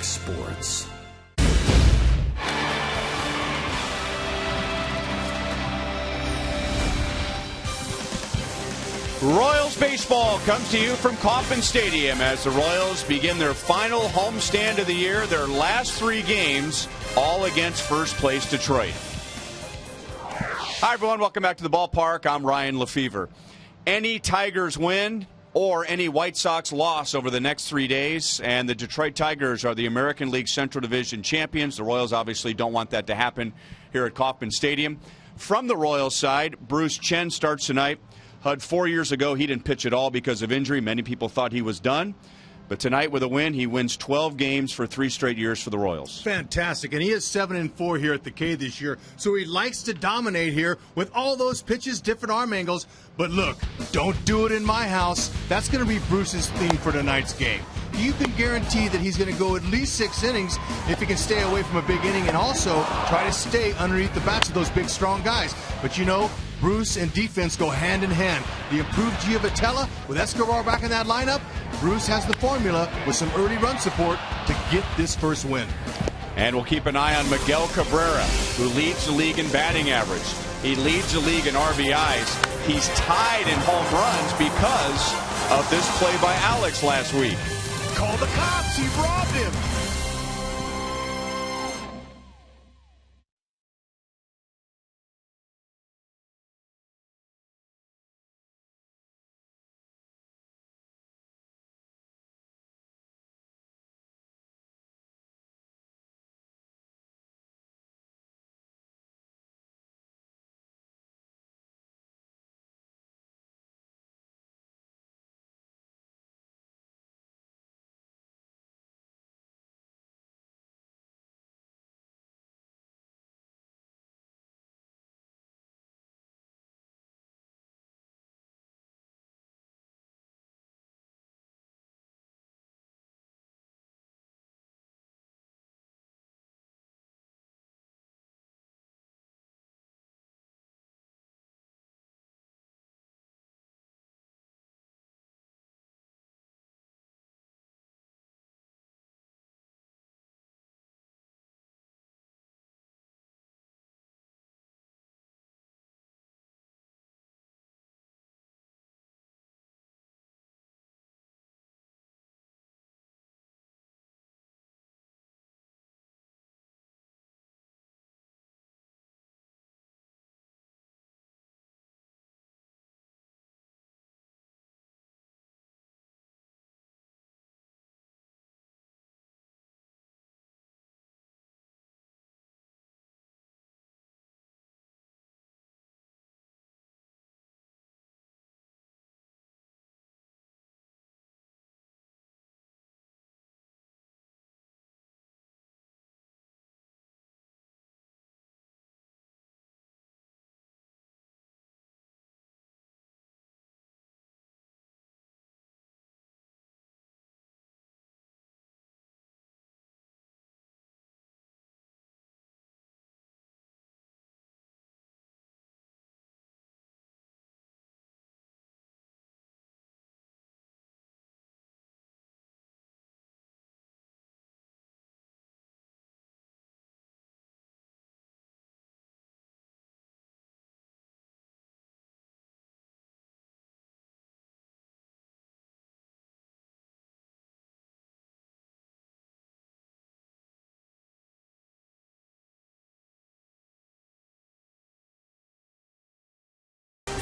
Sports. Royals baseball comes to you from Kauffman Stadium as the Royals begin their final homestand of the year, their last 3 games, all against first-place Detroit. Hi, everyone. Welcome back to the ballpark. I'm Ryan Lefevre. Any Tigers win or any White Sox loss over the next 3 days, and the Detroit Tigers are the American League Central Division champions. The Royals obviously don't want that to happen here at Kauffman Stadium. From the Royals side, Bruce Chen starts tonight. Hud, 4 years ago, he didn't pitch at all because of injury. Many people thought he was done. But tonight with a win, he wins 12 games for 3 straight years for the Royals. Fantastic. And he is 7-4 here at the K this year. So he likes to dominate here with all those pitches, different arm angles. But look, don't do it in my house. That's going to be Bruce's theme for tonight's game. You can guarantee that he's going to go at least 6 innings if he can stay away from a big inning and also try to stay underneath the bats of those big, strong guys. But you know, Bruce and defense go hand in hand. The improved Giovitella with Escobar back in that lineup, Bruce has the formula with some early run support to get this first win. And we'll keep an eye on Miguel Cabrera, who leads the league in batting average. He leads the league in RBIs. He's tied in home runs because of this play by Alex last week. Call the cops. He robbed him.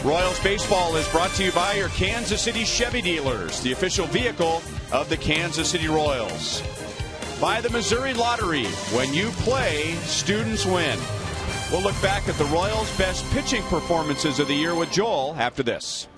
Royals baseball is brought to you by your Kansas City Chevy dealers, the official vehicle of the Kansas City Royals. By the Missouri Lottery, when you play, students win. We'll look back at the Royals' best pitching performances of the year with Joel after this.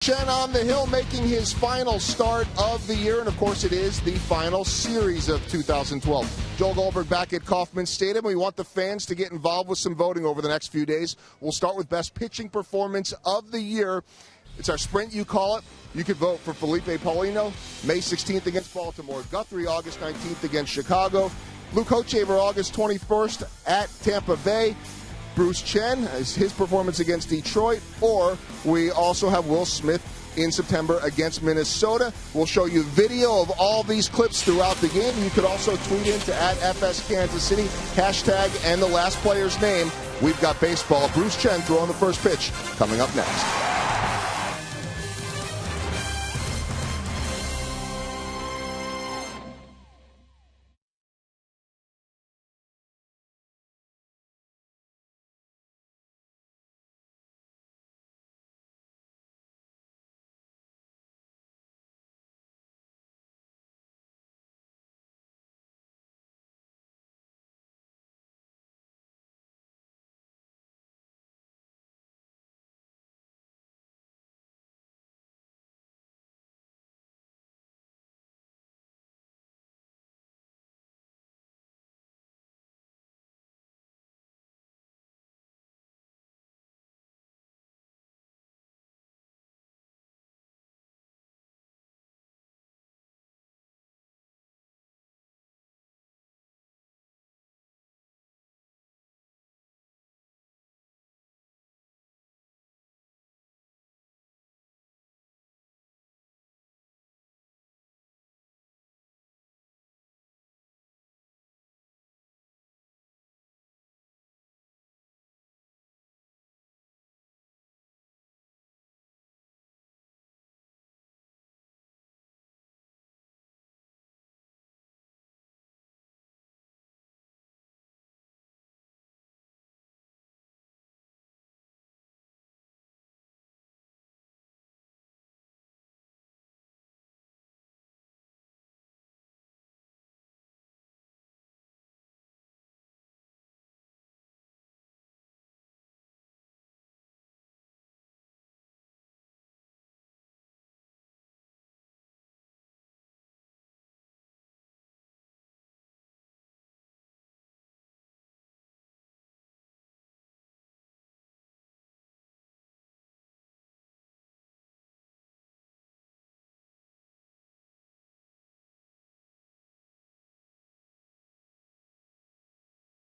Chen on the hill making his final start of the year, and of course it is the final series of 2012. Joel Goldberg back at Kauffman Stadium. We want the fans to get involved with some voting over the next few days. We'll start with best pitching performance of the year. It's our sprint, you call it. You could vote for Felipe Paulino, May 16th against Baltimore. Guthrie, August 19th against Chicago. Luke Hochevar, August 21st at Tampa Bay. Bruce Chen, as his performance against Detroit. Or we also have Will Smith in September against Minnesota. We'll show you video of all these clips throughout the game. You could also tweet into @FS Kansas City, hashtag and the last player's name. We've got baseball. Bruce Chen throwing the first pitch coming up next.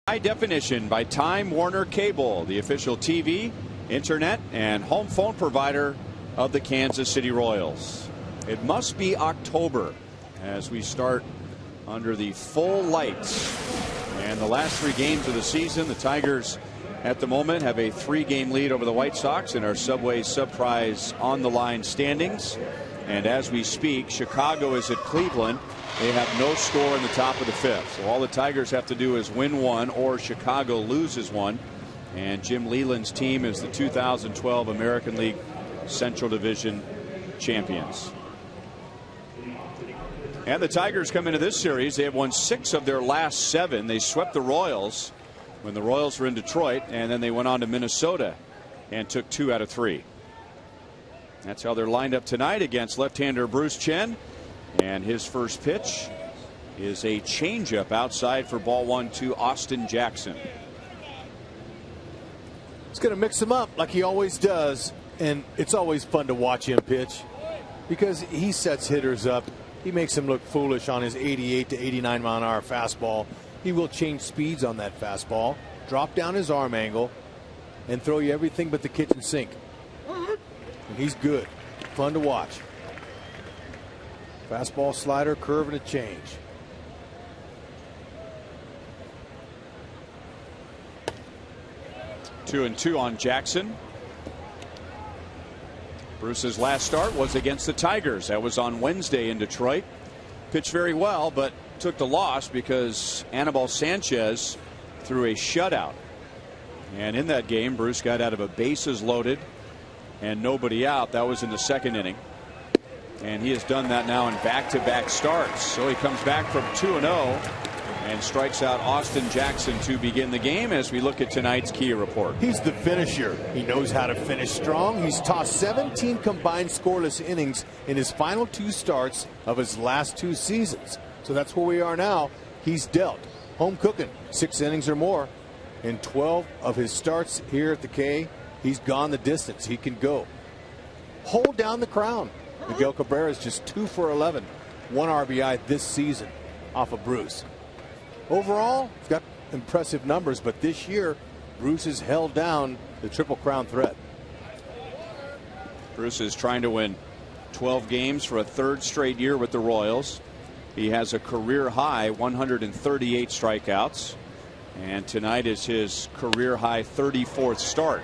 High definition by Time Warner Cable, the official TV, internet, and home phone provider of the Kansas City Royals. It must be October as we start under the full lights. And the last 3 games of the season, the Tigers at the moment have a 3-game lead over the White Sox in our Subway Subprize on the line standings. And as we speak, Chicago is at Cleveland. They have no score in the top of the 5th. So all the Tigers have to do is win one or Chicago loses one. And Jim Leland's team is the 2012 American League Central Division champions. And the Tigers come into this series. They have won 6 of their last 7. They swept the Royals when the Royals were in Detroit. And then they went on to Minnesota and took 2 out of 3. That's how they're lined up tonight against left-hander Bruce Chen. And his first pitch is a changeup outside for ball 1 to Austin Jackson. It's going to mix him up like he always does. And it's always fun to watch him pitch because he sets hitters up. He makes them look foolish on his 88 to 89 mile an hour fastball. He will change speeds on that fastball, drop down his arm angle, and throw you everything but the kitchen sink. And he's good. Fun to watch. Fastball, slider, curve, and a change. Two and two on Jackson. Bruce's last start was against the Tigers. That was on Wednesday in Detroit. Pitched very well, but took the loss because Anibal Sanchez threw a shutout. And in that game, Bruce got out of a bases loaded and nobody out. That was in the 2nd inning. And he has done that now in back-to-back starts. So he comes back from 2-0 and strikes out Austin Jackson to begin the game as we look at tonight's Kia report. He's the finisher. He knows how to finish strong. He's tossed 17 combined scoreless innings in his final 2 starts of his last 2 seasons. So that's where we are now. He's dealt home cooking 6 innings or more. In 12 of his starts here at the K, he's gone the distance. He can go. Hold down the crown. Miguel Cabrera is just 2 for 11. 1 RBI this season off of Bruce. Overall, he's got impressive numbers, but this year, Bruce has held down the Triple Crown threat. Bruce is trying to win 12 games for a 3rd straight year with the Royals. He has a career high 138 strikeouts, and tonight is his career high 34th start.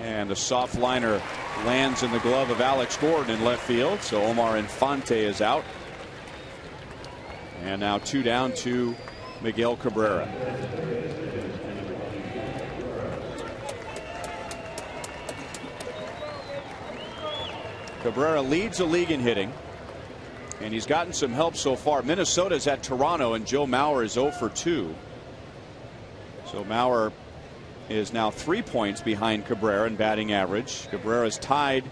And a soft liner lands in the glove of Alex Gordon in left field, so Omar Infante is out. And now 2 down to Miguel Cabrera. Cabrera leads the league in hitting, and he's gotten some help so far. Minnesota's at Toronto, and Joe Mauer is 0 for 2. So Mauer is now 3 points behind Cabrera in batting average. Cabrera is tied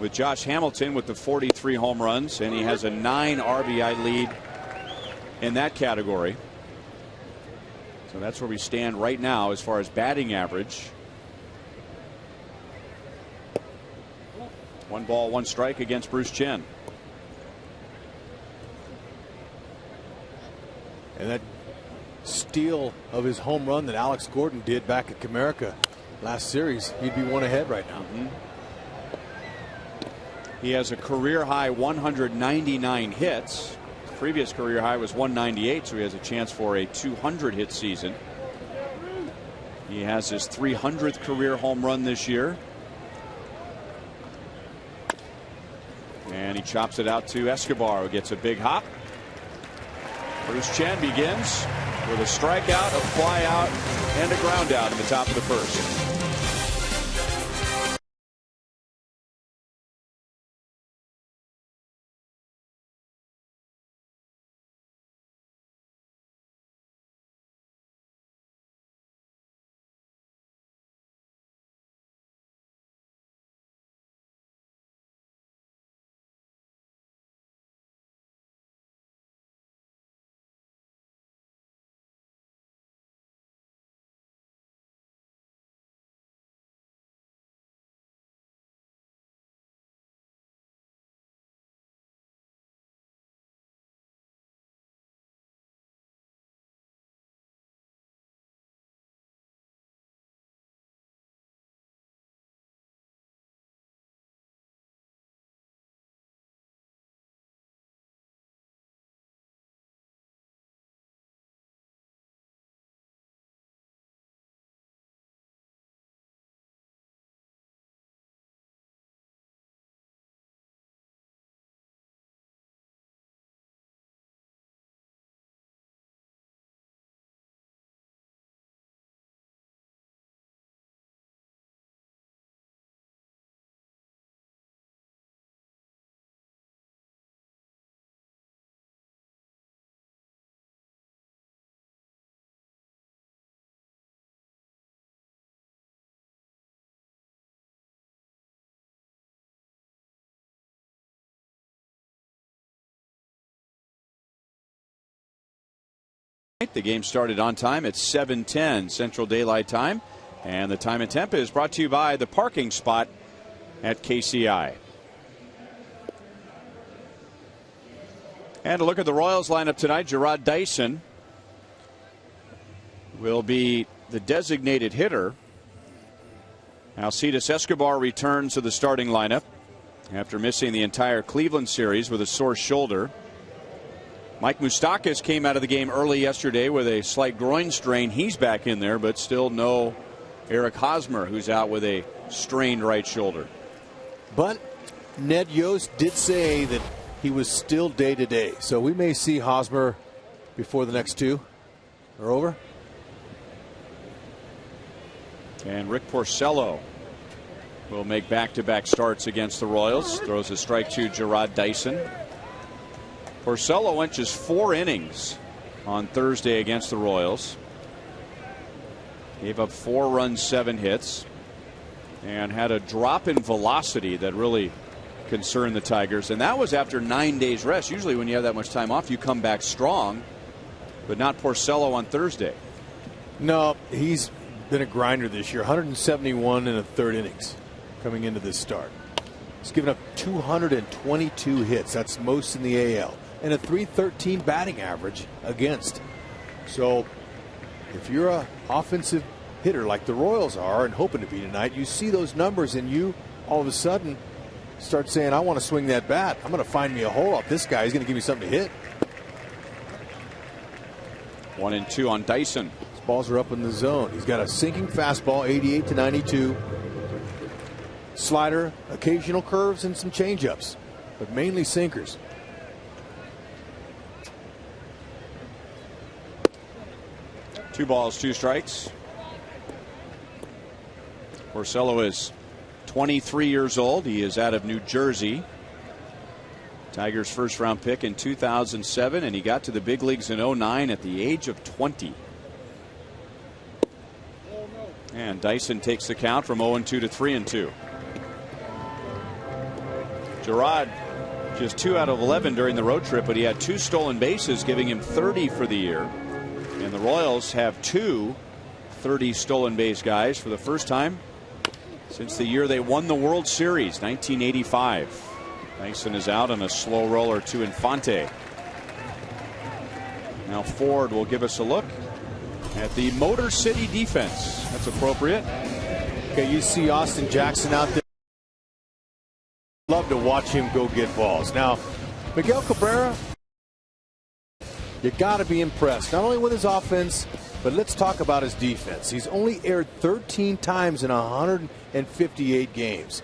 with Josh Hamilton with the 43 home runs, and he has a 9 RBI lead in that category. So that's where we stand right now as far as batting average. 1 ball, 1 strike against Bruce Chen. And that steal of his home run that Alex Gordon did back at Comerica last series, he'd be 1 ahead right now. He has a career high 199 hits. Previous career high was 198, so he has a chance for a 200 hit season. He has his 300th career home run this year. And he chops it out to Escobar, who gets a big hop. Bruce Chen begins with a strikeout, a fly out, and a ground out in the top of the 1st. The game started on time at 7:10 Central Daylight Time, and the time and temp is brought to you by the parking spot at KCI. And a look at the Royals lineup tonight. Gerard Dyson will be the designated hitter. Alcides Escobar returns to the starting lineup after missing the entire Cleveland series with a sore shoulder. Mike Moustakas came out of the game early yesterday with a slight groin strain. He's back in there, but still no Eric Hosmer, who's out with a strained right shoulder. But Ned Yost did say that he was still day-to-day. So we may see Hosmer before the next 2 are over. And Rick Porcello will make back-to-back starts against the Royals. Throws a strike to Gerard Dyson. Porcello went just 4 innings on Thursday against the Royals. Gave up 4 runs, 7 hits, and had a drop in velocity that really concerned the Tigers. And that was after 9 days rest. Usually when you have that much time off, you come back strong, but not Porcello on Thursday. No, he's been a grinder this year. 171 in the 3rd innings coming into this start. He's given up 222 hits. That's most in the AL. And a .313 batting average against. So if you're an offensive hitter like the Royals are and hoping to be tonight, you see those numbers and you all of a sudden start saying, I want to swing that bat. I'm going to find me a hole up this guy. He's going to give me something to hit. 1-2 on Dyson. His balls are up in the zone. He's got a sinking fastball, 88 to 92. Slider, occasional curves, and some changeups, but mainly sinkers. Two balls, 2 strikes. Porcello is 23 years old. He is out of New Jersey. Tigers' first-round pick in 2007, and he got to the big leagues in 2009 at the age of 20. And Dyson takes the count from 0-2 to 3-2. Gerard just 2 out of 11 during the road trip, but he had 2 stolen bases, giving him 30 for the year. And the Royals have 2 30 stolen base guys for the first time since the year they won the World Series, 1985. Dyson is out on a slow roller to Infante. Now Ford will give us a look at the Motor City defense. That's appropriate. Okay, you see Austin Jackson out there. Love to watch him go get balls. Now, Miguel Cabrera, you got to be impressed, not only with his offense, but let's talk about his defense. He's only aired 13 times in 158 games.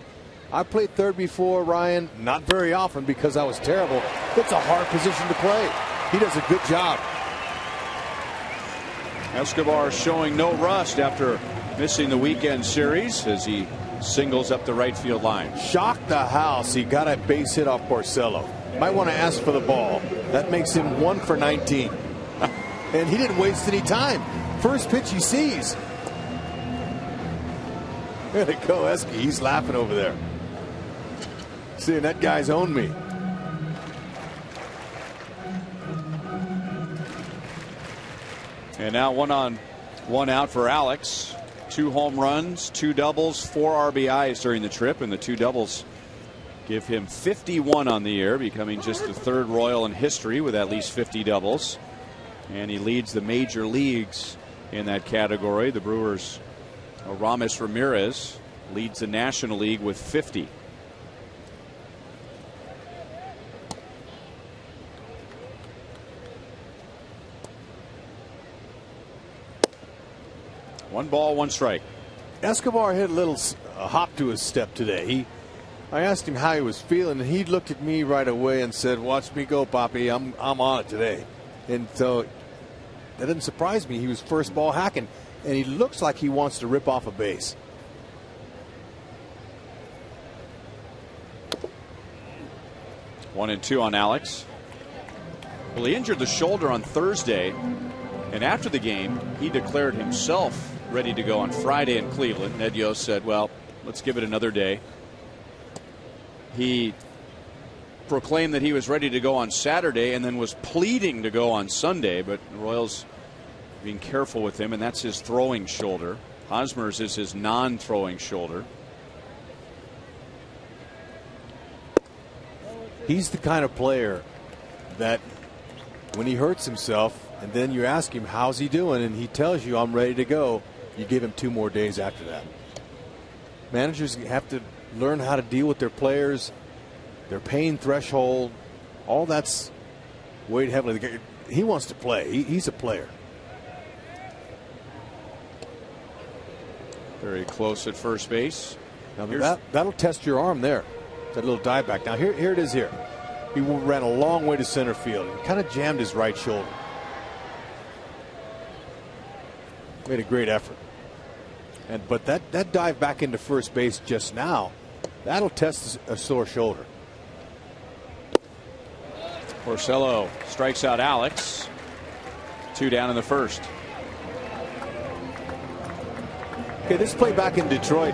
I played third before, Ryan, not very often because I was terrible. It's a hard position to play. He does a good job. Escobar showing no rust after missing the weekend series as he singles up the right field line. Shocked the house. He got a base hit off Porcello. Might want to ask for the ball. That makes him 1 for 19. And he didn't waste any time. First pitch he sees. There they go, Esky. He's laughing over there. Seeing that guy's owned me. And now 1 on 1 out for Alex. 2 home runs, 2 doubles, 4 RBIs during the trip, and the 2 doubles give him 51 on the year, becoming just the 3rd Royal in history with at least 50 doubles. And he leads the major leagues in that category. The Brewers' Aramis Ramirez leads the National League with 50. One ball, 1 strike. Escobar hit a little hop to his step today. I asked him how he was feeling, and he looked at me right away and said, "Watch me go, Poppy. I'm on it today." And so that didn't surprise me. He was first ball hacking, and he looks like he wants to rip off a base. One and 2 on Alex. Well, he injured the shoulder on Thursday, and after the game, he declared himself ready to go on Friday in Cleveland. Ned Yost said, well, let's give it another day. He proclaimed that he was ready to go on Saturday and then was pleading to go on Sunday, but the Royals being careful with him, and that's his throwing shoulder. Hosmer's is his non-throwing shoulder. He's the kind of player that when he hurts himself and then you ask him how's he doing and he tells you I'm ready to go, you give him 2 more days after that. Managers have to learn how to deal with their players, their pain threshold, all that's weighed heavily. He wants to play. He's a player. Very close at first base. Now that'll test your arm there. That little dive back. Now here it is here. He ran a long way to center field and kind of jammed his right shoulder. Made a great effort. But that dive back into first base just now, that'll test a sore shoulder. Porcello strikes out Alex. 2 down in the first. Okay, this play back in Detroit.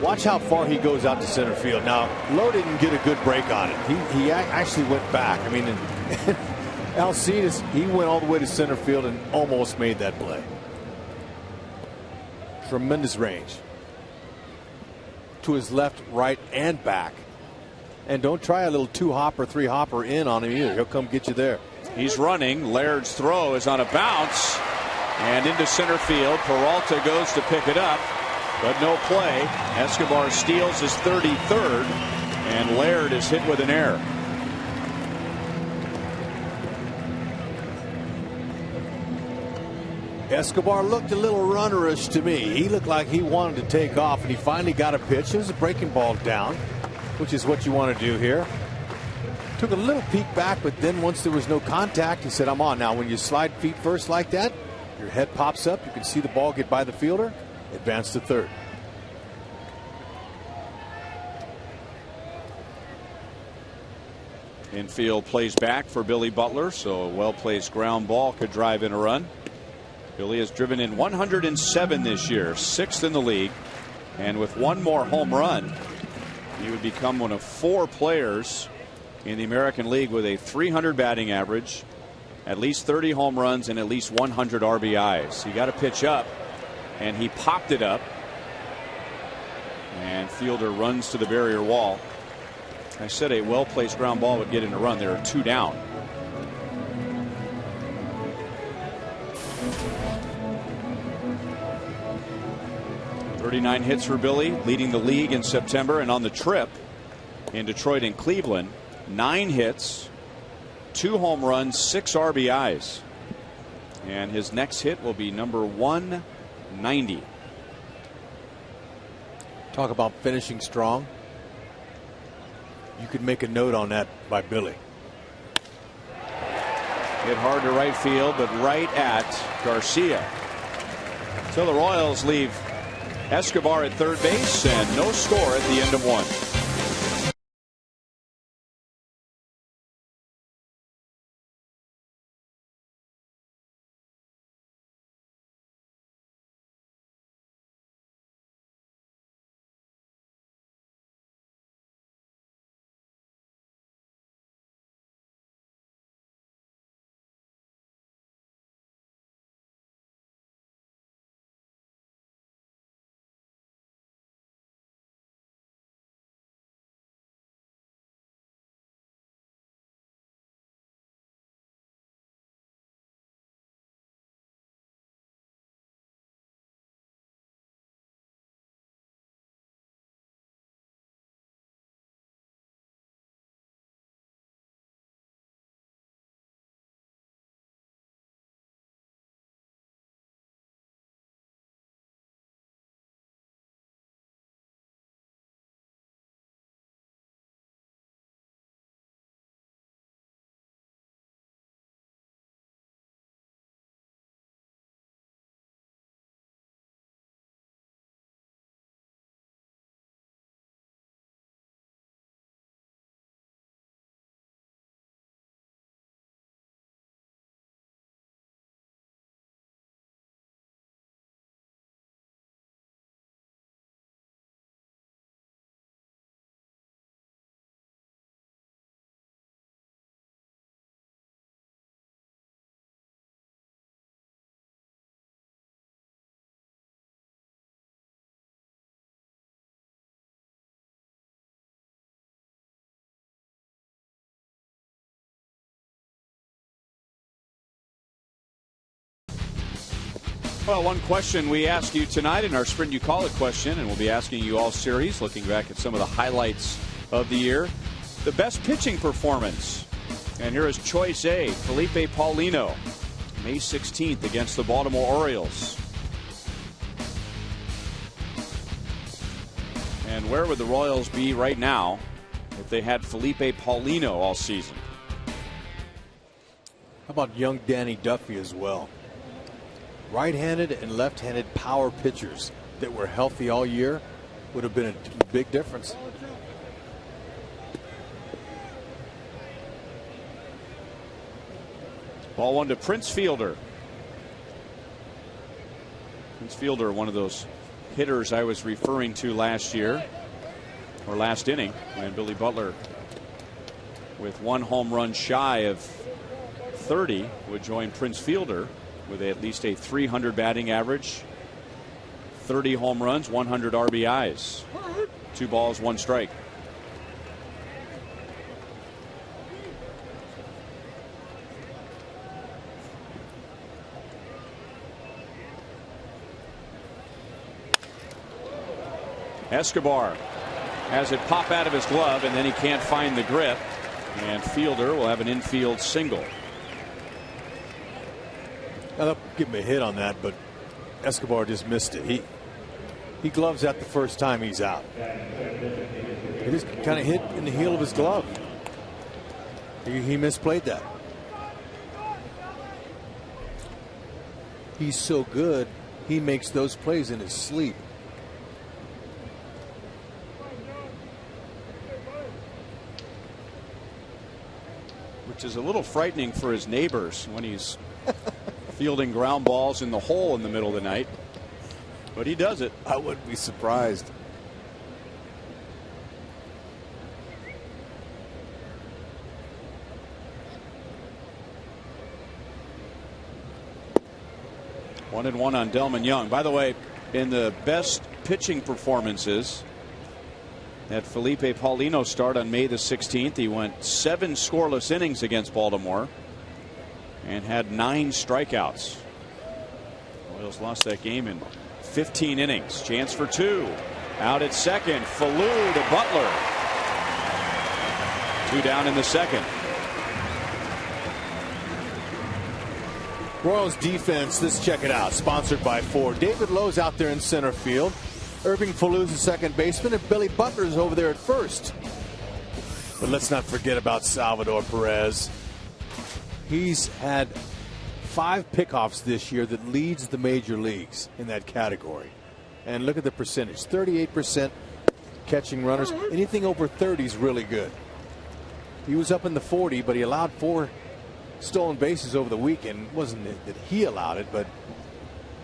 Watch how far he goes out to center field. Now, Lowe didn't get a good break on it. He actually went back. I mean, Alcides, he went all the way to center field and almost made that play. Tremendous range. To his left, right, and back. And don't try a little 2-hopper, 3-hopper in on him either. He'll come get you there. He's running. Laird's throw is on a bounce and into center field. Peralta goes to pick it up, but no play. Escobar steals his 33rd, and Laird is hit with an error. Escobar looked a little runnerish to me. He looked like he wanted to take off, and he finally got a pitch. It was a breaking ball down, which is what you want to do here. Took a little peek back, but then once there was no contact, he said, I'm on. Now, when you slide feet first like that, your head pops up. You can see the ball get by the fielder, advance to third. Infield plays back for Billy Butler, so a well-placed ground ball could drive in a run. Billy has driven in 107 this year, 6th in the league, and with one more home run, he would become one of 4 players in the American League with a 300 batting average, at least 30 home runs, and at least 100 RBIs. He got a pitch up, and he popped it up, and fielder runs to the barrier wall. I said a well-placed ground ball would get in a run. There are 2 down. .39 hits for Billy, leading the league in September, and on the trip in Detroit and Cleveland, 9 hits, 2 home runs, 6 RBIs, and his next hit will be number 190. Talk about finishing strong. You could make a note on that by Billy. Hit hard to right field, but right at Garcia. So the Royals leave Escobar at third base, and no score at the end of 1. Well, one question we asked you tonight in our Sprint You Call It question, and we'll be asking you all series, looking back at some of the highlights of the year. The best pitching performance. And here is choice A, Felipe Paulino, May 16th against the Baltimore Orioles. And where would the Royals be right now if they had Felipe Paulino all season? How about young Danny Duffy as well? Right-handed and left-handed power pitchers that were healthy all year would have been a big difference. Ball 1 to Prince Fielder. Prince Fielder, one of those hitters I was referring to last year, or last inning, when Billy Butler, with one home run shy of 30, would join Prince Fielder with at least a 300 batting average, 30 home runs, 100 RBIs. 2 balls, 1 strike. Escobar has it pop out of his glove, and then he can't find the grip, and Fielder will have an infield single. I'll give him a hit on that, but Escobar just missed it. He gloves that the first time he's out. He just kind of hit in the heel of his glove. He misplayed that. He's so good, he makes those plays in his sleep. Which is a little frightening for his neighbors when he's fielding ground balls in the hole in the middle of the night. But he does it. I wouldn't be surprised. One and one on Delman Young. By the way, in the best pitching performances that Felipe Paulino started on May the 16th, he went 7 scoreless innings against Baltimore and had 9 strikeouts. Royals lost that game in 15 innings. Chance for 2. Out at second. Falou to Butler. 2 down in the second. Royals defense, let's check it out. Sponsored by Ford. David Lowe's out there in center field. Irving Falou's the second baseman, and Billy Butler's over there at first. But let's not forget about Salvador Perez. He's had 5 pickoffs this year that leads the major leagues in that category. And look at the percentage. 38% catching runners. Anything over 30 is really good. He was up in the 40, but he allowed 4 stolen bases over the weekend. It wasn't that he allowed it, but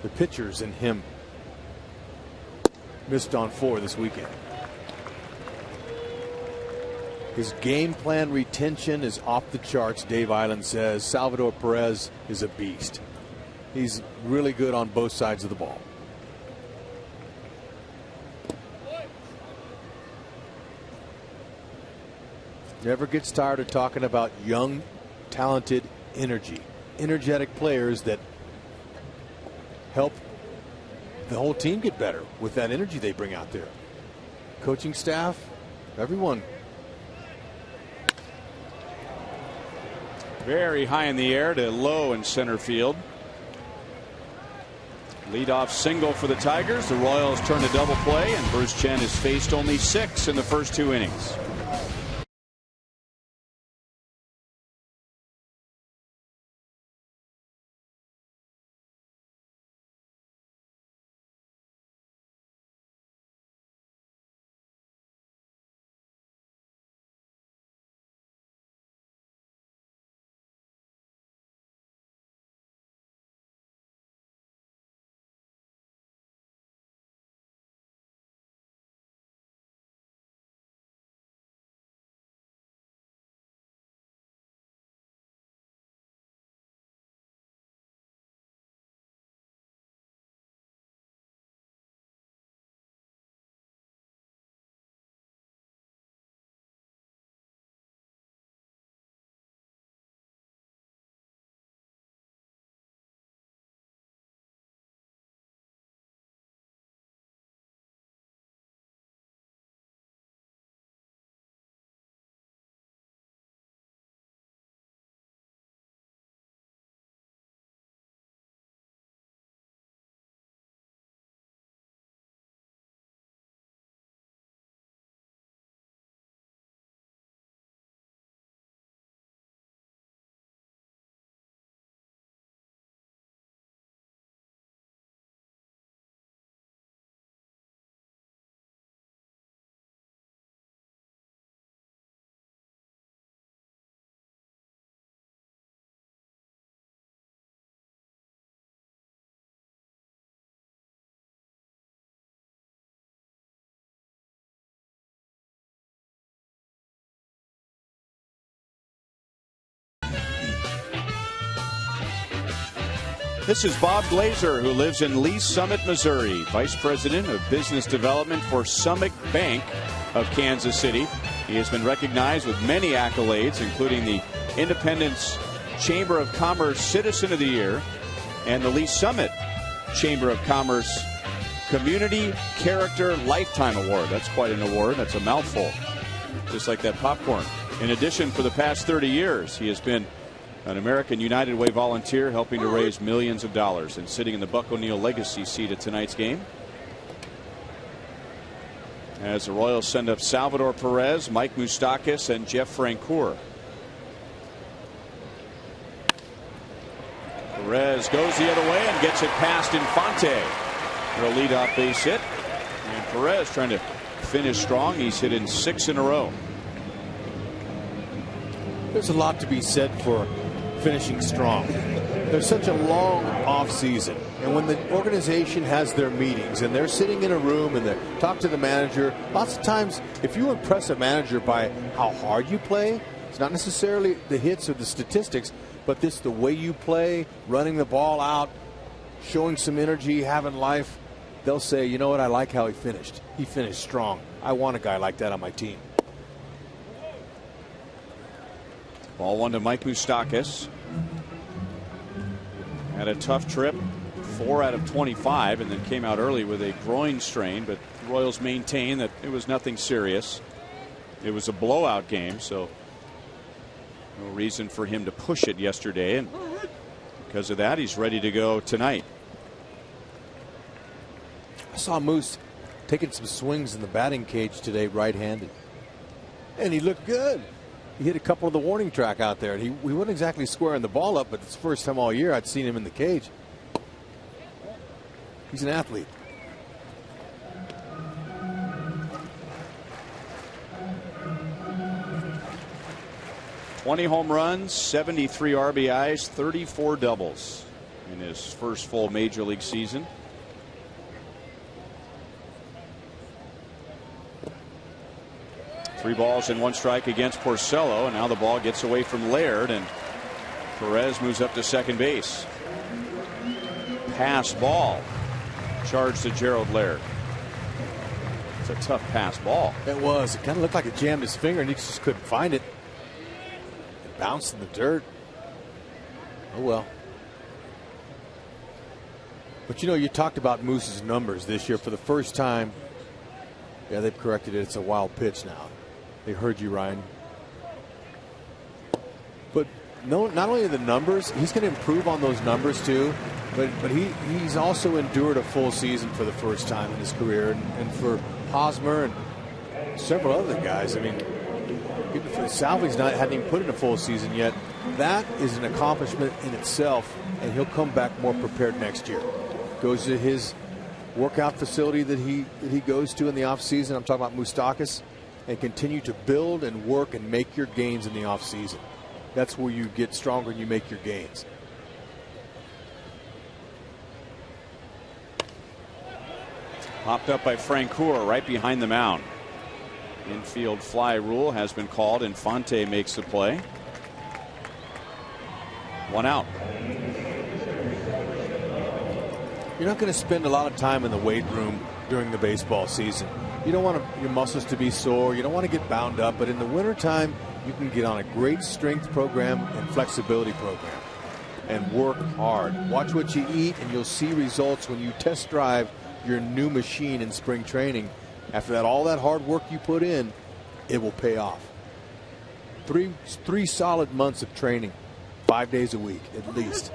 the pitchers and him missed on 4 this weekend. His game plan retention is off the charts, Dave Island says. Salvador Perez is a beast. He's really good on both sides of the ball. Never gets tired of talking about young, talented, energetic players that help the whole team get better with that energy they bring out there. Coaching staff, everyone. Very high in the air to Lowe in center field. Leadoff single for the Tigers. The Royals turn to double play, and Bruce Chen has faced only 6 in the first 2 innings. This is Bob Glazer, who lives in Lee Summit, Missouri, Vice President of Business Development for Summit Bank of Kansas City. He has been recognized with many accolades, including the Independence Chamber of Commerce Citizen of the Year and the Lee Summit Chamber of Commerce Community Character Lifetime Award. That's quite an award. That's a mouthful, just like that popcorn. In addition, for the past 30 years, he has been an American United Way volunteer, helping to raise millions of dollars and sitting in the Buck O'Neil legacy seat at tonight's game. As the Royals send up Salvador Perez, Mike Moustakas, and Jeff Francoeur. Perez goes the other way and gets it past Infante for a leadoff base hit. And Perez trying to finish strong. He's hit in 6 in a row. There's a lot to be said for finishing strong. There's such a long off season, and when the organization has their meetings and they're sitting in a room and they talk to the manager, lots of times if you impress a manager by how hard you play, it's not necessarily the hits or the statistics, but this the way you play, running the ball out, showing some energy, having life, they'll say, you know what, I like how he finished. He finished strong. I want a guy like that on my team. Ball 1 to Mike Moustakas. Had a tough trip, 4 out of 25, and then came out early with a groin strain, but the Royals maintain that it was nothing serious. It was a blowout game, so no reason for him to push it yesterday, and because of that, he's ready to go tonight. I saw Moose taking some swings in the batting cage today, right-handed, and he looked good. He hit a couple of the warning track out there. He wasn't exactly squaring the ball up, but it's the first time all year I'd seen him in the cage. He's an athlete. "20 home runs, 73 RBIs, 34 doubles in his first full major league season. Three balls and 1 strike against Porcello, and now the ball gets away from Laird, and Perez moves up to second base. Pass ball charged to Gerald Laird. It's a tough pass ball. It was. It kind of looked like it jammed his finger and he just couldn't find it. It bounced in the dirt. Oh well. But you know, you talked about Moose's numbers this year for the first time. Yeah, they've corrected it. It's a wild pitch now. They heard you, Ryan. But no, not only the numbers, he's going to improve on those numbers too. But he's also endured a full season for the first time in his career, and for Hosmer and several other guys. I mean, even for Salvi's hadn't even put in a full season yet. That is an accomplishment in itself, and he'll come back more prepared next year. Goes to his workout facility that he goes to in the off season. I'm talking about Moustakas, and continue to build and work and make your gains in the off season. That's where you get stronger and you make your gains. Popped up by Francoeur right behind the mound. Infield fly rule has been called. Infante makes the play. 1 out. You're not going to spend a lot of time in the weight room during the baseball season. You don't want your muscles to be sore. You don't want to get bound up. But in the wintertime, you can get on a great strength program and flexibility program and work hard. Watch what you eat, and you'll see results when you test drive your new machine in spring training. After that, all that hard work you put in, it will pay off. Three solid months of training, 5 days a week at least.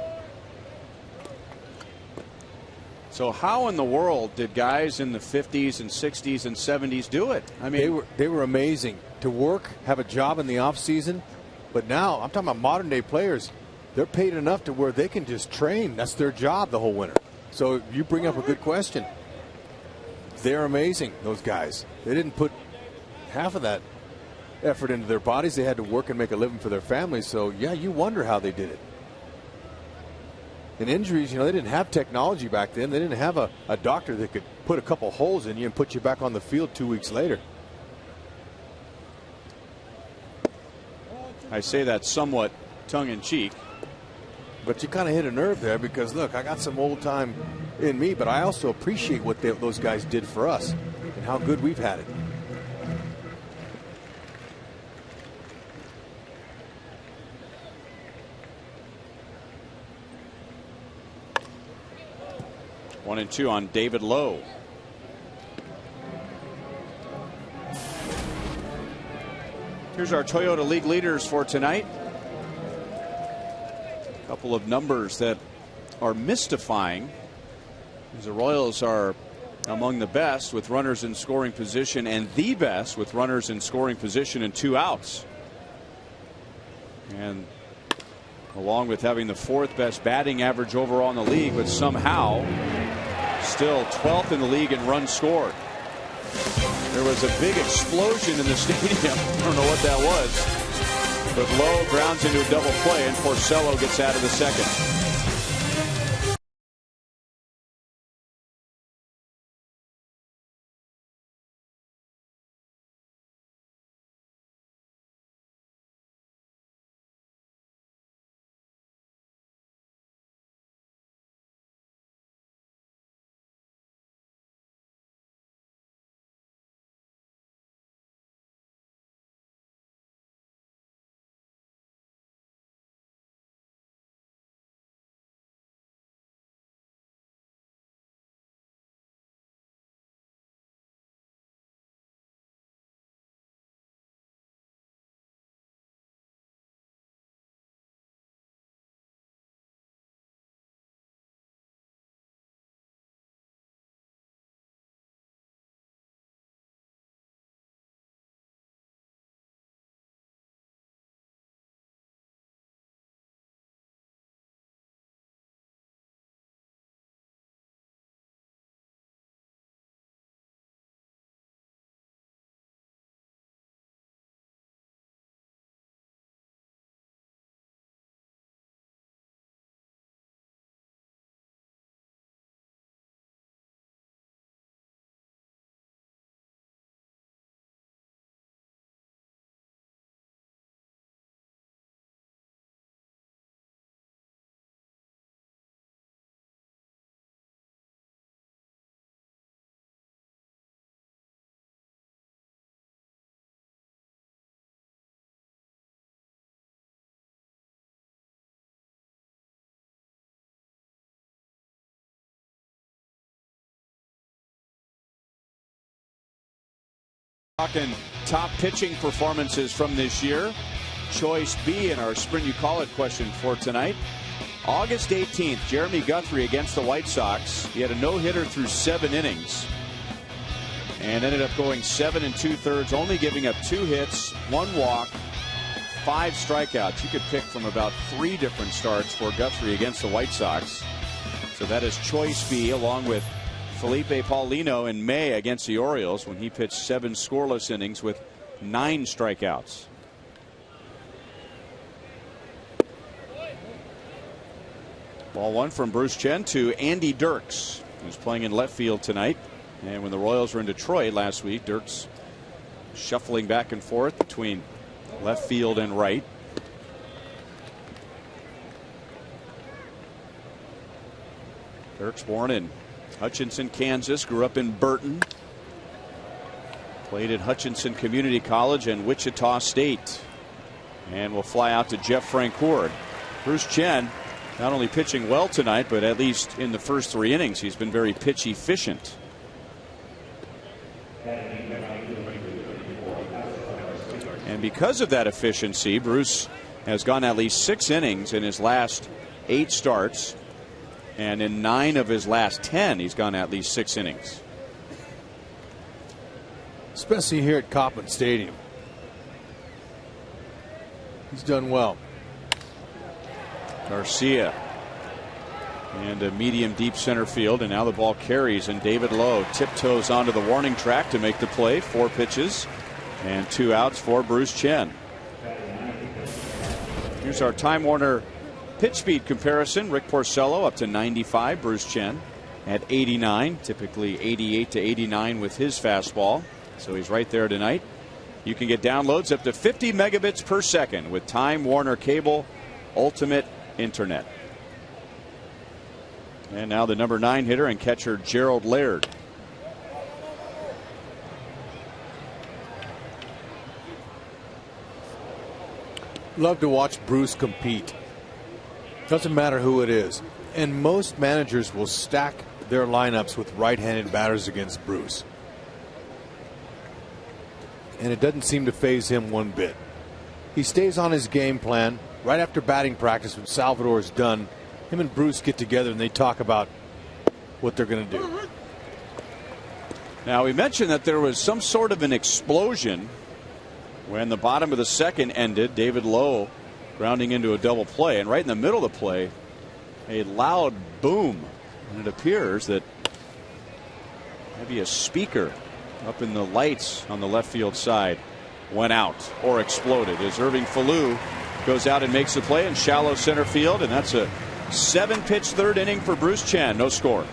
So how in the world did guys in the 50s and 60s and 70s do it? I mean, they were amazing to work, have a job in the off season, but now I'm talking about modern day players. They're paid enough to where they can just train. That's their job the whole winter. So you bring up a good question. They're amazing, those guys. They didn't put half of that effort into their bodies. They had to work and make a living for their families. So yeah, you wonder how they did it. And injuries, you know, they didn't have technology back then. They didn't have a doctor that could put a couple holes in you and put you back on the field 2 weeks later. I say that somewhat tongue-in-cheek. But you kind of hit a nerve there because, look, I got some old time in me, but I also appreciate what those guys did for us and how good we've had it. One and two on David Lowe. Here's our Toyota League leaders for tonight. A couple of numbers that are mystifying, as the Royals are among the best with runners in scoring position and the best with runners in scoring position and 2 outs. And along with having the 4th best batting average overall in the league, but somehow still 12th in the league in runs scored. There was a big explosion in the stadium. I don't know what that was. But Lowe grounds into a double play, and Porcello gets out of the second. Talking top pitching performances from this year. Choice B in our Sprint You Call It question for tonight. August 18th, Jeremy Guthrie against the White Sox. He had a no-hitter through 7 innings and ended up going 7 2/3, only giving up 2 hits, 1 walk, 5 strikeouts. You could pick from about 3 different starts for Guthrie against the White Sox. So that is choice B, along with Felipe Paulino in May against the Orioles when he pitched 7 scoreless innings with 9 strikeouts. Ball 1 from Bruce Chen to Andy Dirks, who's playing in left field tonight. And when the Royals were in Detroit last week, Dirks shuffling back and forth between left field and right. Dirks born in Hutchinson, Kansas, grew up in Burton. Played at Hutchinson Community College and Wichita State. And will fly out to Jeff Francoeur. Bruce Chen not only pitching well tonight, but at least in the first 3 innings, he's been very pitch efficient. And because of that efficiency, Bruce has gone at least 6 innings in his last 8 starts. And in 9 of his last 10, he's gone at least 6 innings. Especially here at Kauffman Stadium. He's done well. Garcia. And a medium deep center field. And now the ball carries. And David Lowe tiptoes onto the warning track to make the play. 4 pitches and 2 outs for Bruce Chen. Here's our Time Warner pitch speed comparison. Rick Porcello up to 95. Bruce Chen at 89. Typically 88 to 89 with his fastball. So he's right there tonight. You can get downloads up to 50 megabits per second with Time Warner Cable Ultimate Internet. And now the number 9 hitter and catcher Gerald Laird. Love to watch Bruce compete. Doesn't matter who it is. And most managers will stack their lineups with right-handed batters against Bruce. And it doesn't seem to faze him one bit. He stays on his game plan. Right after batting practice, when Salvador is done, him and Bruce get together and they talk about what they're going to do. Now, we mentioned that there was some sort of an explosion when the bottom of the second ended. David Lowe grounding into a double play, and right in the middle of the play, a loud boom. And it appears that maybe a speaker up in the lights on the left field side went out or exploded as Irving Falou goes out and makes the play in shallow center field, and that's a 7-pitch third inning for Bruce Chen. No score.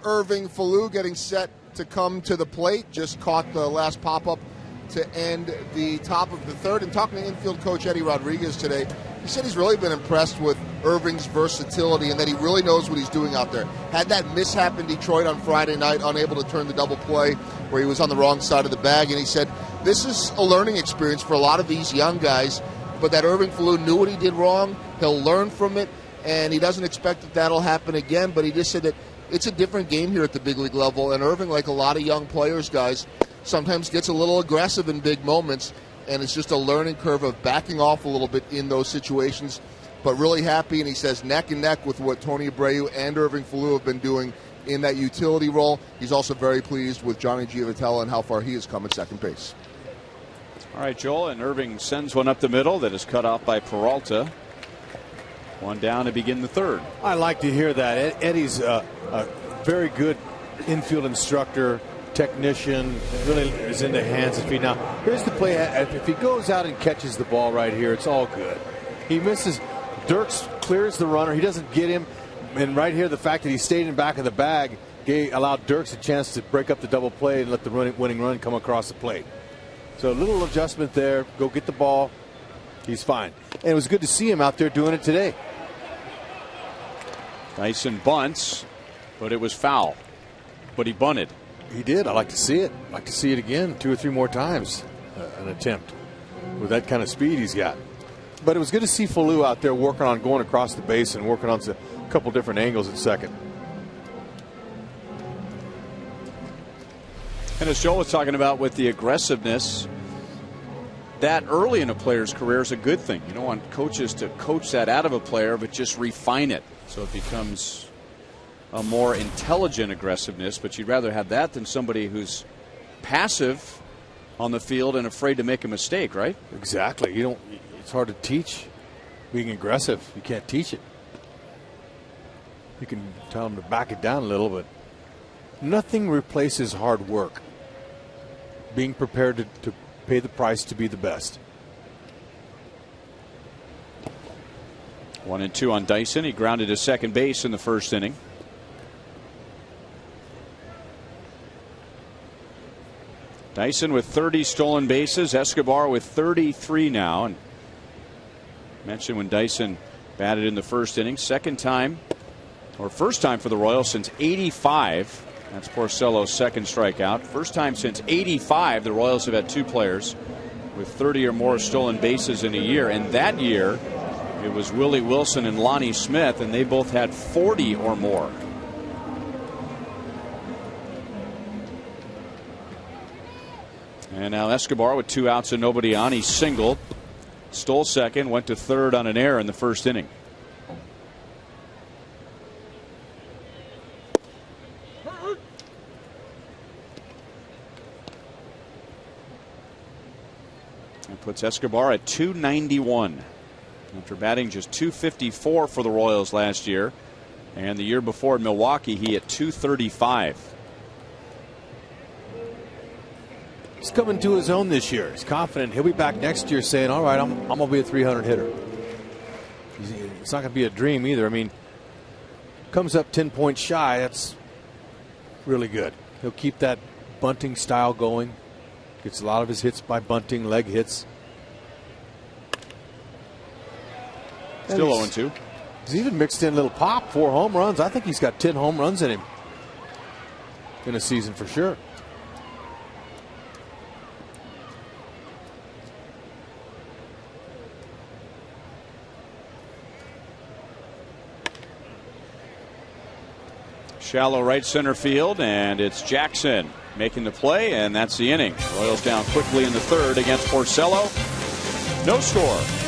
Irving Falou getting set to come to the plate. Just caught the last pop-up to end the top of the third. And talking to infield coach Eddie Rodriguez today, he said he's really been impressed with Irving's versatility and that he really knows what he's doing out there. Had that mishap in Detroit on Friday night, unable to turn the double play where he was on the wrong side of the bag. And he said this is a learning experience for a lot of these young guys, but that Irving Falou knew what he did wrong. He'll learn from it, and he doesn't expect that that'll happen again. But he just said that it's a different game here at the big league level, and Irving, like a lot of young players, guys, sometimes gets a little aggressive in big moments, and it's just a learning curve of backing off a little bit in those situations. But really happy, and he says neck and neck with what Tony Abreu and Irving Falou have been doing in that utility role. He's also very pleased with Johnny Giavotella and how far he has come at second base. All right, Joel, and Irving sends one up the middle that is cut off by Peralta. One down to begin the third. I like to hear that. Eddie's a very good infield instructor, technician, really is into hands and feet. Now, here's the play. If he goes out and catches the ball right here, it's all good. He misses. Dirks clears the runner. He doesn't get him. And right here, the fact that he stayed in back of the bag allowed Dirks a chance to break up the double play and let the winning run come across the plate. So a little adjustment there. Go get the ball. He's fine. And it was good to see him out there doing it today. Dyson bunts, but it was foul. But he bunted. He did. I like to see it. I'd like to see it again 2 or 3 more times. An attempt with that kind of speed he's got. But it was good to see Falou out there working on going across the base and working on a couple different angles at second. And as Joel was talking about with the aggressiveness, that early in a player's career is a good thing. You don't want coaches to coach that out of a player, but just refine it so it becomes a more intelligent aggressiveness. But you'd rather have that than somebody who's passive on the field and afraid to make a mistake, right? Exactly. It's hard to teach Being aggressive. You can't teach it. You can tell them to back it down a little, but nothing replaces hard work. Being prepared to pay the price to be the best. 1-2 on Dyson. He grounded to second base in the first inning. Dyson with 30 stolen bases. Escobar with 33 now. And mentioned when Dyson batted in the first inning. Second time, or first time for the Royals since '85. That's Porcello's second strikeout. First time since '85 the Royals have had two players with 30 or more stolen bases in a year. And that year it was Willie Wilson and Lonnie Smith, and they both had 40 or more. And now Escobar with 2 outs and nobody on. He singled, stole second, went to third on an error in the first inning. That puts Escobar at 291 after batting just 254 for the Royals last year. And the year before in Milwaukee, he hit 235. He's coming to his own this year. He's confident he'll be back next year saying, all right, I'm going to be a 300 hitter. It's not going to be a dream either. I mean, comes up 10 points shy. That's really good. He'll keep that bunting style going. Gets a lot of his hits by bunting, leg hits. Still 0-2. He's even mixed in a little pop, 4 home runs. I think he's got 10 home runs in him in a season for sure. Shallow right center field, and it's Jackson making the play, and that's the inning. Royals down quickly in the third against Porcello. No score.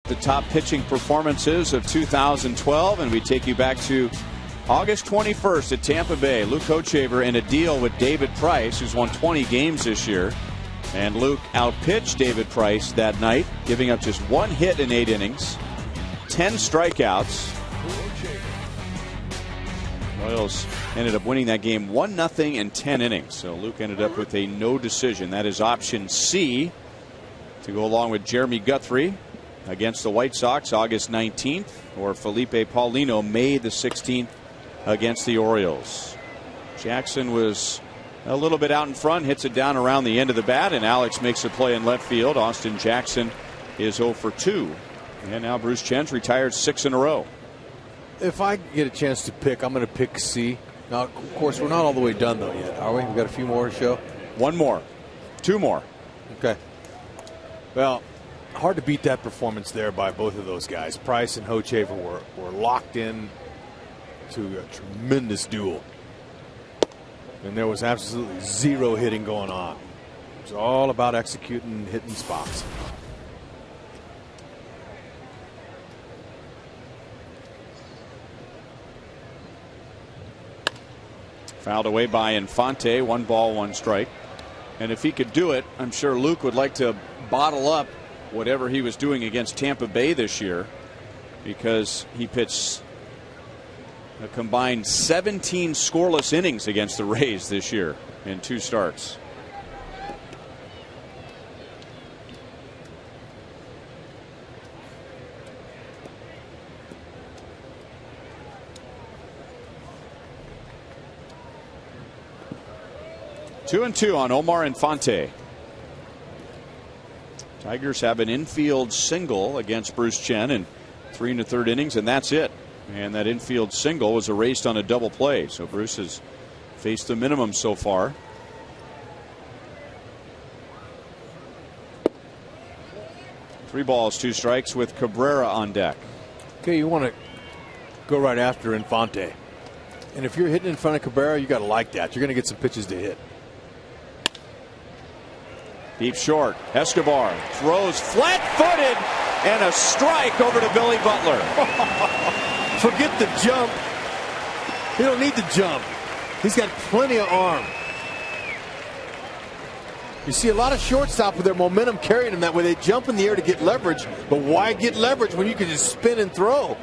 The top pitching performances of 2012, and we take you back to August 21st at Tampa Bay. Luke Hochevar in a deal with David Price, who's won 20 games this year. And Luke outpitched David Price that night, giving up just 1 hit in 8 innings, 10 strikeouts. Royals ended up winning that game 1-0 in 10 innings. So Luke ended up with a no decision. That is option C to go along with Jeremy Guthrie against the White Sox August 19th, or Felipe Paulino May the 16th against the Orioles. Jackson was a little bit out in front, hits it down around the end of the bat, and Alex makes a play in left field. Austin Jackson is 0 for 2. And now Bruce Chen's retired 6 in a row. If I get a chance to pick, I'm going to pick C. Now, of course, we're not all the way done, though, yet, are we? We've got a few more to show. One more. Two more. Okay. Well, hard to beat that performance there by both of those guys. Price and Hochevar were locked in to a tremendous duel. And there was absolutely zero hitting going on. It was all about executing and hitting spots. Fouled away by Infante. 1 ball, 1 strike. And if he could do it, I'm sure Luke would like to bottle up whatever he was doing against Tampa Bay this year, because he pitched a combined 17 scoreless innings against the Rays this year in 2 starts. Two and two on Omar Infante. Tigers have an infield single against Bruce Chen in 3 1/3 innings, and that's it. And that infield single was erased on a double play. So Bruce has faced the minimum so far. Three balls, 2 strikes with Cabrera on deck. Okay, you want to go right after Infante. And if you're hitting in front of Cabrera, you got to like that. You're going to get some pitches to hit. Deep short. Escobar throws flat-footed and a strike over to Billy Butler. Forget the jump. He don't need the jump. He's got plenty of arm. You see a lot of shortstop with their momentum carrying them that way. They jump in the air to get leverage, but why get leverage when you can just spin and throw?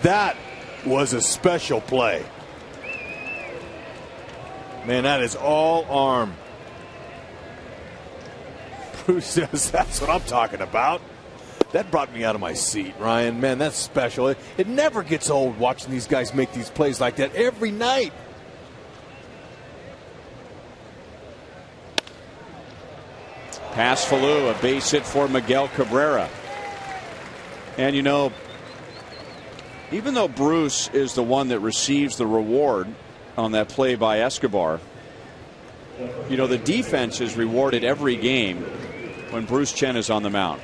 That was a special play. Man, that is all arm. Bruce says, that's what I'm talking about. That brought me out of my seat, Ryan. Man, that's special. It never gets old watching these guys make these plays like that every night. Pass Falou, a base hit for Miguel Cabrera. And you know, even though Bruce is the one that receives the reward on that play by Escobar, you know, the defense is rewarded every game when Bruce Chen is on the mound.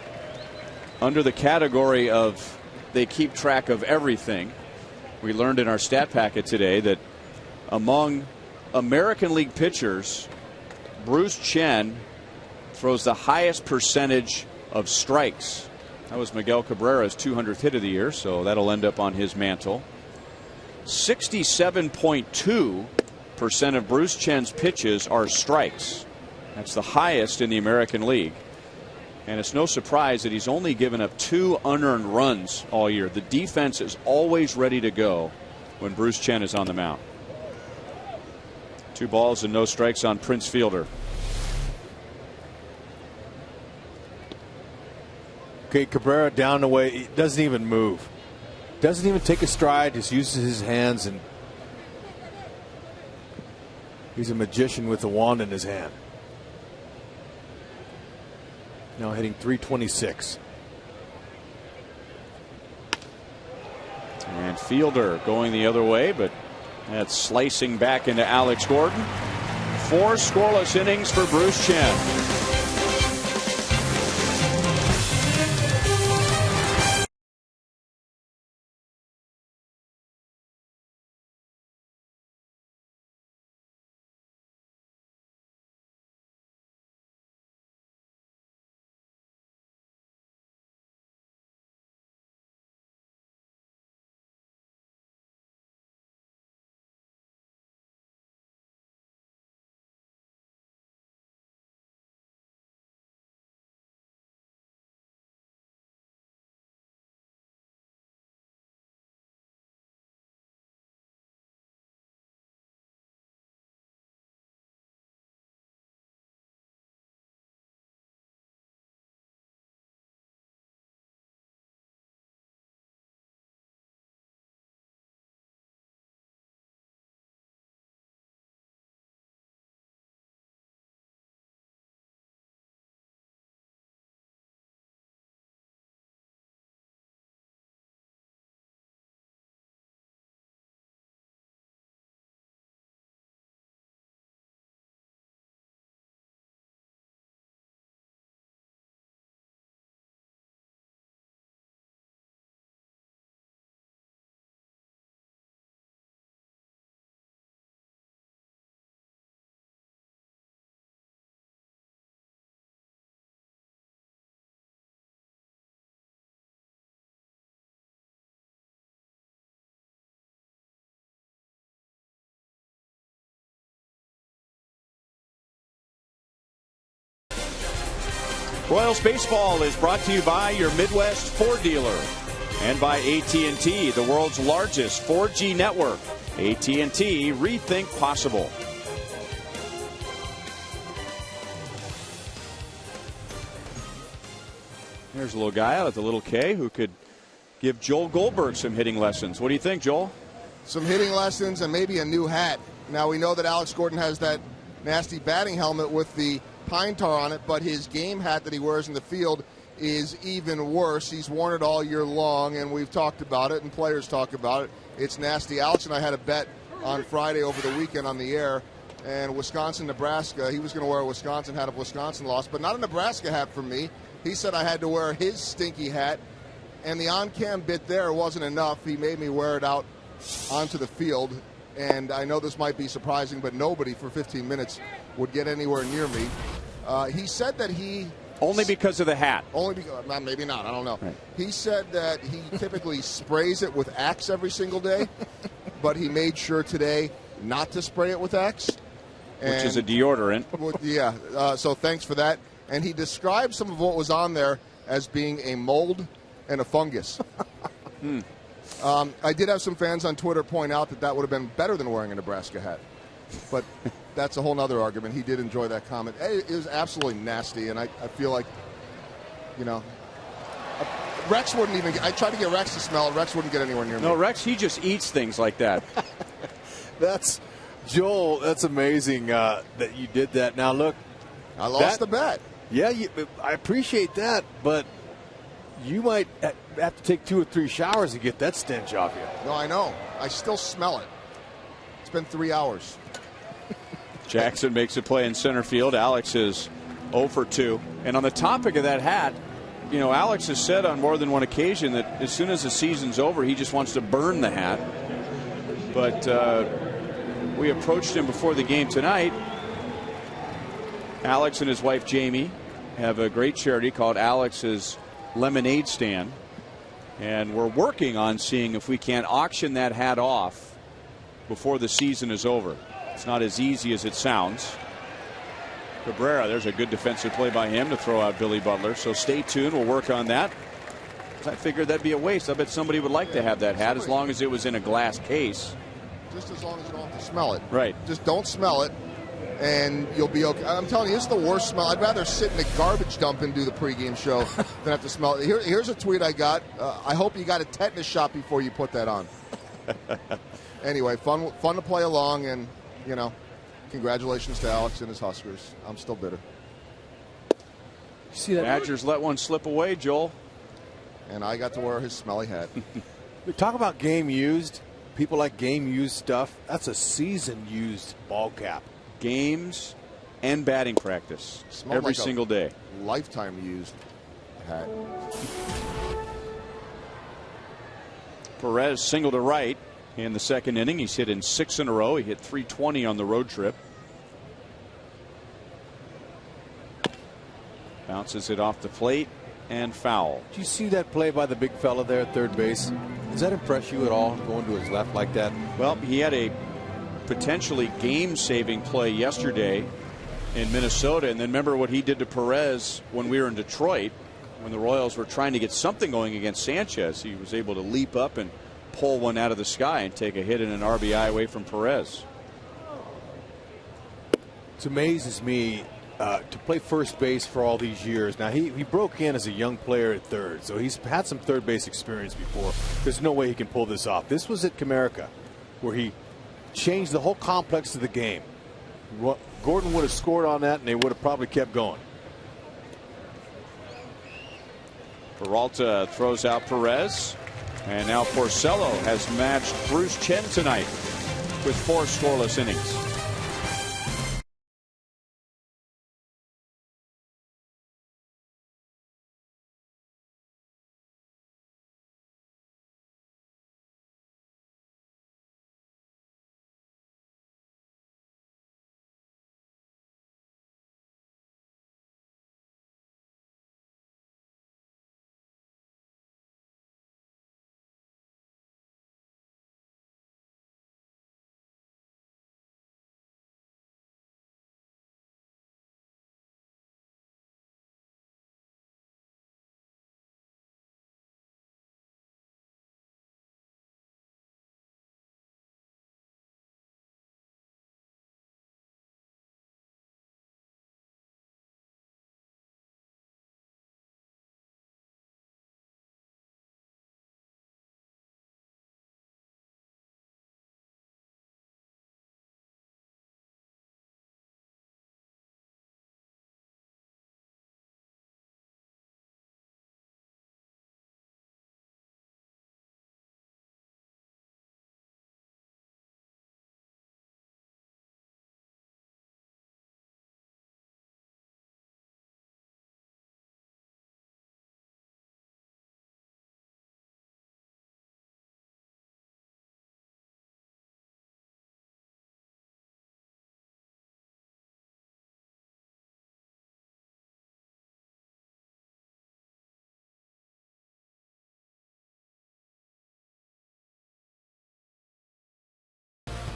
Under the category of they keep track of everything, we learned in our stat packet today that among American League pitchers, Bruce Chen throws the highest percentage of strikes. That was Miguel Cabrera's 200th hit of the year, so that'll end up on his mantle. 67.2% of Bruce Chen's pitches are strikes. That's the highest in the American League. And it's no surprise that he's only given up 2 unearned runs all year. The defense is always ready to go when Bruce Chen is on the mound. 2 balls and no strikes on Prince Fielder. Okay, Cabrera down the way. He doesn't even move. Doesn't even take a stride. Just uses his hands, and he's a magician with a wand in his hand. Now hitting .326. And Fielder going the other way, but that's slicing back into Alex Gordon. 4 scoreless innings for Bruce Chen. Royals Baseball is brought to you by your Midwest Ford dealer and by AT&T, the world's largest 4G network. AT&T, rethink possible. There's a little guy out at the Little K who could give Joel Goldberg some hitting lessons. What do you think, Joel? Some hitting lessons and maybe a new hat. Now, we know that Alex Gordon has that nasty batting helmet with the pine tar on it, but his game hat that he wears in the field is even worse. He's worn it all year long, and we've talked about it, and players talk about it. It's nasty. Alex and I had a bet on Friday over the weekend on the air, and Wisconsin-Nebraska, he was going to wear a Wisconsin hat if Wisconsin lost, but not a Nebraska hat for me. He said I had to wear his stinky hat, and the on-cam bit there wasn't enough. He made me wear it out onto the field, and I know this might be surprising, but nobody for 15 minutes would get anywhere near me. He said that he... Only because of the hat. Only because, maybe not, I don't know. Right. He said that he typically sprays it with Axe every single day, but he made sure today not to spray it with Axe. Which is a deodorant. Yeah, so thanks for that. And he described some of what was on there as being a mold and a fungus. I did have some fans on Twitter point out that would have been better than wearing a Nebraska hat. But that's a whole other argument. He did enjoy that comment. It was absolutely nasty, and I feel like, Rex wouldn't even I tried to get Rex to smell it. Rex wouldn't get anywhere near me. No, Rex, he just eats things like that. That's, Joel, that's amazing that you did that. Now, look. I lost the bet. Yeah, I appreciate that, but you might have to take 2 or 3 showers to get that stench off you. No, I know. I still smell it. It's been 3 hours. Jackson makes a play in center field. Alex is 0 for 2. And on the topic of that hat, Alex has said on more than one occasion that as soon as the season's over, he just wants to burn the hat. But we approached him before the game tonight. Alex and his wife Jamie have a great charity called Alex's Lemonade Stand, and we're working on seeing if we can't auction that hat off before the season is over. It's not as easy as it sounds. Cabrera, there's a good defensive play by him to throw out Billy Butler, so stay tuned. We'll work on that. I figured that'd be a waste. I bet somebody would like to have that hat as long as it was in a glass case. Just as long as you don't have to smell it. Right. Just don't smell it, and you'll be okay. I'm telling you, it's the worst smell. I'd rather sit in a garbage dump and do the pregame show than have to smell it. Here's a tweet I got. I hope you got a tetanus shot before you put that on. Anyway, fun to play along, and, congratulations to Alex and his Huskers. I'm still bitter. See that? Badgers let one slip away, Joel. And I got to wear his smelly hat. We talk about game used. People like game used stuff. That's a season used ball cap. Games and batting practice every single day. Lifetime used hat. Perez single to right in the second inning. He's hit in 6 in a row. He hit .320 on the road trip. Bounces it off the plate and foul. Did you see that play by the big fella there at third base? Does that impress you at all, going to his left like that? Well, he had a potentially game-saving play yesterday in Minnesota, and then remember what he did to Perez when we were in Detroit, when the Royals were trying to get something going against Sanchez. He was able to leap up and pull one out of the sky and take a hit and an RBI away from Perez. It amazes me to play first base for all these years. Now, he broke in as a young player at third, so he's had some third base experience before. There's no way he can pull this off. This was at Comerica, where he changed the whole complex of the game. Gordon would have scored on that, and they would have probably kept going. Peralta throws out Perez, and now Porcello has matched Bruce Chen tonight with 4 scoreless innings.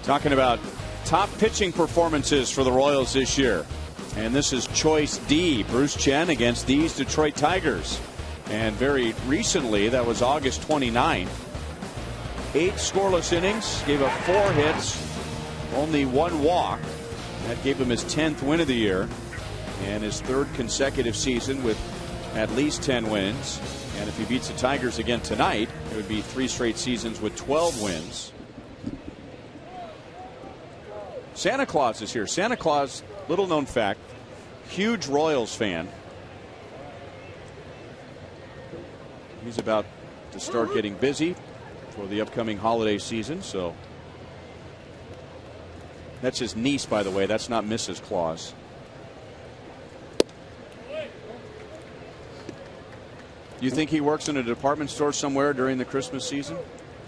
Talking about top pitching performances for the Royals this year. And this is choice D, Bruce Chen against these Detroit Tigers. And very recently, that was August 29th. 8 scoreless innings, gave up 4 hits, only 1 walk. That gave him his 10th win of the year and his 3rd consecutive season with at least 10 wins. And if he beats the Tigers again tonight, it would be 3 straight seasons with 12 wins. Santa Claus is here. Santa Claus, little known fact, huge Royals fan. He's about to start getting busy for the upcoming holiday season. So that's his niece, by the way. That's not Mrs. Claus. You think he works in a department store somewhere during the Christmas season?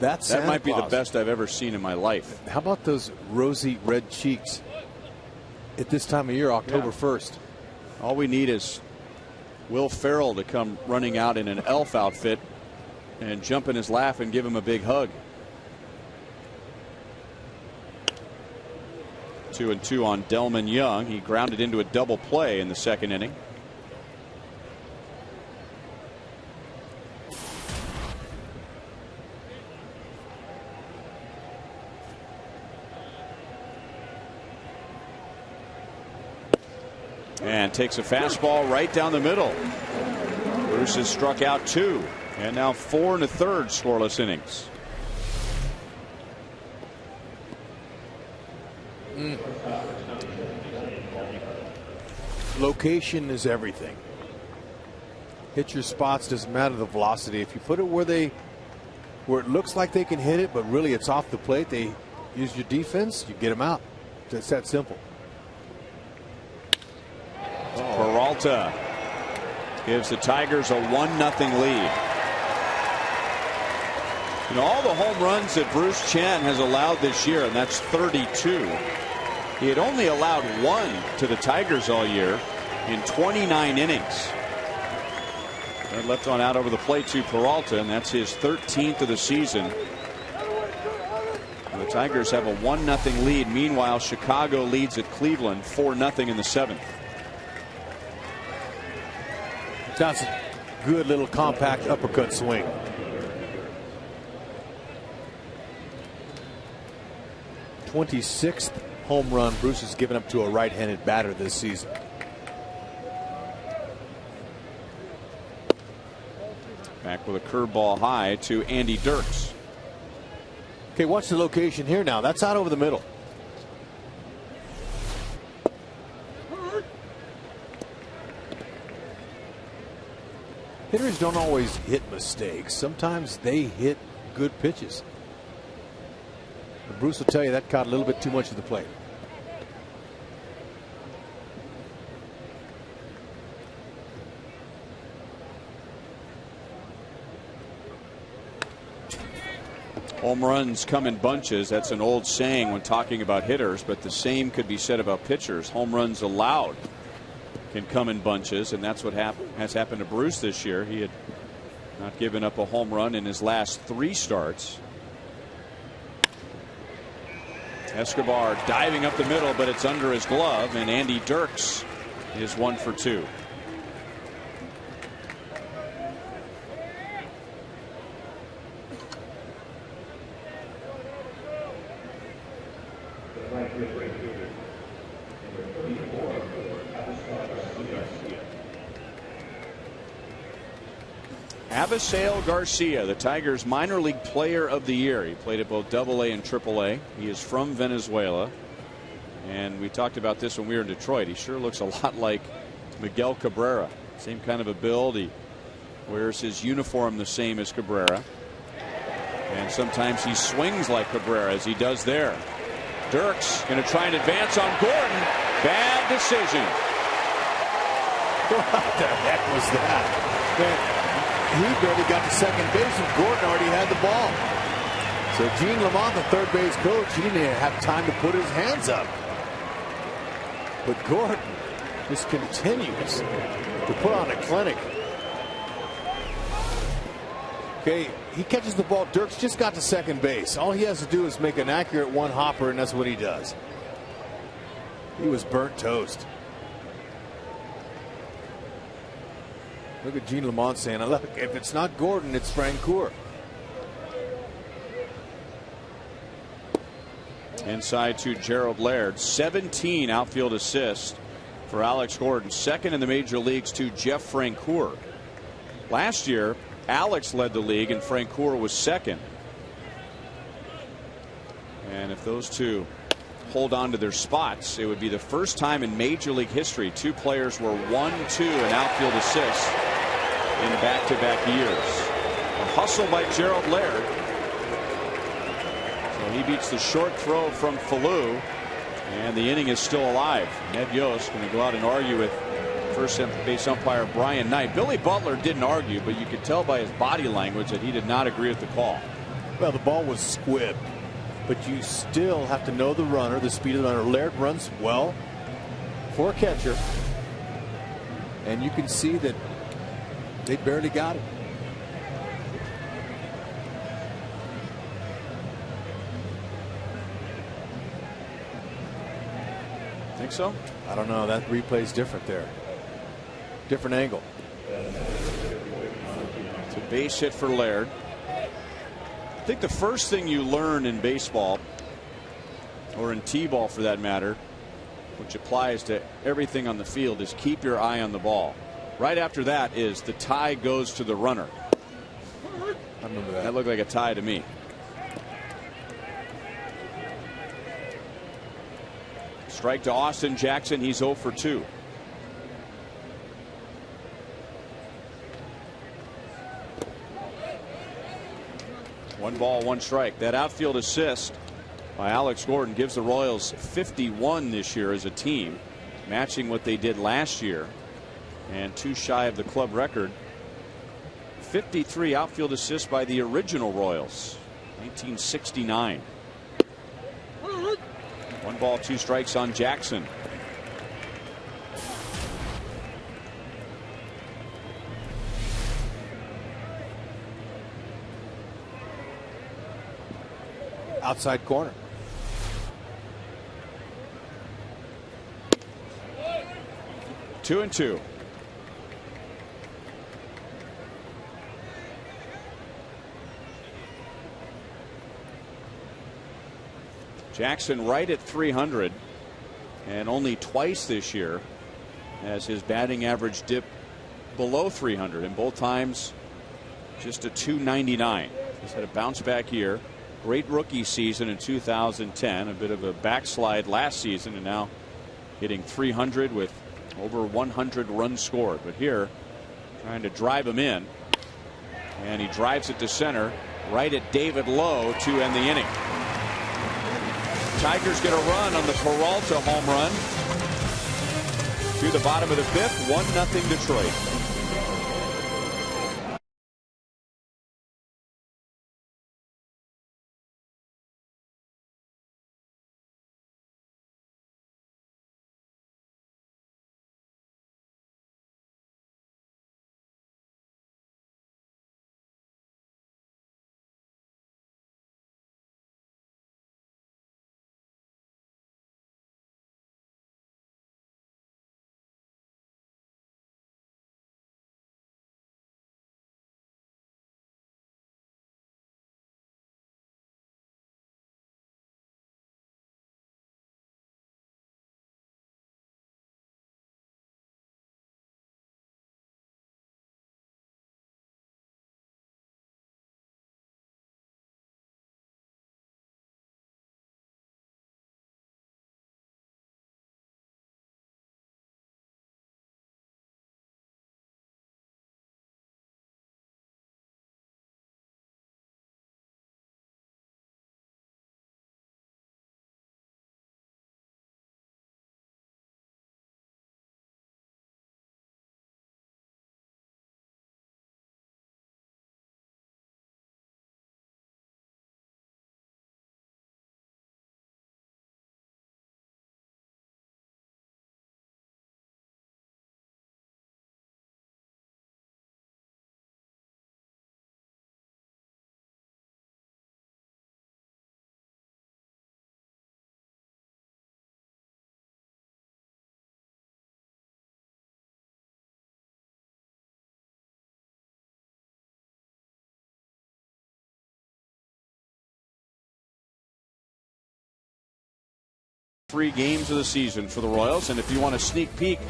That might be the best I've ever seen in my life. How about those rosy red cheeks at this time of year, October 1st? All we need is Will Ferrell to come running out in an elf outfit and jump in his lap and give him a big hug. 2-2 on Delman Young. He grounded into a double play in the 2nd inning. And takes a fastball right down the middle. Bruce has struck out 2 and now 4 1/3 scoreless innings. Location is everything. Hit your spots, doesn't matter the velocity. If you put it where it looks like they can hit it, but really it's off the plate, they use your defense, you get them out. It's that simple. Peralta gives the Tigers a 1-0 lead. You know, all the home runs that Bruce Chen has allowed this year, and that's 32. He had only allowed 1 to the Tigers all year in 29 innings. And left on out over the plate to Peralta, and that's his 13th of the season. And the Tigers have a 1-0 lead. Meanwhile, Chicago leads at Cleveland 4-0 in the 7th. That's a good little compact uppercut swing. '26th home run Bruce has given up to a right-handed batter this season. Back with a curveball high to Andy Dirks. Okay, watch the location here now. That's out over the middle. Hitters don't always hit mistakes. Sometimes they hit good pitches. But Bruce will tell you that caught a little bit too much of the plate. Home runs come in bunches. That's an old saying when talking about hitters, but the same could be said about pitchers. Home runs allowed can come in bunches, and that's what has happened to Bruce this year. He had not given up a home run in his last 3 starts. Escobar diving up the middle, but it's under his glove, and Andy Dirks is 1 for 2. Avisail Garcia, the Tigers minor league player of the year. He played at both AA and AAA. He is from Venezuela. And we talked about this when we were in Detroit. He sure looks a lot like Miguel Cabrera. Same kind of a build. He wears his uniform the same as Cabrera. And sometimes he swings like Cabrera, as he does there. Dirks going to try and advance on Gordon. Bad decision. What the heck was that? Man, he barely got to second base and Gordon already had the ball. So Gene Lamont, the third base coach, he didn't even have time to put his hands up. But Gordon just continues to put on a clinic. Okay, he catches the ball. Dirks just got to second base. All he has to do is make an accurate one hopper, and that's what he does. He was burnt toast. Look at Gene Lamont saying, look, if it's not Gordon, it's Francoeur. Inside to Gerald Laird. 17 outfield assists for Alex Gordon. Second in the major leagues to Jeff Francoeur. Last year, Alex led the league and Francoeur was second. And if those two hold on to their spots, it would be the first time in Major League history two players were 1-2 in outfield assists in back-to-back years. A hustle by Gerald Laird. So he beats the short throw from Falou, and the inning is still alive. Ned Yost going to go out and argue with first base umpire Brian Knight. Billy Butler didn't argue, but you could tell by his body language that he did not agree with the call. Well, the ball was squibbed, but you still have to know the runner, the speed of the runner. Laird runs well for a catcher, and you can see that they barely got it. Think so? I don't know. That replay's different there. Different angle. It's a base hit for Laird. I think the first thing you learn in baseball, or in t-ball for that matter, which applies to everything on the field, is keep your eye on the ball. Right after that is the tie goes to the runner. I remember that. That looked like a tie to me. Strike to Austin Jackson. He's 0 for 2. One ball, one strike. That outfield assist by Alex Gordon gives the Royals 51 this year as a team, matching what they did last year and 2 shy of the club record. 53 outfield assists by the original Royals, 1969. 1 ball, 2 strikes on Jackson. Outside corner. Two and two. Jackson right at 300, and only twice this year has his batting average dipped below 300, and both times just a 299. He's had a bounce back year. Great rookie season in 2010, a bit of a backslide last season, and now hitting 300 with over 100 runs scored. But here, trying to drive him in, and he drives it to center right at David Lowe to end the inning. Tigers get a run on the Peralta home run to the bottom of the 5th. 1-0 Detroit. 3 games of the season for the Royals. And if you want a sneak peek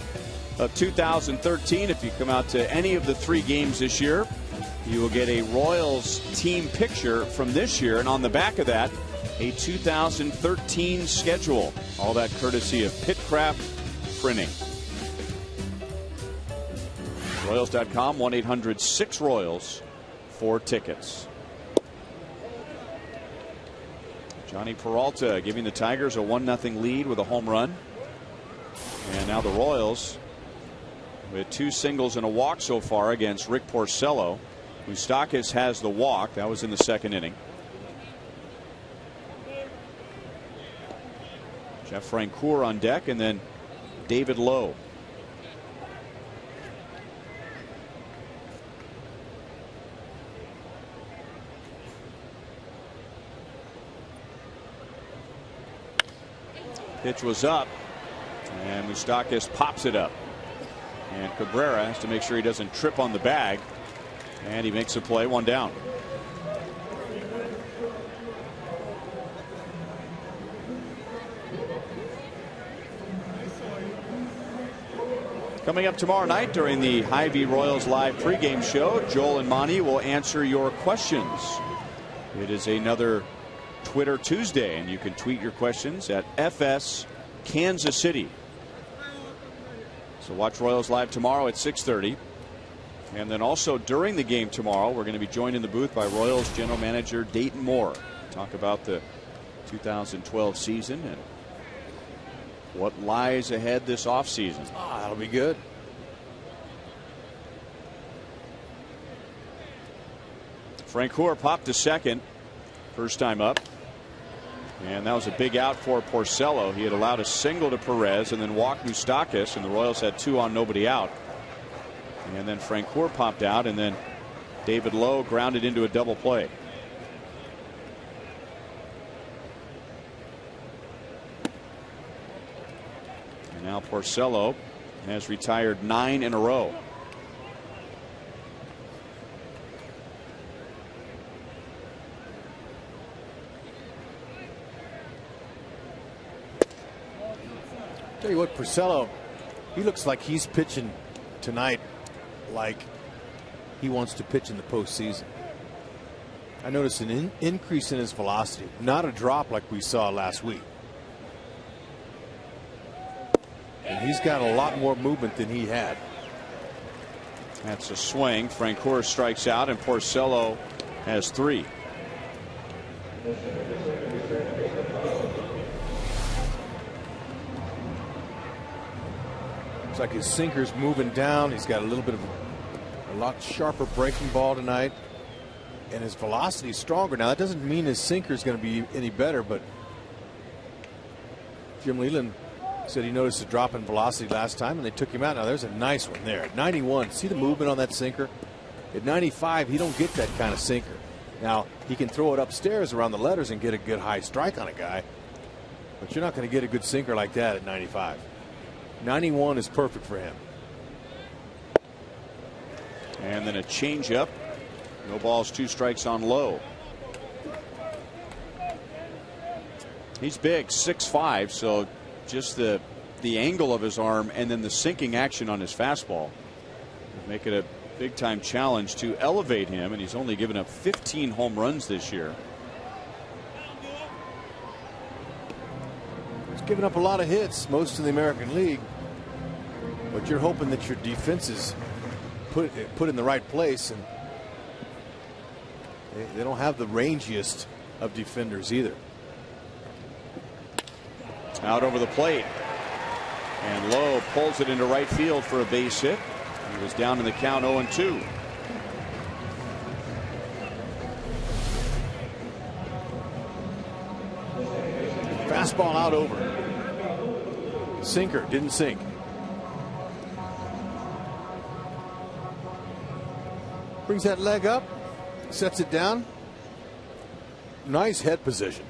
of 2013, if you come out to any of the 3 games this year, you will get a Royals team picture from this year. And on the back of that, a 2013 schedule. All that courtesy of Pitcraft Printing. Royals.com, 1-800-6-ROYALS for tickets. Johnny Peralta giving the Tigers a 1-0 lead with a home run. And now the Royals with 2 singles and a walk so far against Rick Porcello. Moustakas has the walk. That was in the 2nd inning. Jeff Francoeur on deck, and then David Lowe. Pitch was up, and Moustakas pops it up. And Cabrera has to make sure he doesn't trip on the bag, and he makes a play, 1 down. Coming up tomorrow night during the Hy-Vee Royals live pregame show, Joel and Monty will answer your questions. It is another Twitter Tuesday, and you can tweet your questions at FS Kansas City. So watch Royals live tomorrow at 6:30. And then also during the game tomorrow, we're going to be joined in the booth by Royals general manager Dayton Moore. Talk about the 2012 season and what lies ahead this offseason. That'll be good. Francoeur popped to second. First time up. And that was a big out for Porcello. He had allowed a single to Perez and then walked Moustakas, and the Royals had 2 on, nobody out. And then Francoeur popped out, and then David Lowe grounded into a double play. And now Porcello has retired 9 in a row. Tell you what, Porcello, he looks like he's pitching tonight like he wants to pitch in the postseason. I noticed an increase in his velocity, not a drop like we saw last week. And he's got a lot more movement than he had. That's a swing. Francoeur strikes out, and Porcello has 3. Looks like his sinker's moving down. He's got a little bit of a lot sharper breaking ball tonight, and his velocity is stronger. Now that doesn't mean his sinker is going to be any better, but Jim Leyland said he noticed a drop in velocity last time and they took him out. Now there's a nice one there at 91. See the movement on that sinker? At 95, he don't get that kind of sinker. Now he can throw it upstairs around the letters and get a good high strike on a guy, but you're not going to get a good sinker like that at 95. 91 is perfect for him. And then a changeup. No balls, 2 strikes on Lowe. He's big, 6'5", so just the angle of his arm and then the sinking action on his fastball make it a big time challenge to elevate him, and he's only given up 15 home runs this year. He's given up a lot of hits, most in the American League, but you're hoping that your defense is put in the right place, and they don't have the rangiest of defenders either. Out over the plate, and Lowe pulls it into right field for a base hit. He was down in the count 0-2. Fastball out over. Sinker didn't sink. Brings that leg up, sets it down. Nice head position.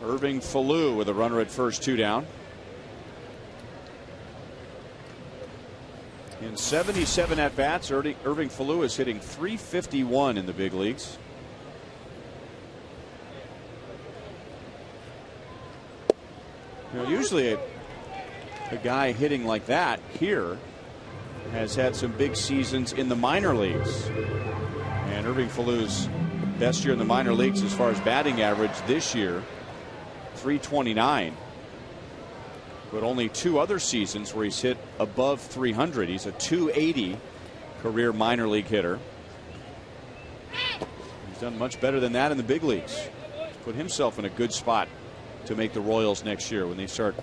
Irving Falou with a runner at first, 2 down. In 77 at-bats, Irving Falou is hitting .351 in the big leagues. You know, usually a guy hitting like that here has had some big seasons in the minor leagues. And Irving Falou's best year in the minor leagues as far as batting average this year, .329. But only 2 other seasons where he's hit above 300. He's a .280 career minor league hitter. He's done much better than that in the big leagues. He's put himself in a good spot to make the Royals next year when they start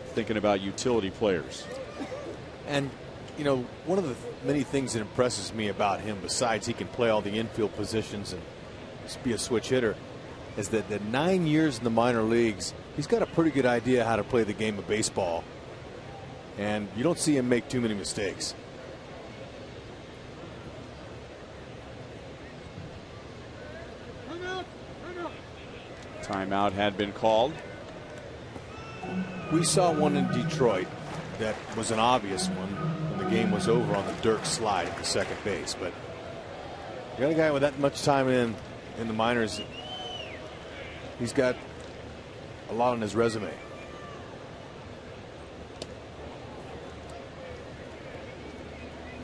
thinking about utility players. And, you know, one of the many things that impresses me about him, besides he can play all the infield positions and be a switch hitter, is that the 9 years in the minor leagues, he's got a pretty good idea how to play the game of baseball. And you don't see him make too many mistakes. Timeout had been called. We saw one in Detroit that was an obvious one when the game was over on the dirt slide at the second base. But you got a guy with that much time in the minors, he's got a lot on his resume.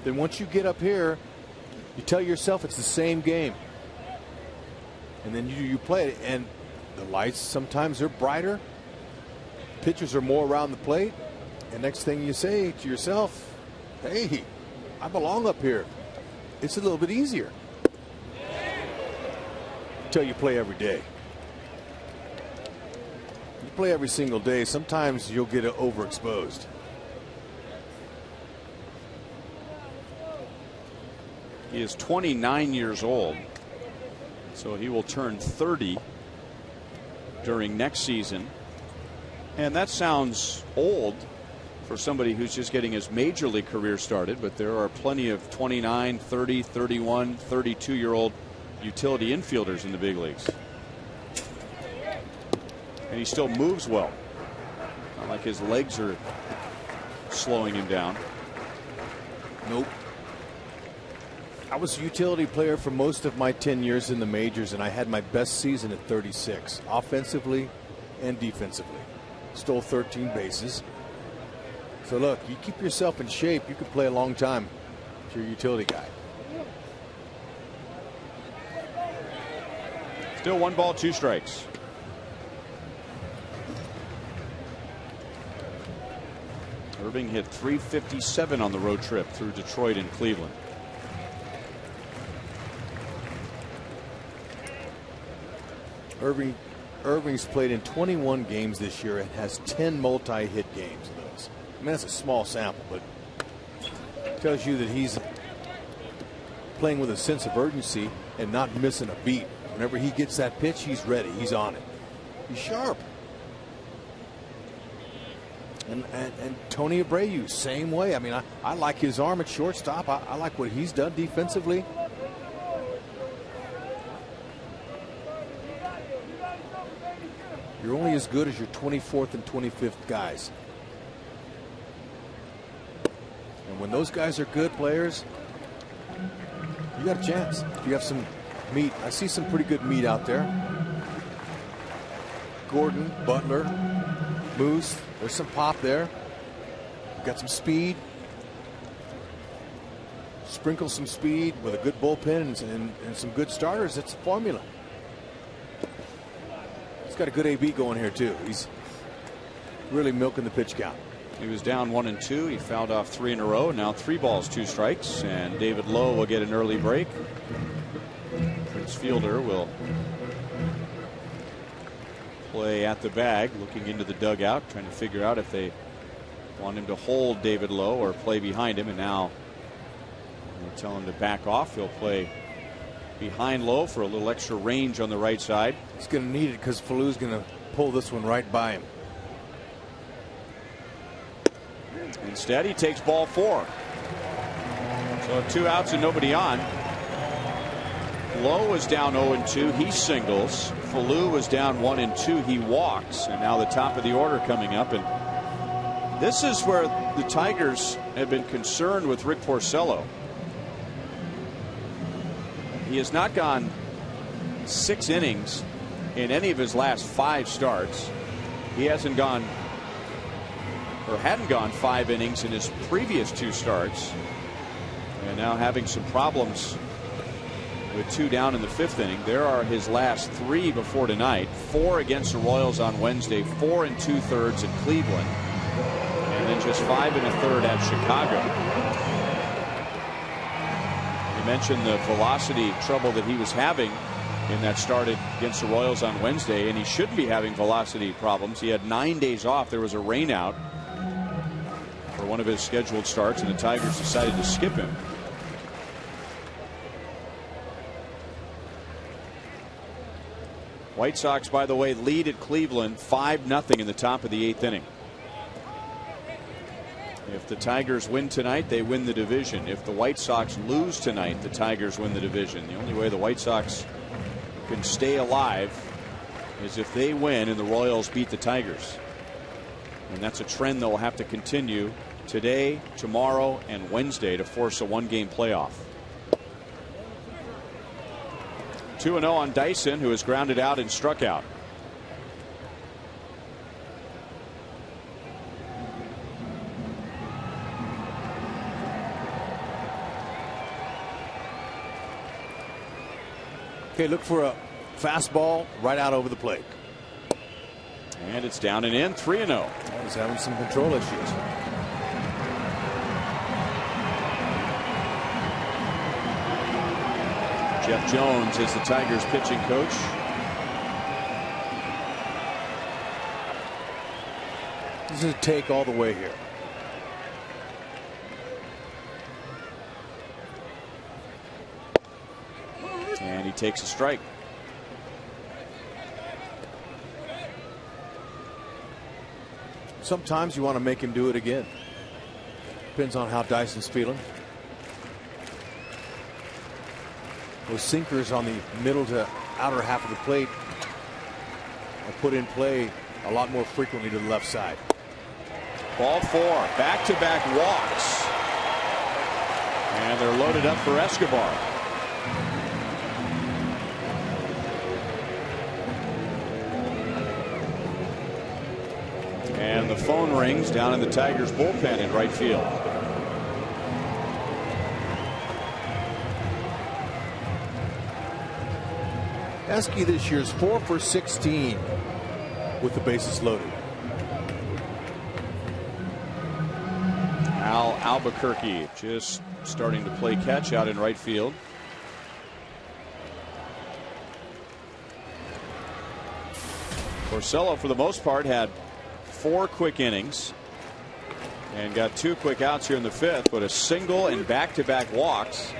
Then once you get up here, you tell yourself it's the same game. And then you play it, and the lights sometimes are brighter. Pitchers are more around the plate. And next thing you say to yourself, hey, I belong up here. It's a little bit easier. Until you play every day. You play every single day, sometimes you'll get overexposed. He is 29 years old, so he will turn 30 during next season. And that sounds old for somebody who's just getting his major league career started, but there are plenty of 29, 30, 31, 32-year-old utility infielders in the big leagues. And he still moves well. Not like his legs are slowing him down. Nope. I was a utility player for most of my 10 years in the majors, and I had my best season at 36, offensively and defensively. Stole 13 bases. So look, you keep yourself in shape, you could play a long time if you're a utility guy. Still 1 ball, 2 strikes. Irving hit .357 on the road trip through Detroit and Cleveland. Irving's played in 21 games this year and has 10 multi-hit games in those. I mean, that's a small sample, but it tells you that he's playing with a sense of urgency and not missing a beat. Whenever he gets that pitch, he's ready. He's on it. He's sharp. And Tony Abreu, same way. I mean, I like his arm at shortstop. I like what he's done defensively. You're only as good as your 24th and 25th guys. And when those guys are good players, you got a chance. If you have some meat. I see some pretty good meat out there. Gordon, Butler, Moose. There's some pop there. You've got some speed. Sprinkle some speed with a good bullpen and some good starters. It's a formula. He's got a good AB going here too. He's really milking the pitch count. He was down 1-2. He fouled off 3 in a row. Now 3 balls, 2 strikes. And David Lowe will get an early break. Prince Fielder will play at the bag, looking into the dugout, trying to figure out if they want him to hold David Lowe or play behind him. And now they'll tell him to back off. He'll play behind Lowe for a little extra range on the right side. He's going to need it because Falou's going to pull this one right by him. Instead, he takes ball 4. So 2 outs and nobody on. Lowe was down 0-2. He singles. Falou was down 1-2. He walks. And now the top of the order coming up. And This is where the Tigers have been concerned with Rick Porcello. He has not gone 6 innings in any of his last 5 starts. He hasn't gone, or hadn't gone 5 innings in his previous 2 starts. And now having some problems with 2 down in the 5th inning. There are his last 3 before tonight. 4 against the Royals on Wednesday, 4 2/3 at Cleveland, and then just 5 1/3 at Chicago. You mentioned the velocity trouble that he was having in that start against the Royals on Wednesday, and he shouldn't be having velocity problems. He had 9 days off. There was a rain out for one of his scheduled starts, and the Tigers decided to skip him. White Sox, by the way, lead at Cleveland 5-0 in the top of the 8th inning. If the Tigers win tonight, they win the division. If the White Sox lose tonight, the Tigers win the division. The only way the White Sox can stay alive is if they win and the Royals beat the Tigers. And that's a trend that will have to continue today, tomorrow, and Wednesday to force a 1-game playoff. 2-0 on Dyson, who has grounded out and struck out. Okay, look for a fastball right out over the plate. And it's down and in, 3-0. He's having some control issues. Jeff Jones is the Tigers pitching coach. This is a take all the way here. And he takes a strike. Sometimes you want to make him do it again. Depends on how Dyson's feeling. Those sinkers on the middle to outer half of the plate are put in play a lot more frequently to the left side. Ball 4, back-to-back walks. And they're loaded up for Escobar. And the phone rings down in the Tigers bullpen in right field. Esky this year's 4 for 16 with the bases loaded. Al Albuquerque just starting to play catch out in right field. Porcello, for the most part, had 4 quick innings and got 2 quick outs here in the 5th, but a single and back-to-back walks.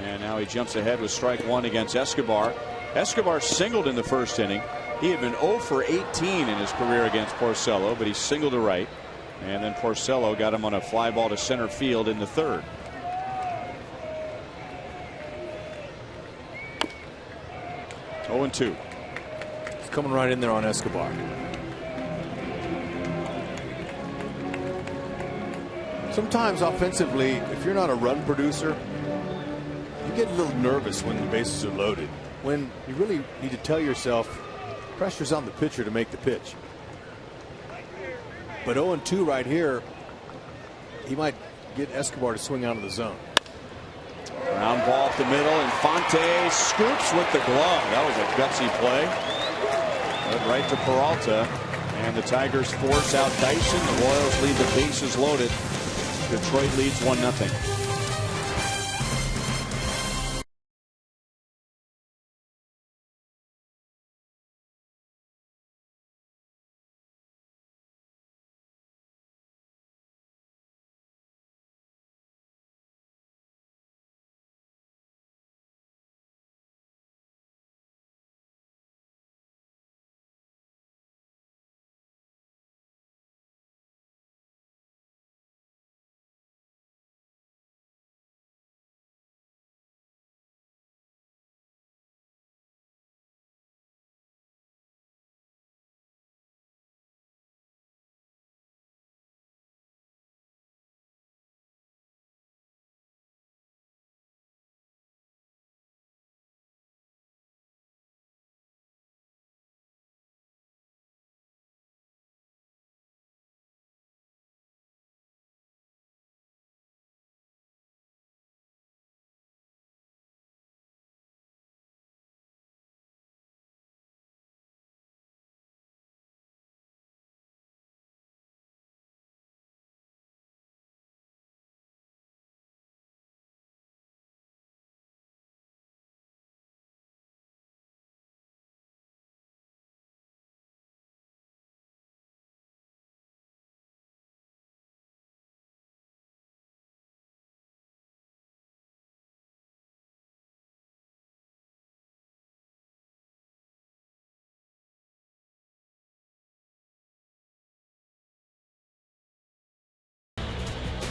And now he jumps ahead with strike 1 against Escobar. Escobar singled in the 1st inning. He had been 0 for 18 in his career against Porcello, but he singled to right. And then Porcello got him on a fly ball to center field in the 3rd. Oh, 2. He's coming right in there on Escobar. Sometimes offensively, if you're not a run producer, you get a little nervous when the bases are loaded. When you really need to tell yourself pressure's on the pitcher to make the pitch. But 0-2 right here, he might get Escobar to swing out of the zone. Ground ball up the middle. Infante scoops with the glove. That was a gutsy play. Led right to Peralta. And the Tigers force out Dyson. The Royals leave the bases loaded. Detroit leads 1-0.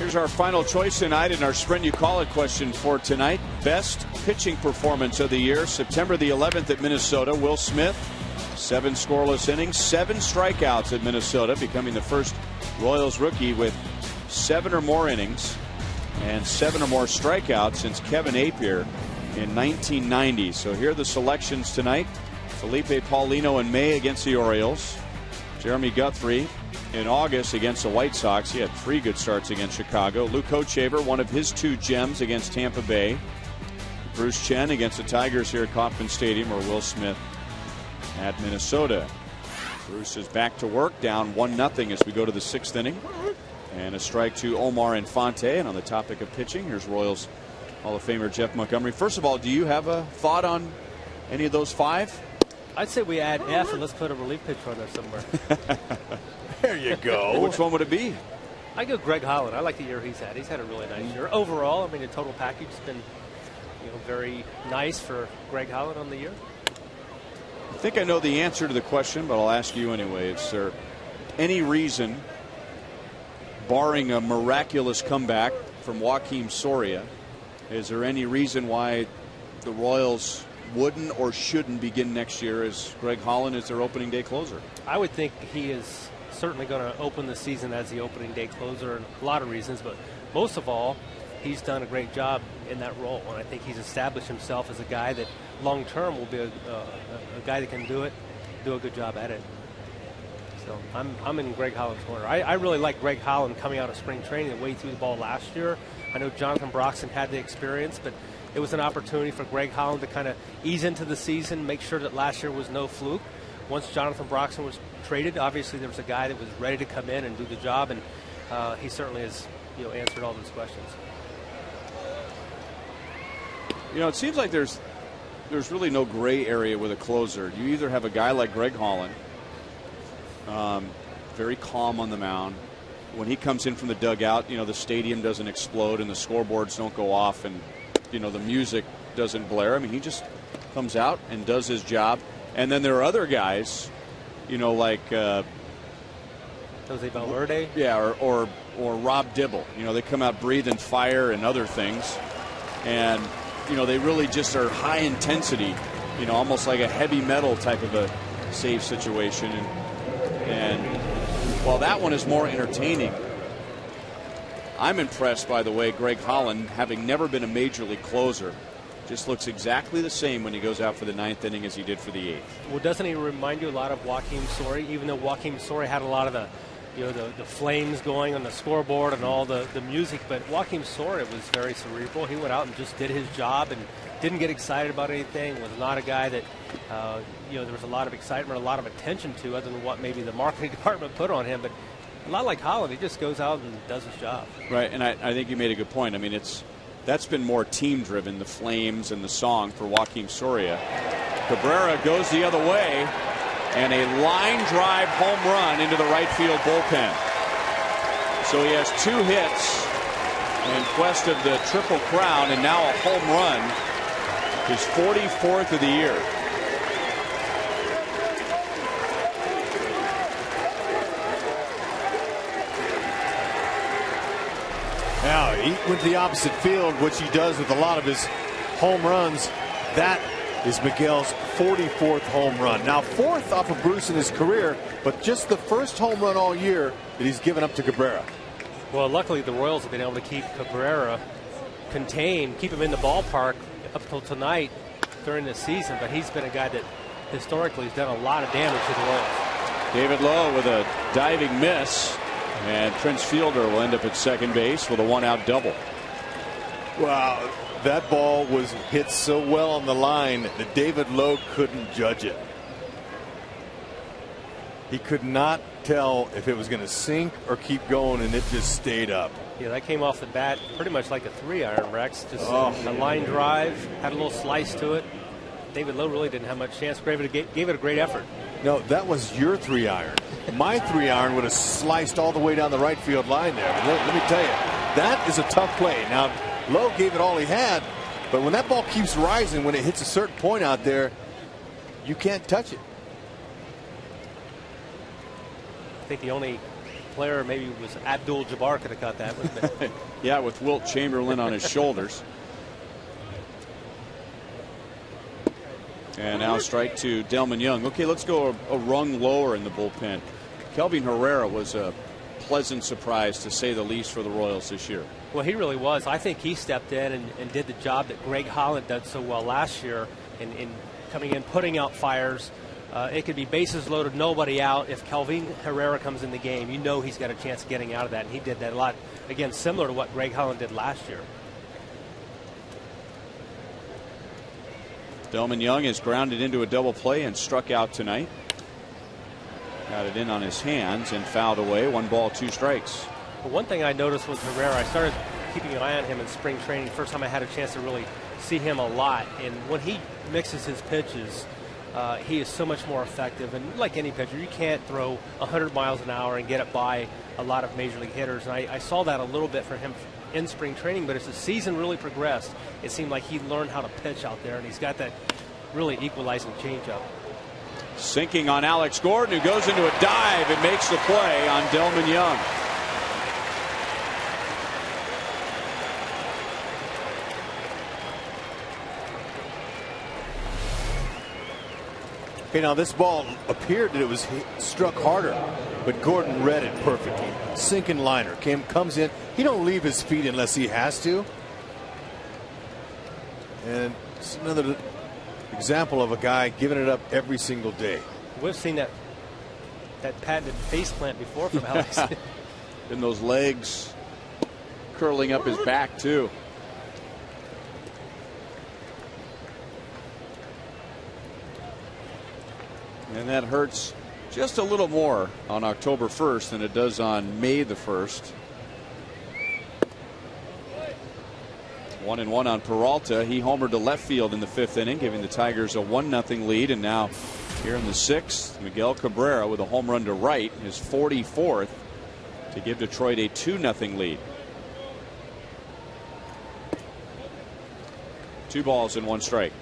Here's our final choice tonight in our Sprint You Call It question for tonight. Best pitching performance of the year. September the 11th at Minnesota. Will Smith, 7 scoreless innings, 7 strikeouts at Minnesota, becoming the first Royals rookie with 7 or more innings and 7 or more strikeouts since Kevin Appier in 1990. So here are the selections tonight. Felipe Paulino in May against the Orioles. Jeremy Guthrie in August against the White Sox. He had 3 good starts against Chicago. Luke Hochevar, one of his 2 gems against Tampa Bay. Bruce Chen against the Tigers here at Kauffman Stadium, or Will Smith at Minnesota. Bruce is back to work, down 1-0 as we go to the 6th inning. And a strike to Omar Infante. And on the topic of pitching, here's Royals Hall of Famer Jeff Montgomery. First of all, do you have a thought on any of those 5? I'd say we add F and let's put a relief pitcher on there somewhere. There you go. Which one would it be? I go Greg Holland. I like the year he's had. He's had a really nice year. Overall, I mean, the total package has been, very nice for Greg Holland on the year. I think I know the answer to the question, but I'll ask you anyway. Is there any reason, barring a miraculous comeback from Joakim Soria, is there any reason why the Royals wouldn't or shouldn't begin next year as Greg Holland is their opening day closer? I would think he is certainly going to open the season as the opening day closer, and a lot of reasons, but most of all, he's done a great job in that role, and I think he's established himself as a guy that long term will be a guy that can do a good job at it. So I'm in Greg Holland's corner. I really like Greg Holland coming out of spring training the way he threw the ball last year. I know Jonathan Broxton had the experience, but it was an opportunity for Greg Holland to kind of ease into the season, make sure that last year was no fluke. Once Jonathan Broxton was traded, obviously there was a guy that was ready to come in and do the job, and he certainly has answered all those questions. It seems like there's really no gray area with a closer. You either have a guy like Greg Holland, very calm on the mound. When he comes in from the dugout, the stadium doesn't explode and the scoreboards don't go off and, the music doesn't blare. I mean, he just comes out and does his job. And then there are other guys, like Jose Valverde. Yeah, or Rob Dibble. They come out breathing fire and other things. And, they really just are high intensity, almost like a heavy metal type of a save situation. And while that one is more entertaining, I'm impressed by the way Greg Holland, having never been a major league closer, just looks exactly the same when he goes out for the 9th inning as he did for the 8th. Well, doesn't he remind you a lot of Joakim Soria, even though Joakim Soria had a lot of the flames going on the scoreboard and all the music, but Joakim Soria was very cerebral. He went out and just did his job and didn't get excited about anything, was not a guy that, there was a lot of excitement, a lot of attention to, other than what maybe the marketing department put on him. But a lot like Holland, he just goes out and does his job. Right, and I think you made a good point. I mean, that's been more team-driven, the flames and the song for Joakim Soria. Cabrera goes the other way, and a line drive home run into the right field bullpen. So he has 2 hits in quest of the Triple Crown, and now a home run, his 44th of the year. Now, he went to the opposite field, which he does with a lot of his home runs. That is Miguel's 44th home run. Now, 4th off of Bruce in his career, but just the first home run all year that he's given up to Cabrera. Well, luckily the Royals have been able to keep Cabrera contained, keep him in the ballpark up till tonight during the season, but he's been a guy that historically has done a lot of damage to the Royals. David Lowe with a diving miss, and Prince Fielder will end up at second base with a 1-out double. Wow, that ball was hit so well on the line that David Lowe couldn't judge it. He could not tell if it was going to sink or keep going, and it just stayed up. Yeah, that came off the bat pretty much like a 3-iron, Rex. Just a line drive, had a little slice to it. David Lowe really didn't have much chance. Gave it a great effort. No, that was your 3-iron. My 3-iron would have sliced all the way down the right field line there. Let me tell you, that is a tough play. Now, Lowe gave it all he had, but when that ball keeps rising, when it hits a certain point out there, you can't touch it. I think the only player. Maybe it was Abdul-Jabbar could have caught that, wouldn't it? Yeah, with Wilt Chamberlain on his shoulders. And now strike to Delman Young. Okay, let's go a rung lower in the bullpen. Kelvin Herrera was a pleasant surprise, to say the least, for the Royals this year. Well, he really was. I think he stepped in and did the job that Greg Holland did so well last year in coming in, putting out fires. It could be bases loaded, nobody out. If Kelvin Herrera comes in the game, you know he's got a chance of getting out of that. And he did that a lot. Again, similar to what Greg Holland did last year. Delman Young is grounded into a double play and struck out tonight. Got it in on his hands and fouled away. 1 ball, 2 strikes. But one thing I noticed with Herrera, I started keeping an eye on him in spring training. First time I had a chance to really see him a lot. And when he mixes his pitches, he is so much more effective. And like any pitcher, you can't throw 100 miles an hour and get it by a lot of major league hitters. And I saw that a little bit for him in spring training, but as the season really progressed, it seemed like he learned how to pitch out there, and he's got that really equalizing changeup. Sinking on Alex Gordon, who goes into a dive and makes the play on Delman Young. Okay, now this ball appeared that it was struck harder, but Gordon read it perfectly. Sinking liner comes in. He don't leave his feet unless he has to. And it's another example of a guy giving it up every single day. We've seen that patented face plant before from Alex. And those legs curling up his back too. And that hurts just a little more on October 1st than it does on May the 1st. 1-1 on Peralta. He homered to left field in the 5th inning, giving the Tigers a 1-0 lead. And now here in the 6th, Miguel Cabrera with a home run to right, his 44th, to give Detroit a 2-0 lead. 2 balls and 1 strike.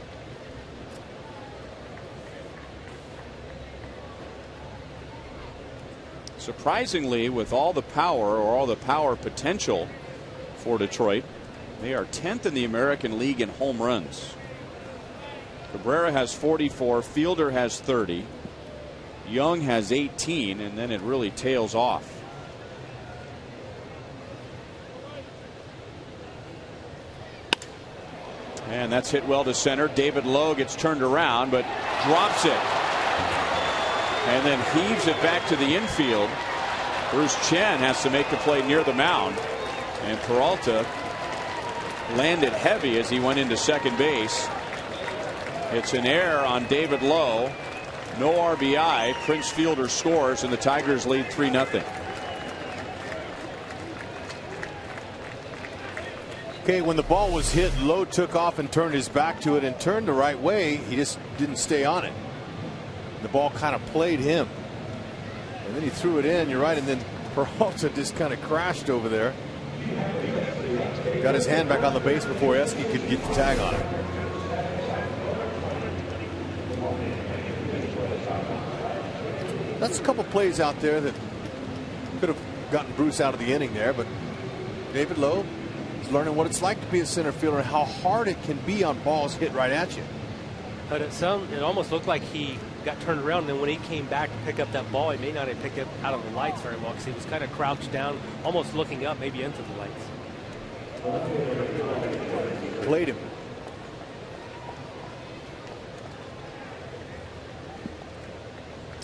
Surprisingly, with all the power or all the power potential for Detroit, they are 10th in the American League in home runs. Cabrera has 44, Fielder has 30, Young has 18, and then it really tails off. And that's hit well to center. David Lowe gets turned around but drops it. And then heaves it back to the infield. Bruce Chen has to make the play near the mound. And Peralta landed heavy as he went into second base. It's an error on David Lowe. No RBI. Prince Fielder scores and the Tigers lead 3-0. Okay, when the ball was hit, Lowe took off and turned his back to it and turned the right way. He just didn't stay on it. The ball kind of played him. And then he threw it in, you're right, and then Peralta just kind of crashed over there. Got his hand back on the base before Eske could get the tag on it. That's a couple plays out there that could have gotten Bruce out of the inning there, but David Lowe is learning what it's like to be a center fielder and how hard it can be on balls hit right at you. But it almost looked like he got turned around, and then when he came back to pick up that ball, he may not have picked it out of the lights very well because he was kind of crouched down, almost looking up, maybe into the lights. Played him.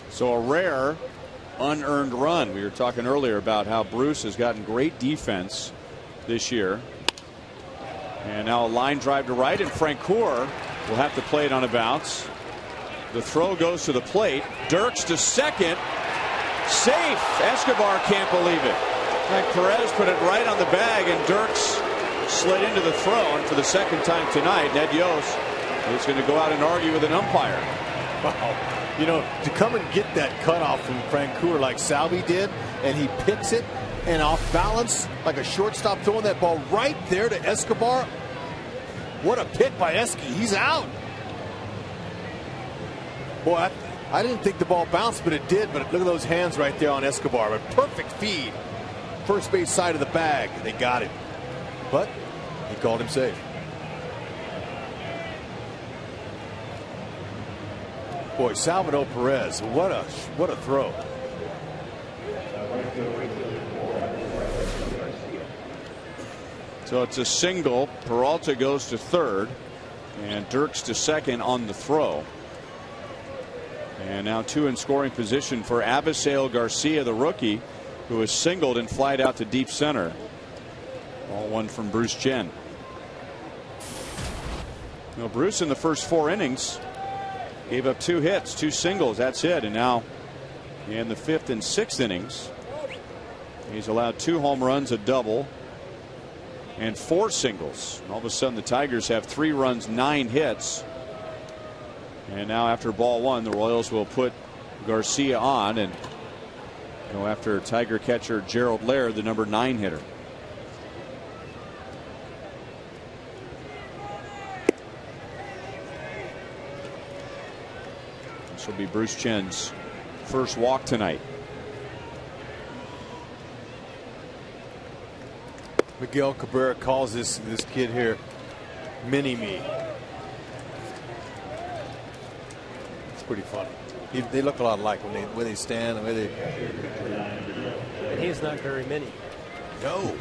So a rare unearned run. We were talking earlier about how Bruce has gotten great defense this year. And now a line drive to right, and Francoeur will have to play it on a bounce. The throw goes to the plate. Dirks to second. Safe. Escobar can't believe it. And Perez put it right on the bag, and Dirks slid into the throw. And for the second time tonight, Ned Yost is going to go out and argue with an umpire. Wow. You know, to come and get that cutoff from Francoeur like Salvi did, and he picks it, and off balance like a shortstop throwing that ball right there to Escobar. What a pick by Eske. He's out. Boy, I didn't think the ball bounced, but it did. But look at those hands right there on Escobar. A perfect feed. First base side of the bag. They got him. But he called him safe. Boy, Salvador Perez, what a throw. So it's a single. Peralta goes to third, and Dirks to second on the throw. And now two in scoring position for Abisail Garcia, the rookie, who is singled and flied out to deep center. Ball one from Bruce Chen. Well, Bruce in the first 4 innings gave up 2 hits, 2 singles. That's it. And now in the 5th and 6th innings, he's allowed 2 home runs, a double, and 4 singles. And all of a sudden, the Tigers have 3 runs, 9 hits. And now after ball 1, the Royals will put Garcia on and go after Tiger catcher Gerald Laird, the number 9 hitter. This will be Bruce Chen's first walk tonight. Miguel Cabrera calls this kid here Mini-Me. It's pretty funny. They look a lot alike when they stand, the way they. And he's not very many. No,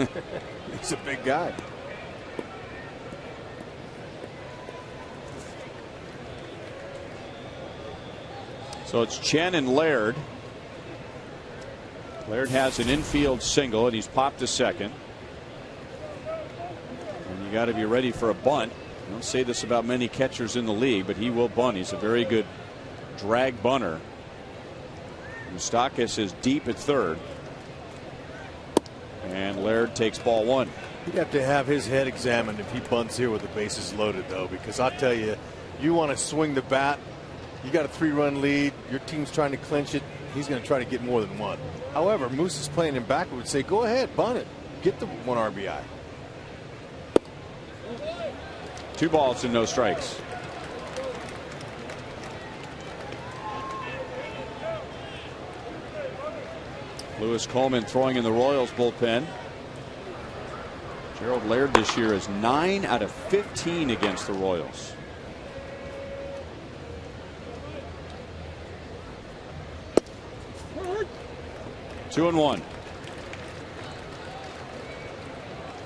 he's a big guy. So it's Chen and Laird. Laird has an infield single, and he's popped to second. And you got to be ready for a bunt. I don't say this about many catchers in the league, but he will bunt. He's a very good drag bunter. Moustakas is deep at third. And Laird takes ball 1. He'd have to have his head examined if he bunts here with the bases loaded, though, because I'll tell you, you want to swing the bat. You got a 3-run lead. Your team's trying to clinch it. He's going to try to get more than 1. However, Moose is playing him backward. Say, go ahead, bunt it. Get the 1 RBI. 2 balls and no strikes. Lewis Coleman throwing in the Royals bullpen. Gerald Laird this year is 9 out of 15 against the Royals. Two and 1.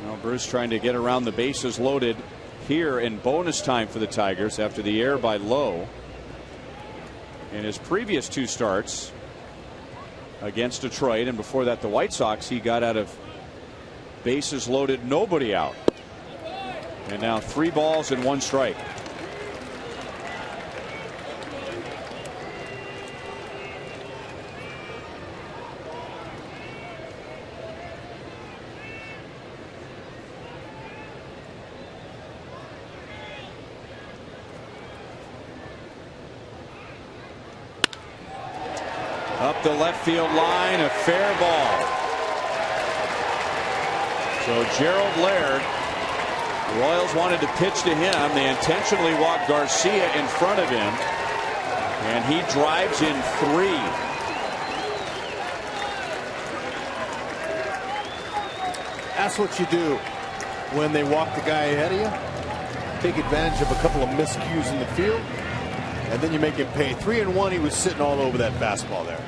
Now Bruce trying to get around the bases loaded here in bonus time for the Tigers after the error by Lowe. In his previous 2 starts against Detroit and before that the White Sox, he got out of bases loaded, nobody out. And now 3 balls and 1 strike. Up the left field line, a fair ball. So Gerald Laird, the Royals wanted to pitch to him. They intentionally walked Garcia in front of him, and he drives in 3. That's what you do when they walk the guy ahead of you. Take advantage of a couple of miscues in the field, and then you make him pay. 3 and 1, he was sitting all over that fastball there.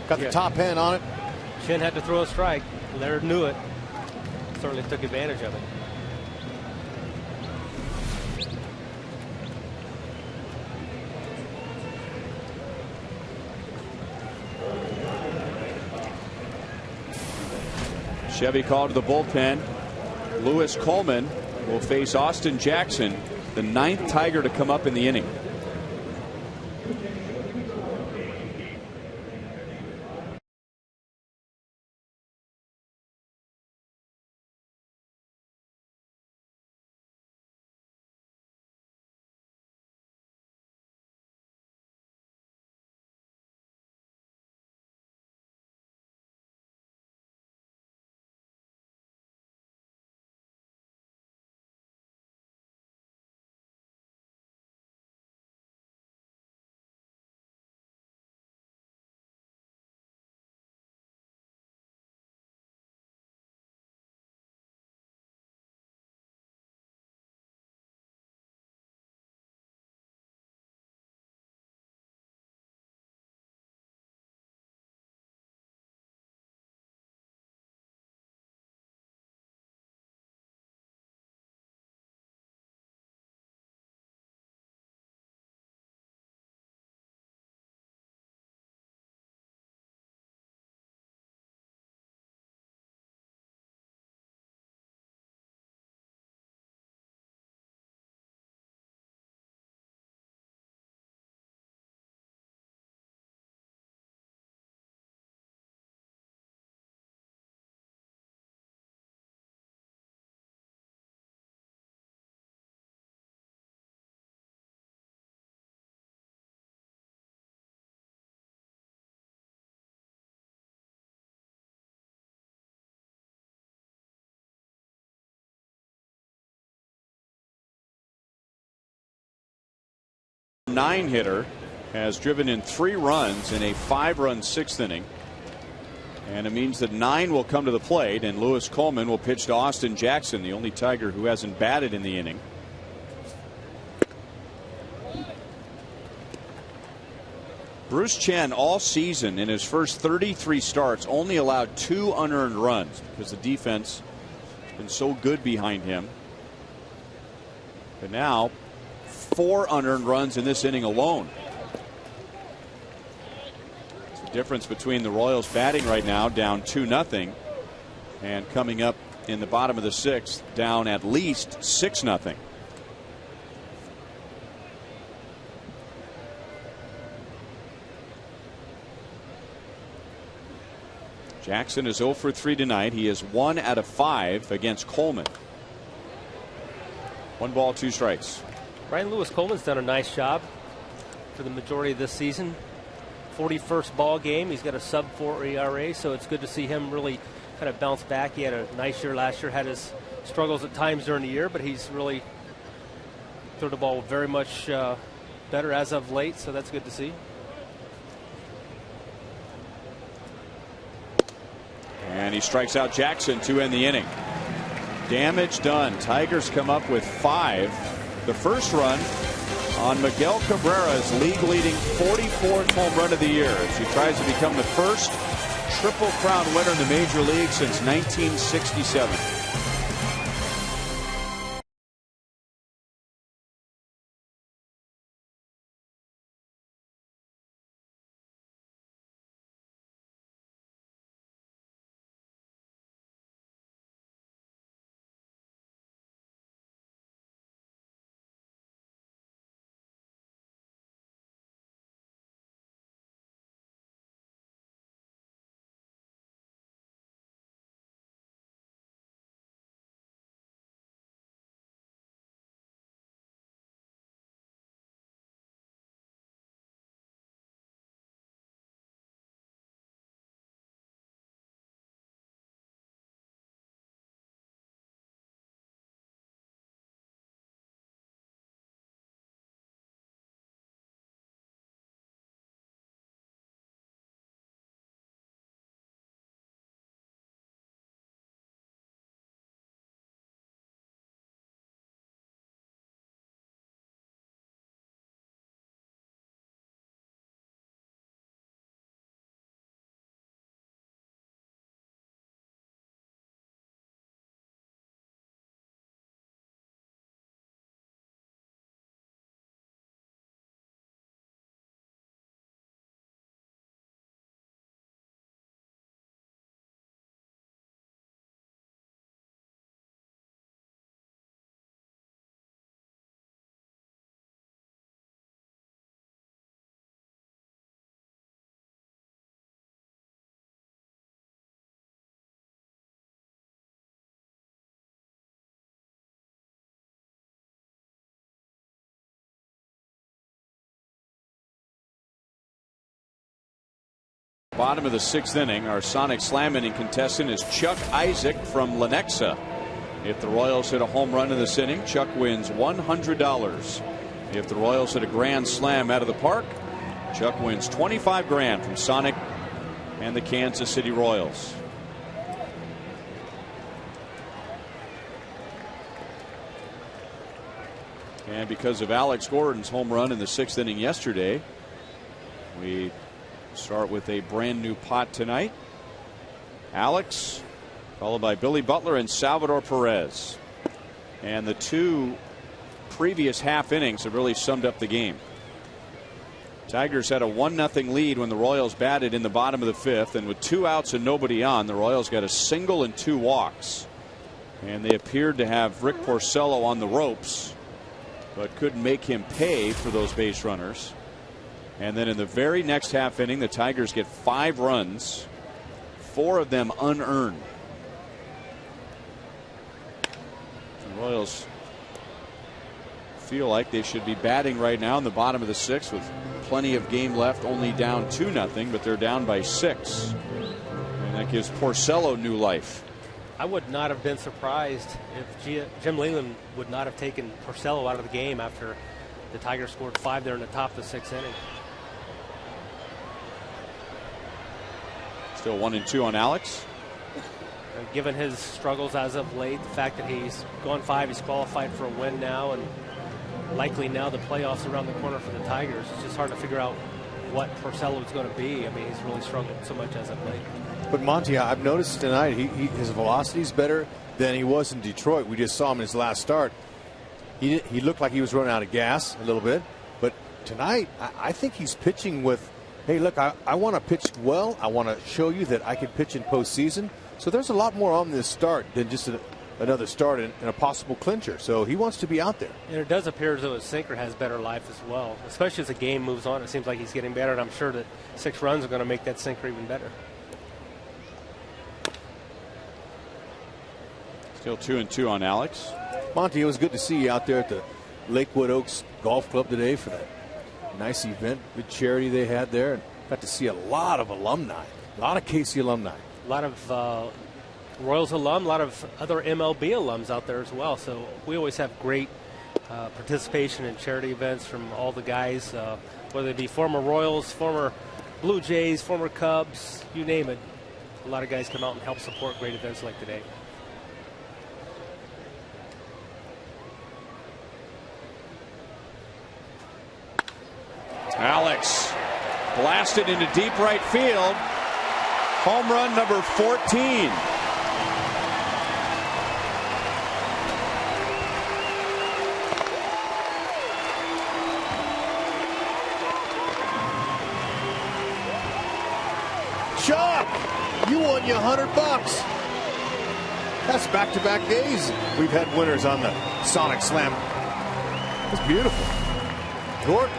Got the top hand on it. Chen had to throw a strike. Laird knew it. Certainly took advantage of it. Chevy called to the bullpen. Lewis Coleman will face Austin Jackson, the 9th Tiger to come up in the inning. 9 hitter has driven in 3 runs in a 5-run 6th inning. And it means that 9 will come to the plate, and Lewis Coleman will pitch to Austin Jackson, the only Tiger who hasn't batted in the inning. Bruce Chen all season in his first 33 starts only allowed 2 unearned runs because the defense has been so good behind him. But now 4 unearned runs in this inning alone. It's the difference between the Royals batting right now down 2-0 and coming up in the bottom of the 6th down at least 6-0. Jackson is 0 for 3 tonight. He is 1 out of 5 against Coleman. 1 ball, 2 strikes. Brian Lewis Coleman's done a nice job for the majority of this season. 41st ball game. He's got a sub-4 ERA, so it's good to see him really kind of bounce back. He had a nice year last year, had his struggles at times during the year, but he's really threw the ball very much better as of late, so that's good to see. And he strikes out Jackson to end the inning. Damage done. Tigers come up with 5. The first run on Miguel Cabrera's league-leading 44th home run of the year as he tries to become the first Triple Crown winner in the Major League since 1967. Bottom of the 6th inning, our Sonic Slam inning contestant is Chuck Isaac from Lenexa. If the Royals hit a home run in this inning, Chuck wins $100. If the Royals hit a grand slam out of the park, Chuck wins $25,000 from Sonic and the Kansas City Royals. And because of Alex Gordon's home run in the 6th inning yesterday, we start with a brand new pot tonight. Alex, followed by Billy Butler and Salvador Perez. And the 2 previous half innings have really summed up the game. Tigers had a 1-0 lead when the Royals batted in the bottom of the 5th, and with 2 outs and nobody on, the Royals got a single and 2 walks. And they appeared to have Rick Porcello on the ropes, but couldn't make him pay for those base runners. And then in the very next half inning, the Tigers get 5 runs, 4 of them unearned. The Royals feel like they should be batting right now in the bottom of the 6th with plenty of game left, only down 2-0, but they're down by 6. And that gives Porcello new life. I would not have been surprised if Jim Leyland would not have taken Porcello out of the game after The Tigers scored 5 there in the top of the 6th inning. Still 1-2 on Alex. Given his struggles as of late, the fact that he's gone 5, he's qualified for a win now, and likely now the playoffs around the corner for the Tigers. It's just hard to figure out what Porcello is going to be. I mean, he's really struggled so much as of late. But Monty, I've noticed tonight his velocity is better than he was in Detroit. We just saw him in his last start. He looked like he was running out of gas a little bit. But tonight, I think he's pitching with, hey, look, I want to pitch well. I want to show you that I can pitch in postseason. So there's a lot more on this start than just another start in a possible clincher. So he wants to be out there. And it does appear as though his sinker has better life as well, especially as the game moves on. It seems like he's getting better, and I'm sure that 6 runs are going to make that sinker even better. Still 2-2 on Alex. Monty, it was good to see you out there at the Lakewood Oaks Golf Club today for that nice event, good charity they had there. And got to see a lot of alumni, a lot of KC alumni. A lot of Royals alum, a lot of other MLB alums out there as well. So we always have great participation in charity events from all the guys, whether they be former Royals, former Blue Jays, former Cubs, you name it. A lot of guys come out and help support great events like today. Alex blasted into deep right field. Home run number 14. Chuck, you won your $100. That's back-to-back days. We've had winners on the Sonic Slam. That's beautiful. Gordon,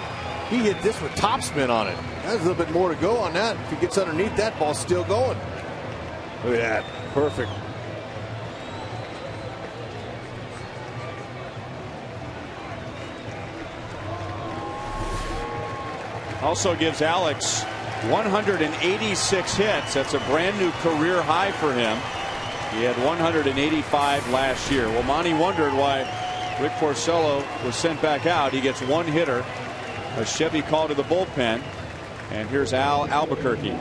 he hit this with topspin on it. There's a little bit more to go on that. If he gets underneath, that ball's still going. Look at that. Perfect. Also gives Alex 186 hits. That's a brand new career high for him. He had 185 last year. Well, Monty wondered why Rick Porcello was sent back out. He gets one hitter. A Chevy call to the bullpen. And here's Al Albuquerque.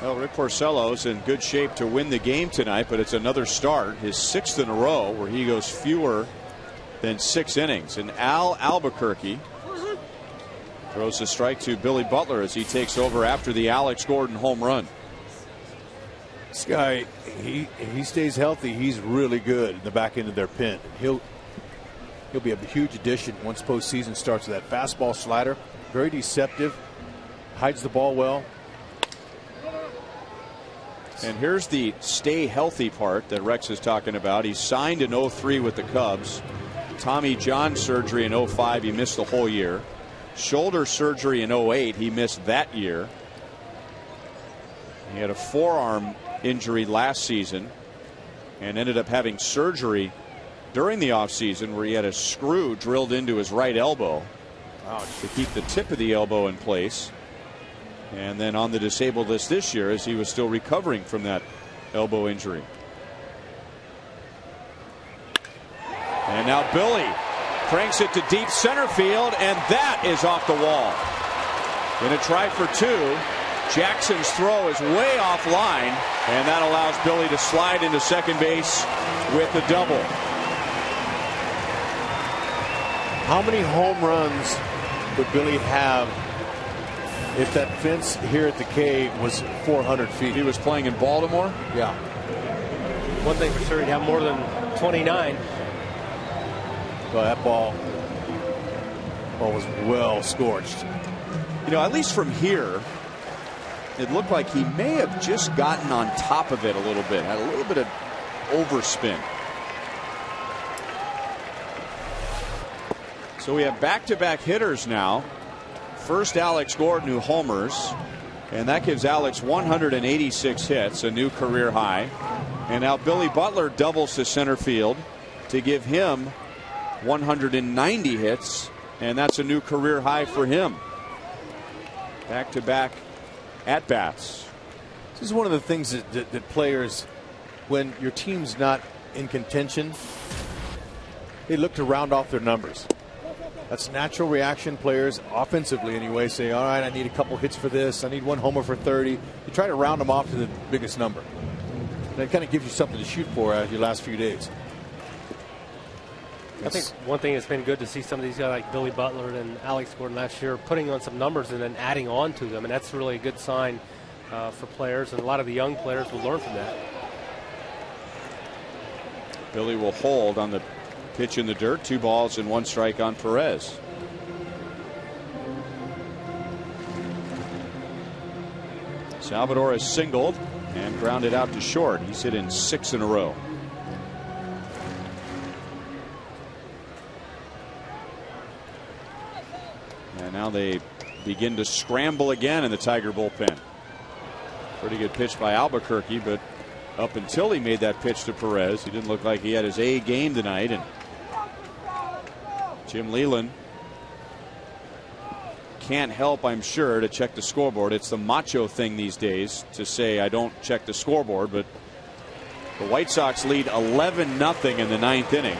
Well, Rick Porcello's in good shape to win the game tonight, but it's another start, his 6th in a row, where he goes fewer than 6 innings. And Al Albuquerque throws a strike to Billy Butler as he takes over after the Alex Gordon home run. This guy, he stays healthy. He's really good in the back end of their pen. He'll be a huge addition once postseason starts with that fastball slider. Very deceptive, hides the ball well. And here's the stay healthy part that Rex is talking about. He signed in 03 with the Cubs. Tommy John surgery in 05. He missed the whole year. Shoulder surgery in 08. He missed that year. He had a forearm injury last season and ended up having surgery during the offseason where he had a screw drilled into his right elbow to keep the tip of the elbow in place. And then on the disabled list this year as he was still recovering from that elbow injury. And now Billy cranks it to deep center field, and that is off the wall. In a try for two, Jackson's throw is way offline, and that allows Billy to slide into second base with a double. How many home runs would Billy have if that fence here at the K was 400 feet? He was playing in Baltimore? Yeah. One thing for sure, he'd have more than 29. Well, that ball was well scorched. You know, at least from here, it looked like he may have just gotten on top of it a little bit, had a little bit of overspin. So we have back-to-back hitters now. First, Alex Gordon, who homers, and that gives Alex 186 hits, a new career high. And now Billy Butler doubles to center field to give him 190 hits, and that's a new career high for him. Back-to-back at-bats. This is one of the things that players, when your team's not in contention, they look to round off their numbers. That's natural reaction. Players, offensively anyway, say, all right, I need a couple hits for this. I need one homer for 30. You try to round them off to the biggest number. That kind of gives you something to shoot for your last few days. I think one thing that's been good to see some of these guys like Billy Butler and Alex Gordon last year putting on some numbers and then adding on to them, and that's really a good sign for players, and a lot of the young players will learn from that. Billy will hold on the pitch in the dirt. 2 balls and 1 strike on Perez. Salvador has singled and grounded out to short. He's hit in 6 in a row. And now they begin to scramble again in the Tiger bullpen. Pretty good pitch by Albuquerque, but up until he made that pitch to Perez, he didn't look like he had his A game tonight. And Jim Leyland can't help, I'm sure, to check the scoreboard. It's the macho thing these days to say I don't check the scoreboard, but the White Sox lead 11-0 in the 9th inning.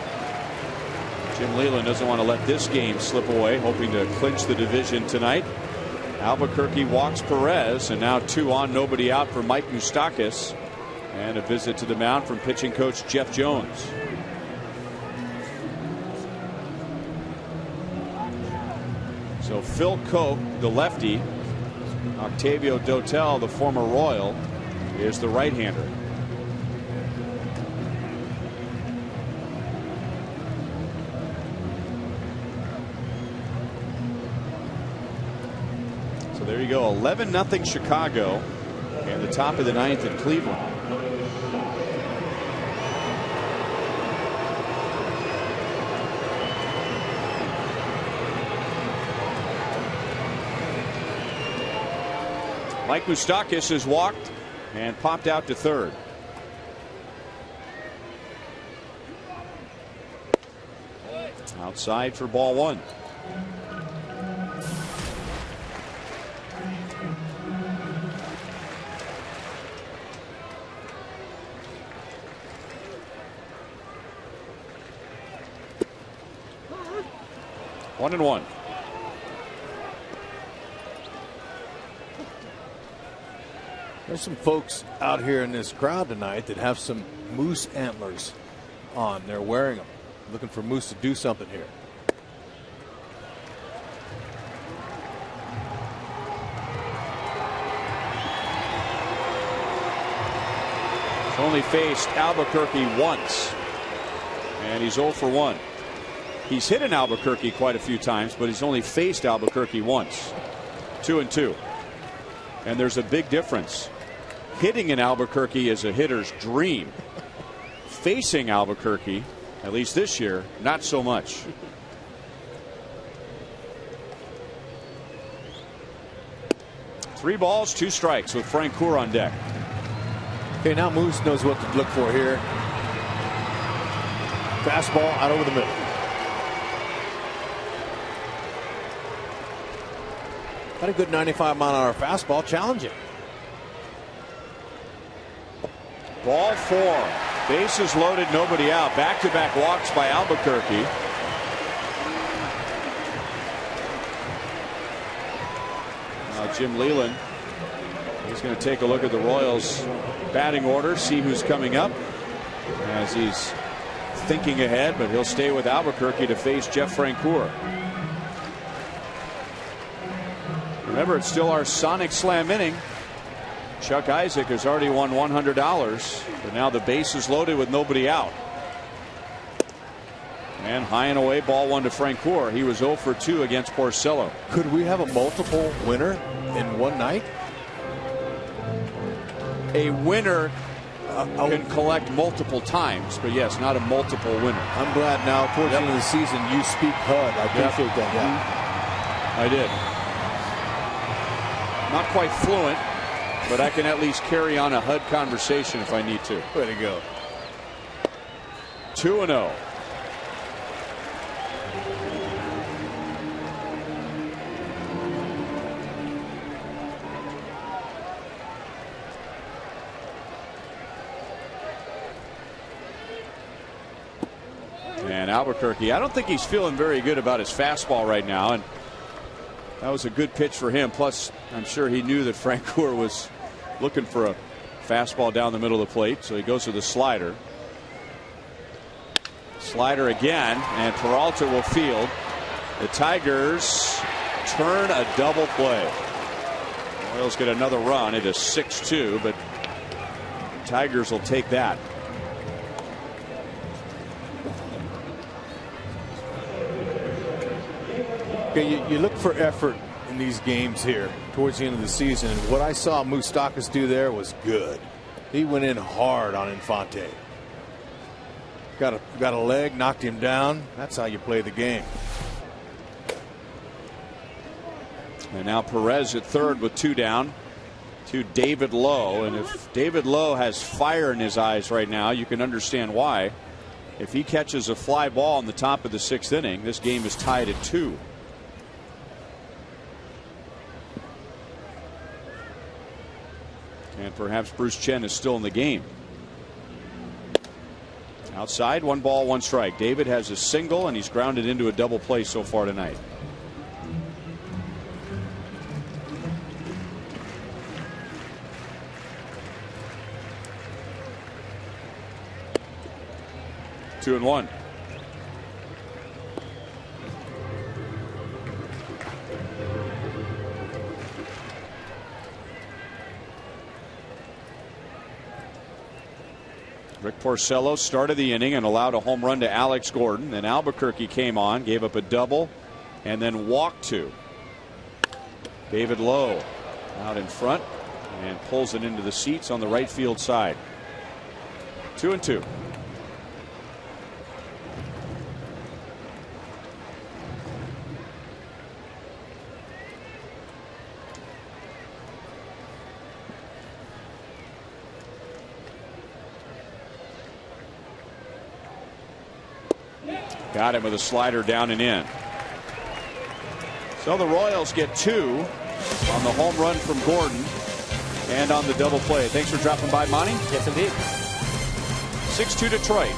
Jim Leyland doesn't want to let this game slip away, hoping to clinch the division tonight. Albuquerque walks Perez, and now 2 on, nobody out for Mike Moustakas. And a visit to the mound from pitching coach Jeff Jones. So Phil Koch, the lefty, Octavio Dotel, the former Royal, is the right-hander. So there you go, 11-0 Chicago, and the top of the 9th in Cleveland. Mike Moustakas has walked and popped out to third. Outside for ball 1. One and one. There's some folks out here in this crowd tonight that have some moose antlers on. They're wearing them, looking for Moose to do something here. He's only faced Albuquerque once, and he's 0 for 1. He's hit in Albuquerque quite a few times, but he's only faced Albuquerque once. 2-2. And there's a big difference. Hitting in Albuquerque is a hitter's dream. Facing Albuquerque, at least this year, not so much. Three balls, 2 strikes with Frank Coor on deck. Okay, now Moose knows what to look for here. Fastball out over the middle. Got a good 95-mile-an-hour fastball, challenging. Ball 4. Bases loaded, nobody out. Back-to-back walks by Albuquerque. Now Jim Leyland, he's going to take a look at the Royals batting order, see who's coming up as he's thinking ahead, but he'll stay with Albuquerque to face Jeff Francoeur. Remember, it's still our Sonic Slam inning. Chuck Isaac has already won $100, but now the base is loaded with nobody out. And high and away, ball 1 to Francoeur. He was 0 for 2 against Porcello. Could we have a multiple winner in one night? A winner can collect multiple times, but yes, not a multiple winner. I'm glad now towards the end of the season you speak HUD. I appreciate that. Yeah. I did. Not quite fluent, but I can at least carry on a HUD conversation if I need to. Way to go. 2-0. And Albuquerque, I don't think he's feeling very good about his fastball right now, and that was a good pitch for him. Plus, I'm sure he knew that Francoeur was looking for a fastball down the middle of the plate, so he goes to the slider. Slider again, and Peralta will field. The Tigers turn a double play. Royals get another run. It is 6-2, but Tigers will take that. Okay, you look for effort in these games here towards the end of the season. And what I saw Moustakas do there was good. He went in hard on Infante. Got a leg, knocked him down. That's how you play the game. And now Perez at third with 2 down to David Lowe. And if David Lowe has fire in his eyes right now, you can understand why. If he catches a fly ball in the top of the 6th inning, this game is tied at 2. And perhaps Bruce Chen is still in the game. Outside, 1 ball, 1 strike. David has a single, and he's grounded into a double play so far tonight. Two and 1. Rick Porcello started the inning and allowed a home run to Alex Gordon. Then Albuquerque came on, gave up a double, and then walked 2. David Lowe out in front and pulls it into the seats on the right field side. 2 and 2. Got him with a slider down and in. So the Royals get 2 on the home run from Gordon and on the double play. Thanks for dropping by, Monty. Yes, indeed. 6-2 Detroit.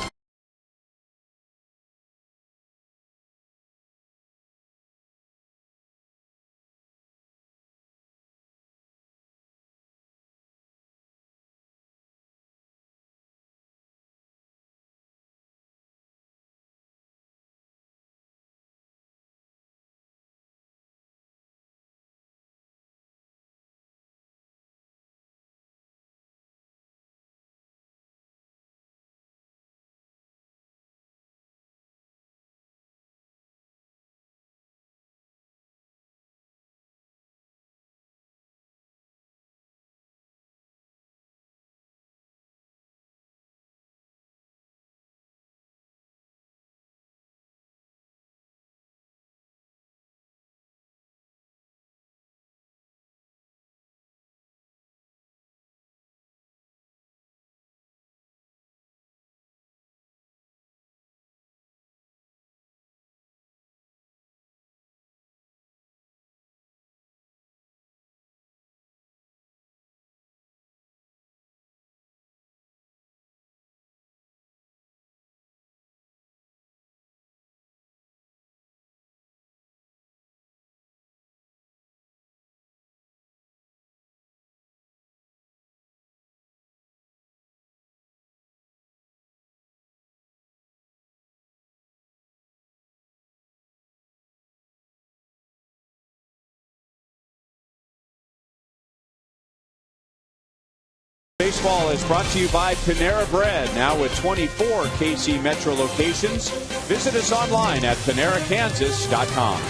Baseball is brought to you by Panera Bread, now with 24 KC Metro locations. Visit us online at PaneraKansas.com.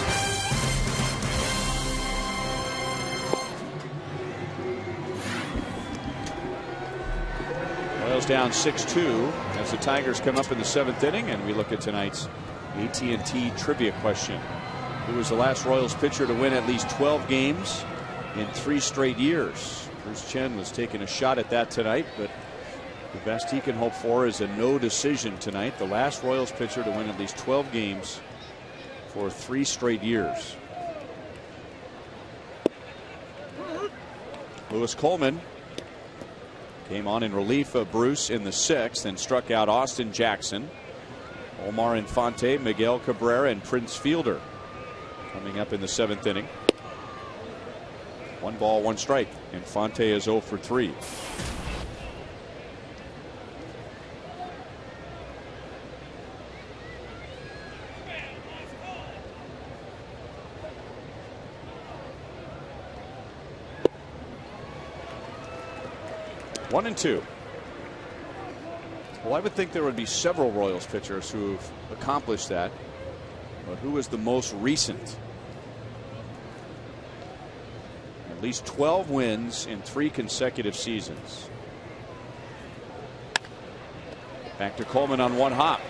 Royals down 6-2 as the Tigers come up in the 7th inning, and we look at tonight's AT&T trivia question. Who was the last Royals pitcher to win at least 12 games in 3 straight years? Bruce Chen was taking a shot at that tonight, but the best he can hope for is a no decision tonight. The last Royals pitcher to win at least 12 games for 3 straight years. Lewis Coleman came on in relief of Bruce in the 6th and struck out Austin Jackson. Omar Infante, Miguel Cabrera, and Prince Fielder coming up in the 7th inning. 1 ball, 1 strike. Infante is 0 for 3. One and 2. Well, I would think there would be several Royals pitchers who've accomplished that, but who is the most recent? At least 12 wins in 3 consecutive seasons. Back to Coleman on 1 hop.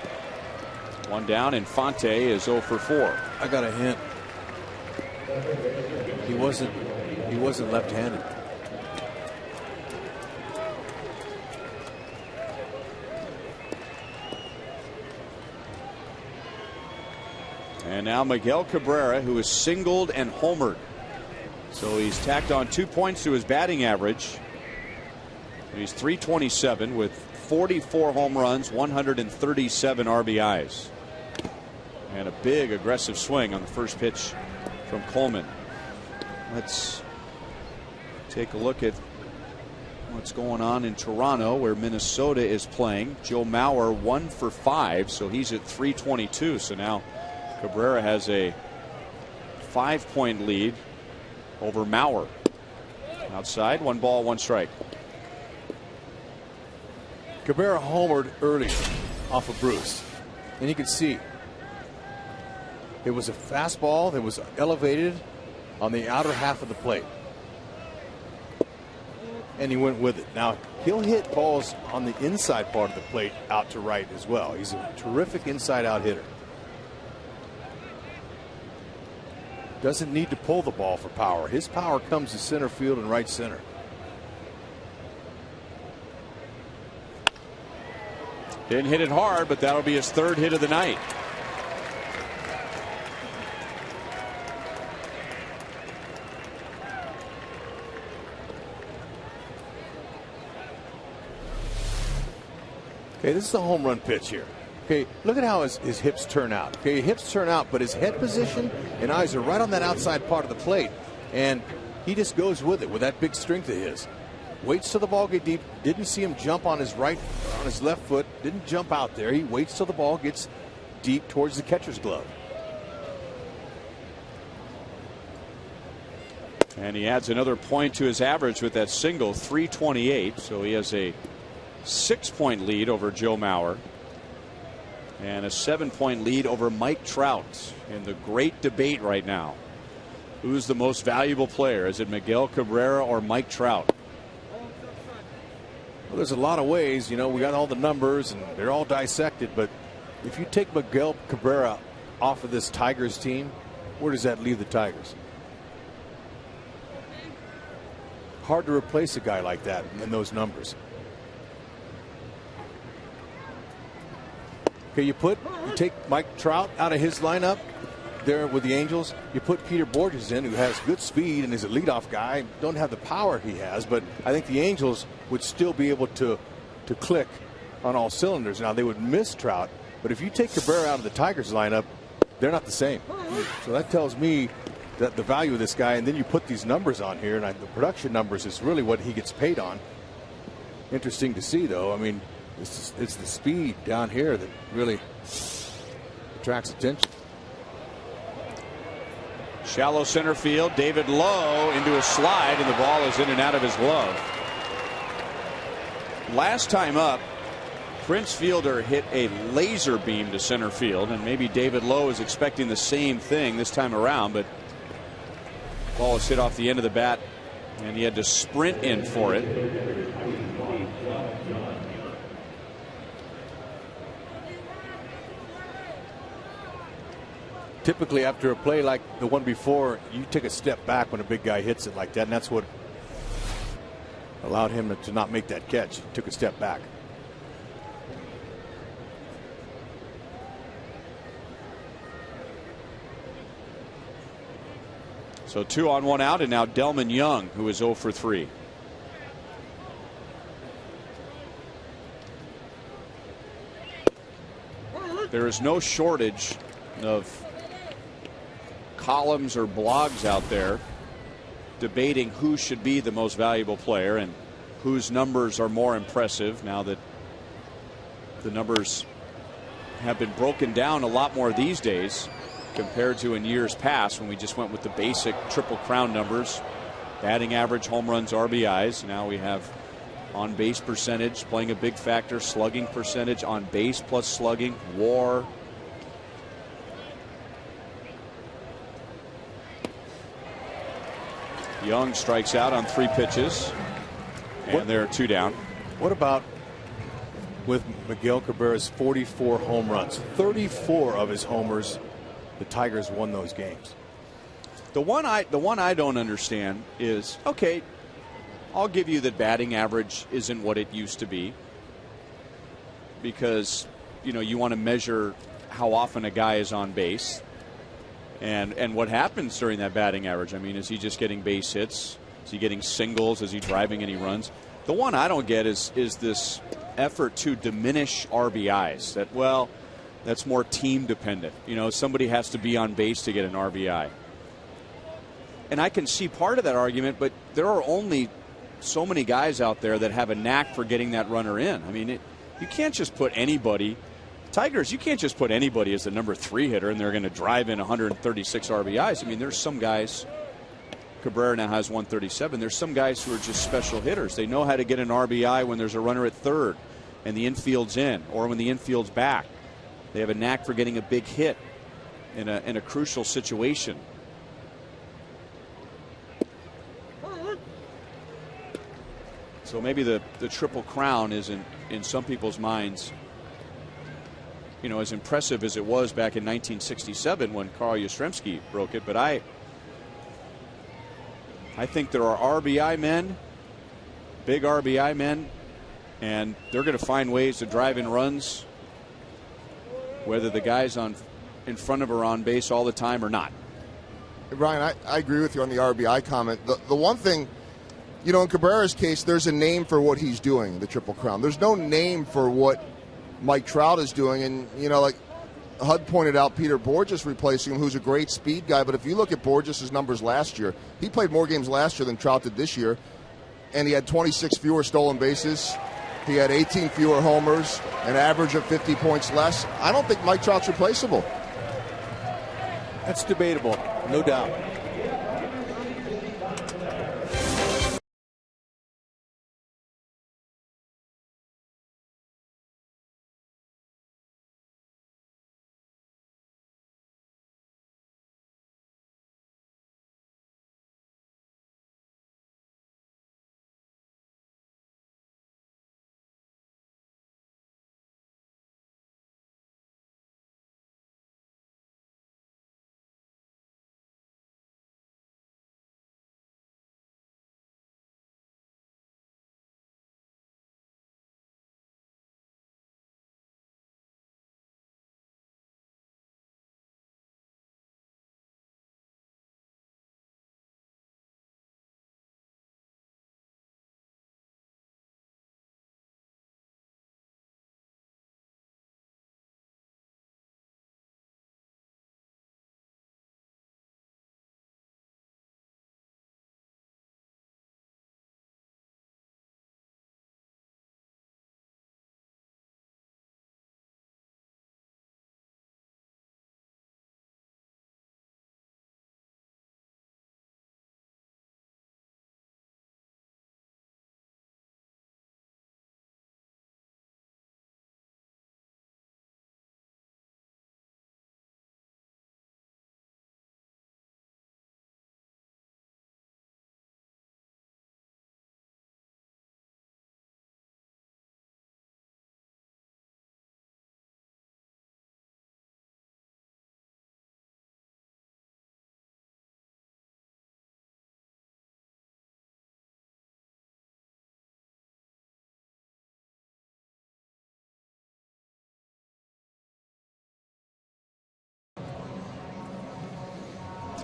1 down. Infante is 0 for 4. I got a hint. He wasn't left-handed. And now Miguel Cabrera, who is singled and homered. So he's tacked on 2 points to his batting average. He's .327 with 44 home runs, 137 RBIs. And a big aggressive swing on the first pitch from Coleman. Let's take a look at what's going on in Toronto, where Minnesota is playing. Joe Mauer 1 for 5, so he's at .322. So now Cabrera has a 5-point lead over Mauer. Outside, 1 ball, 1 strike. Cabrera homered early off of Bruce, and you can see it was a fastball that was elevated on the outer half of the plate, and he went with it. Now he'll hit balls on the inside part of the plate out to right as well. He's a terrific inside out hitter. Doesn't need to pull the ball for power. His power comes to center field and right center. Didn't hit it hard, but that'll be his 3rd hit of the night. Okay, this is a home run pitch here. Okay, look at how his hips turn out. Okay, hips turn out, but his head position and eyes are right on that outside part of the plate. And he just goes with it with that big strength of his. Waits till the ball gets deep. Didn't see him jump on his left foot. Didn't jump out there. He waits till the ball gets deep towards the catcher's glove. And he adds another point to his average with that single, .328. So he has a 6-point lead over Joe Mauer. And a 7-point lead over Mike Trout in the great debate right now. Who's the most valuable player? Is it Miguel Cabrera or Mike Trout? Well, there's a lot of ways. You know, we got all the numbers and they're all dissected. But if you take Miguel Cabrera off of this Tigers team, where does that leave the Tigers? Hard to replace a guy like that in those numbers. Okay, you take Mike Trout out of his lineup there with the Angels. You put Peter Borges in, who has good speed and is a leadoff guy. Don't have the power he has, but I think the Angels would still be able to click on all cylinders. Now they would miss Trout, but if you take Cabrera out of the Tigers lineup, they're not the same. So that tells me that the value of this guy, and then you put these numbers on here, and the production numbers is really what he gets paid on. Interesting to see, though. I mean, it's the speed down here that really attracts attention. Shallow center field. David Lowe into a slide, and the ball is in and out of his glove. last time up, Prince Fielder hit a laser beam to center field, and maybe David Lowe is expecting the same thing this time around, but ball is hit off the end of the bat, and he had to sprint in for it. Typically, after a play like the one before, you take a step back when a big guy hits it like that, and that's what allowed him to not make that catch. He took a step back. So 2 on 1 out, and now Delman Young, who is 0 for 3. There is no shortage of columns or blogs out there debating who should be the most valuable player and whose numbers are more impressive now that the numbers have been broken down a lot more these days compared to in years past when we just went with the basic Triple Crown numbers: batting average, home runs, RBIs. Now we have on base percentage playing a big factor, slugging percentage, on base plus slugging, WAR. Young strikes out on 3 pitches, and there are 2 down. What about with Miguel Cabrera's 44 home runs? 34 of his homers, the Tigers won those games. The one I don't understand is, okay, I'll give you that batting average isn't what it used to be, because you want to measure how often a guy is on base. And what happens during that batting average? I mean, is he just getting base hits? Is he getting singles? Is he driving any runs? The one I don't get is this effort to diminish RBIs. That's more team dependent. Somebody has to be on base to get an RBI. And I can see part of that argument, but there are only so many guys out there that have a knack for getting that runner in. I mean, you can't just put anybody. Tigers, you can't just put anybody as the number 3 hitter and they're going to drive in 136 RBIs. I mean, there's some guys. Cabrera now has 137. There's some guys who are just special hitters. They know how to get an RBI when there's a runner at third and the infield's in, or when the infield's back. They have a knack for getting a big hit in a crucial situation. So maybe the Triple Crown isn't, in some people's minds, as impressive as it was back in 1967 when Carl Yastrzemski broke it. But I think there are RBI men, big RBI men, and they're going to find ways to drive in runs, whether the guys in front of her on base all the time or not. Brian, I agree with you on the RBI comment. The one thing, in Cabrera's case, there's a name for what he's doing, the Triple Crown. There's no name for what Mike Trout is doing, and like HUD pointed out, Peter Borges replacing him, who's a great speed guy. But if you look at Borges' numbers last year, he played more games last year than Trout did this year, and he had 26 fewer stolen bases. He had 18 fewer homers, an average of 50 points less. I don't think Mike Trout's replaceable. That's debatable, no doubt.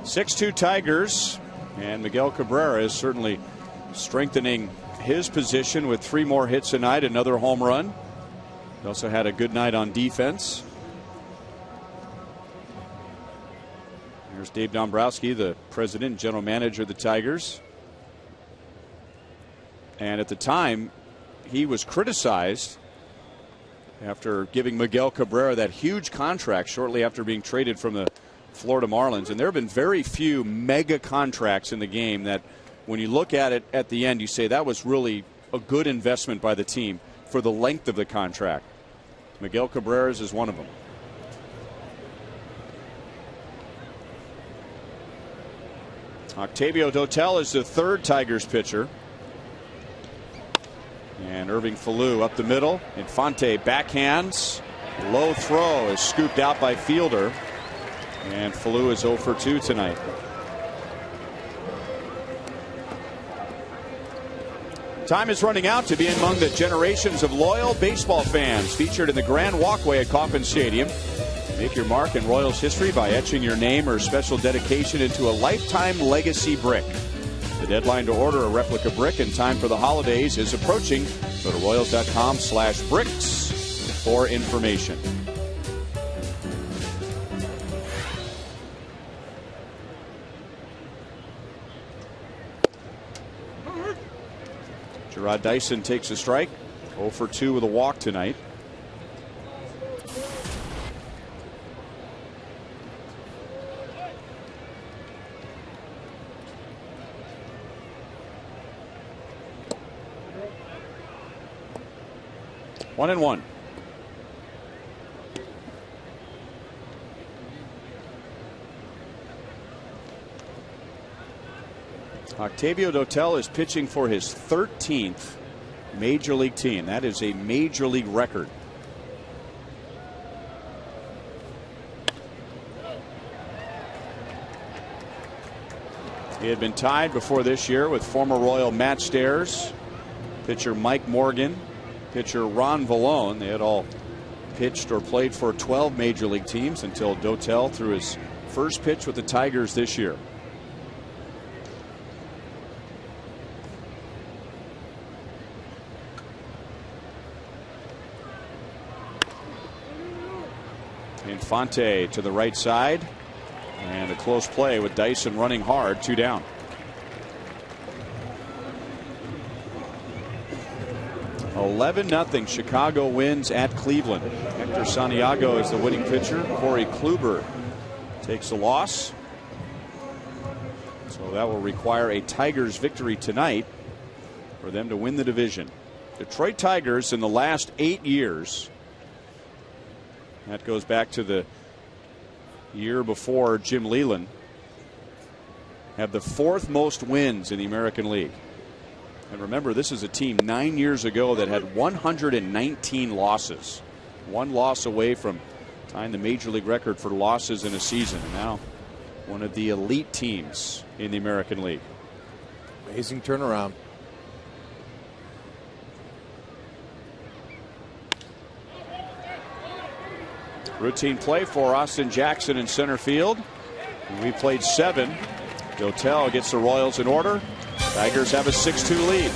6-2 Tigers, and Miguel Cabrera is certainly strengthening his position with 3 more hits tonight, another home run. He also had a good night on defense. Here's Dave Dombrowski, the president and general manager of the Tigers. And at the time, he was criticized after giving Miguel Cabrera that huge contract shortly after being traded from the Florida Marlins. And there have been very few mega contracts in the game that, when you look at it at the end, you say that was really a good investment by the team for the length of the contract. Miguel Cabrera's is one of them. Octavio Dotel is the 3rd Tigers pitcher. And Irving Falou up the middle. Infante backhands. Low throw is scooped out by fielder. And Falou is 0 for 2 tonight. Time is running out to be among the generations of loyal baseball fans featured in the Grand Walkway at Kauffman Stadium. Make your mark in Royals history by etching your name or special dedication into a lifetime legacy brick. The deadline to order a replica brick in time for the holidays is approaching. Go to Royals.com/bricks for information. Gerard Dyson takes a strike. 0 for 2 with a walk tonight. One and one. Octavio Dotel is pitching for his 13th major league team. That is a major league record. He had been tied before this year with former Royal Matt Stairs, pitcher Mike Morgan, pitcher Ron Vallone. They had all pitched or played for 12 major league teams until Dotel threw his first pitch with the Tigers this year. Infante to the right side, and a close play with Dyson running hard. 2 down. (11-0) Chicago wins at Cleveland. Hector Santiago is the winning pitcher. Corey Kluber takes a loss, so that will require a Tigers victory tonight for them to win the division. Detroit Tigers in the last 8 years, that goes back to the year before Jim Leyland, have the 4th most wins in the American League. And remember, this is a team 9 years ago that had 119 losses. 1 loss away from tying the major league record for losses in a season. And now one of the elite teams in the American League. Amazing turnaround. Routine play for Austin Jackson in center field. We played 7. Dotel gets the Royals in order. Tigers have a 6-2 lead.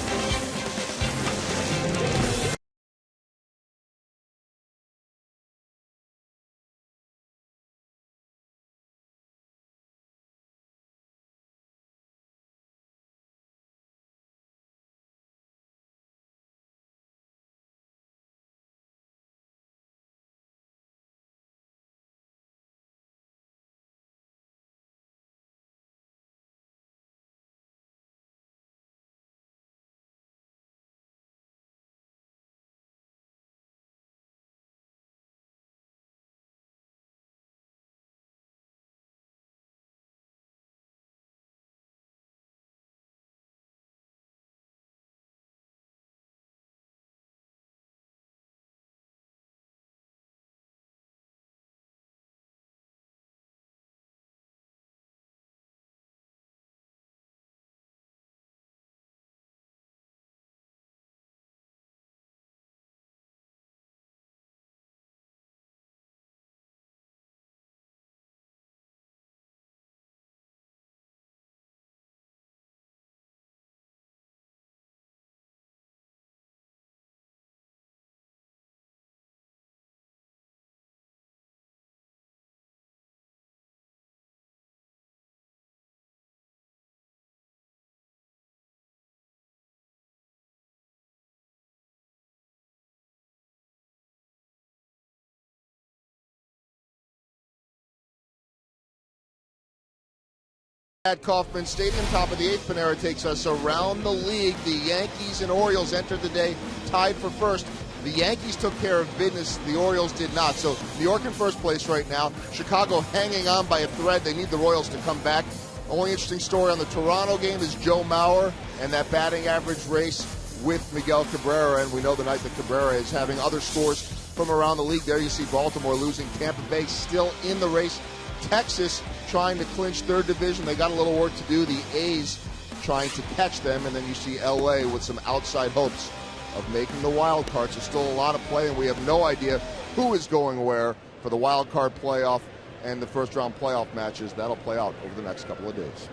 At Kauffman Stadium, top of the 8th, Panera takes us around the league. The Yankees and Orioles entered the day tied for first. The Yankees took care of business. The Orioles did not. So New York in first place right now. Chicago hanging on by a thread. They need the Royals to come back. Only interesting story on the Toronto game is Joe Mauer and that batting average race with Miguel Cabrera. And we know the night that Cabrera is having other scores from around the league. There you see Baltimore losing. Tampa Bay still in the race. Texas trying to clinch third division. They got a little work to do. The A's trying to catch them. And then you see L.A. with some outside hopes of making the wild card. So still a lot of play, and we have no idea who is going where for the wild card playoff and the first round playoff matches. That'll play out over the next couple of days.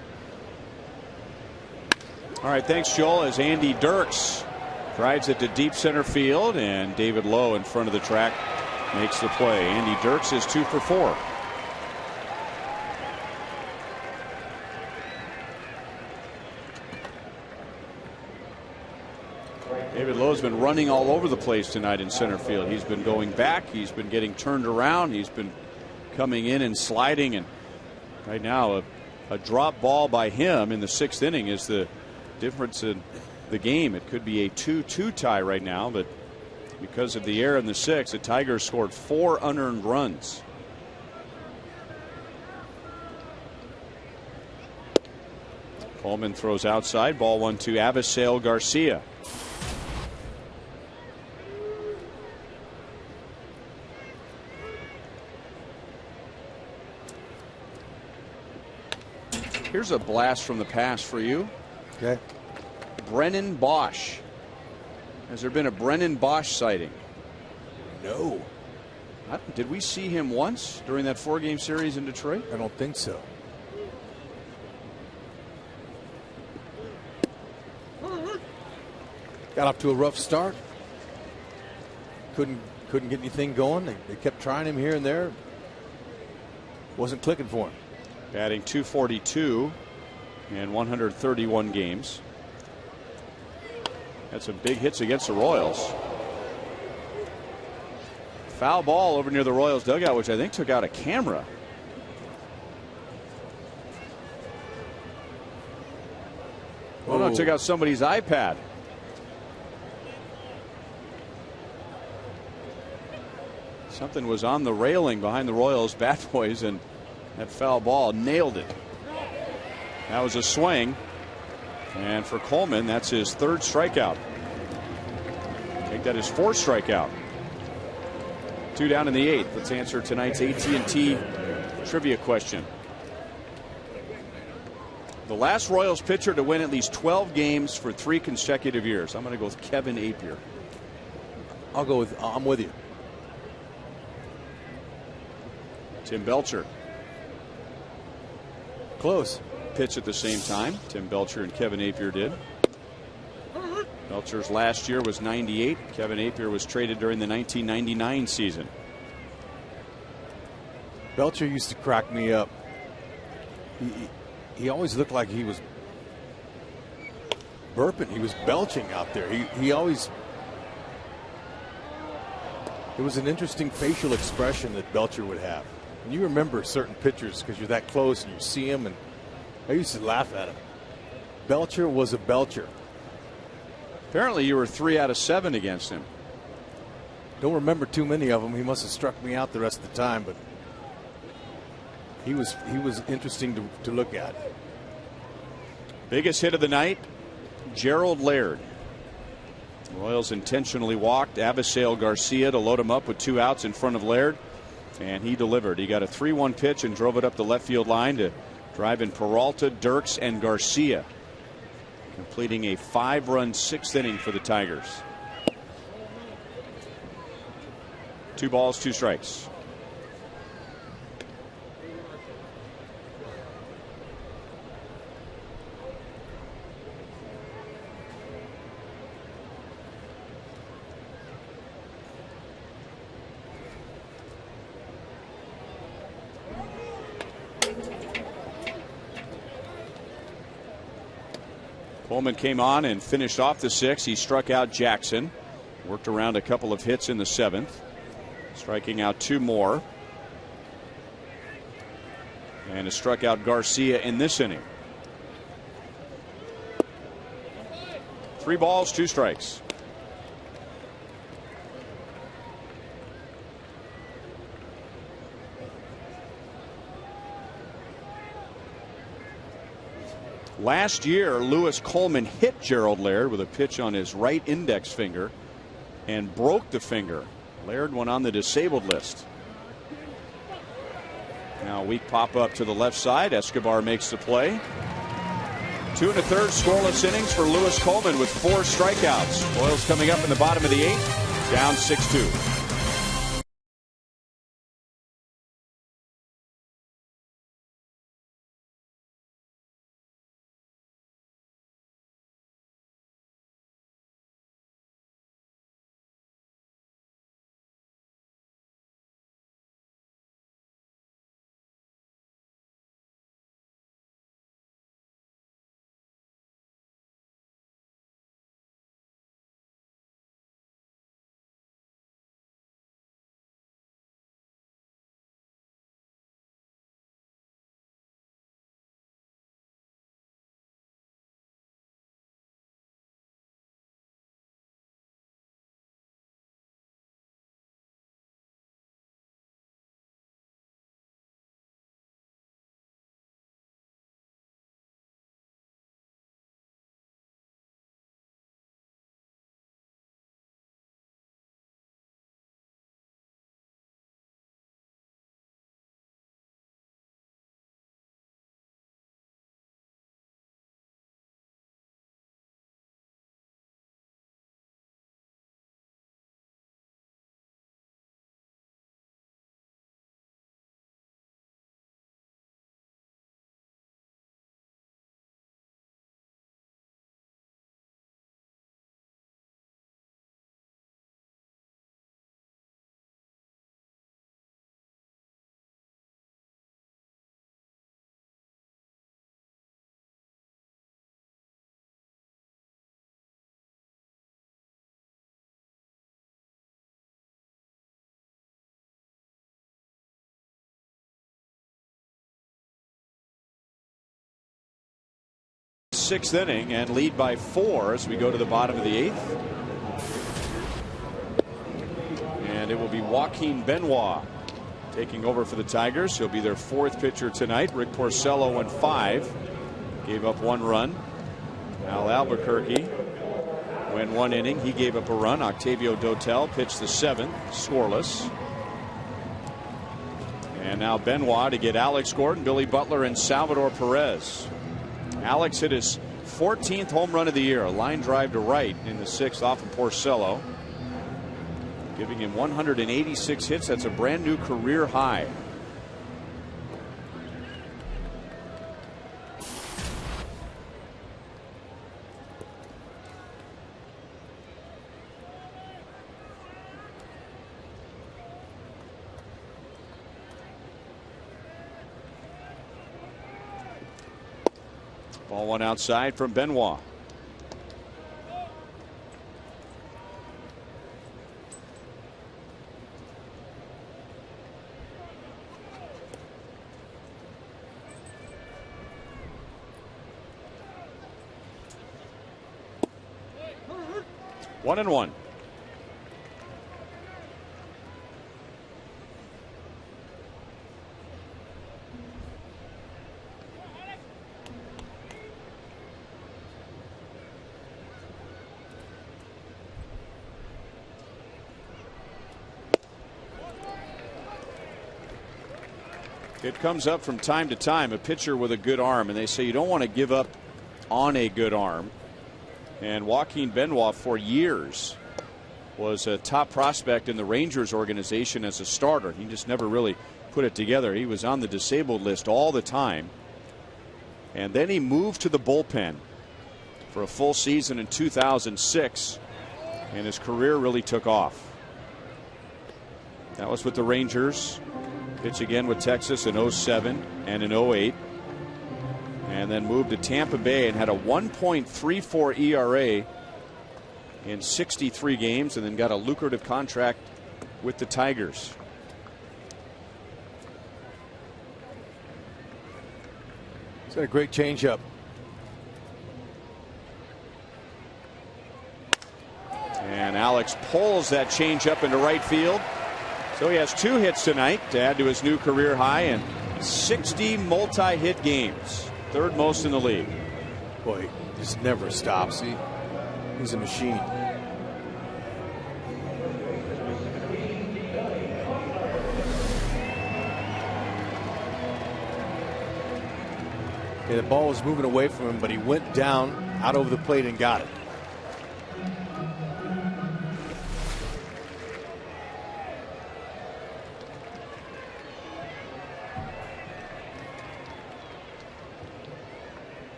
All right, thanks, Joel. As Andy Dirks drives it to deep center field, and David Lowe in front of the track makes the play. Andy Dirks is 2 for 4. David Lowe's been running all over the place tonight in center field. He's been going back. He's been getting turned around. He's been coming in and sliding. And right now, a drop ball by him in the 6th inning is the difference in the game. It could be a 2-2 tie right now, but because of the error in the 6th, the Tigers scored 4 unearned runs. Coleman throws outside. Ball 1-2. Avisail Garcia. Here's a blast from the past for you. Okay. Brennan Bosch. Has there been a Brennan Bosch sighting? No. Did we see him once during that 4-game series in Detroit? I don't think so. Got off to a rough start. Couldn't get anything going. They kept trying him here and there. Wasn't clicking for him. Batting .242 in 131 games. Had some big hits against the Royals. Foul ball over near the Royals dugout, which I think took out a camera. Oh no, it took out somebody's iPad. Something was on the railing behind the Royals bat boys, and that foul ball nailed it. That was a swing. And for Coleman, that's his 3rd strikeout. I think that is 4th strikeout. 2 down in the 8th. Let's answer tonight's AT&T trivia question. The last Royals pitcher to win at least 12 games for 3 consecutive years. I'm going to go with Kevin Appier. I'm with you. Tim Belcher. Close. Pitch at the same time. Tim Belcher and Kevin Appier did. Belcher's last year was 98. Kevin Appier was traded during the 1999 season. Belcher used to crack me up. He always looked like he was burping. He was belching out there. He always. It was an interesting facial expression that Belcher would have. And you remember certain pitchers because you're that close and you see him, and I used to laugh at him. Belcher was a belcher. Apparently you were 3 out of 7 against him. Don't remember too many of them. He must have struck me out the rest of the time, but he was interesting to look at. Biggest hit of the night, Gerald Laird. The Royals intentionally walked Avisail Garcia to load him up with 2 outs in front of Laird, and he delivered. He got a 3-1 pitch and drove it up the left field line to drive in Peralta, Dirks, and Garcia, completing a 5-run 6th inning for the Tigers. 2 balls, 2 strikes. Coleman came on and finished off the 6th. He struck out Jackson, worked around a couple of hits in the 7th, striking out 2 more, and has struck out Garcia in this inning. 3 balls, 2 strikes. Last year, Lewis Coleman hit Gerald Laird with a pitch on his right index finger and broke the finger. Laird went on the disabled list. Now a weak pop up to the left side. Escobar makes the play. 2 1/3 scoreless innings for Lewis Coleman with 4 strikeouts. Royals coming up in the bottom of the 8th, down 6-2. Sixth inning and lead by 4 as we go to the bottom of the 8th. And it will be Joaquin Benoit taking over for the Tigers. He'll be their 4th pitcher tonight. Rick Porcello went 5, gave up 1 run. Al Albuquerque went 1 inning. He gave up a run. Octavio Dotel pitched the 7th, scoreless. And now Benoit to get Alex Gordon, Billy Butler, and Salvador Perez. Alex hit his 14th home run of the year, a line drive to right in the 6th off of Porcello, giving him 186 hits. That's a brand new career high. Ball 1 outside from Benoit. One and one. It comes up from time to time, a pitcher with a good arm, and they say you don't want to give up on a good arm. And Joaquin Benoit for years was a top prospect in the Rangers organization as a starter. He just never really put it together. He was on the disabled list all the time. And then he moved to the bullpen for a full season in 2006, and his career really took off. That was with the Rangers. Pitch again with Texas in 07 and in 08. And then moved to Tampa Bay and had a 1.34 ERA in 63 games, and then got a lucrative contract with the Tigers. He's got a great changeup. And Alex pulls that changeup into right field. So he has 2 hits tonight to add to his new career high and 60 multi-hit games. 3rd most in the league. Boy, he just never stops. He's a machine. Yeah, the ball was moving away from him, but he went down out over the plate and got it.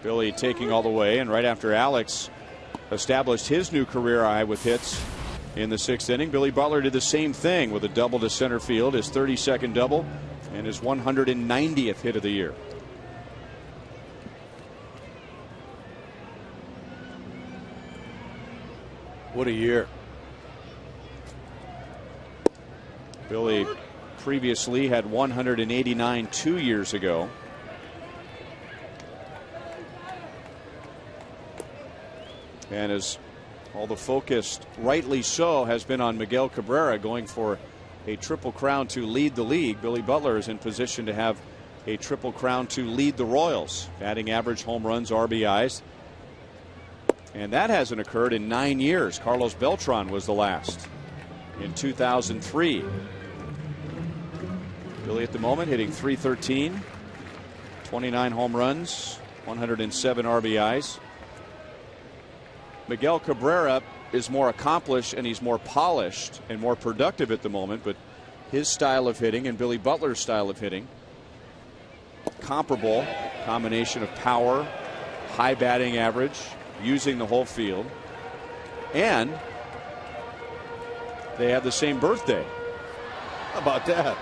Billy taking all the way, and right after Alex established his new career high with hits in the 6th inning, Billy Butler did the same thing with a double to center field, his 32nd double and his 190th hit of the year. What a year. Billy previously had 189 2 years ago. And as all the focus, rightly so, has been on Miguel Cabrera going for a triple crown to lead the league, Billy Butler is in position to have a triple crown to lead the Royals, batting average, home runs, RBIs. And that hasn't occurred in 9 years. Carlos Beltran was the last in 2003. Billy at the moment hitting .313, 29 home runs, 107 RBIs. Miguel Cabrera is more accomplished and he's more polished and more productive at the moment, but his style of hitting and Billy Butler's style of hitting comparable, combination of power, high batting average, using the whole field, and they have the same birthday. How about that?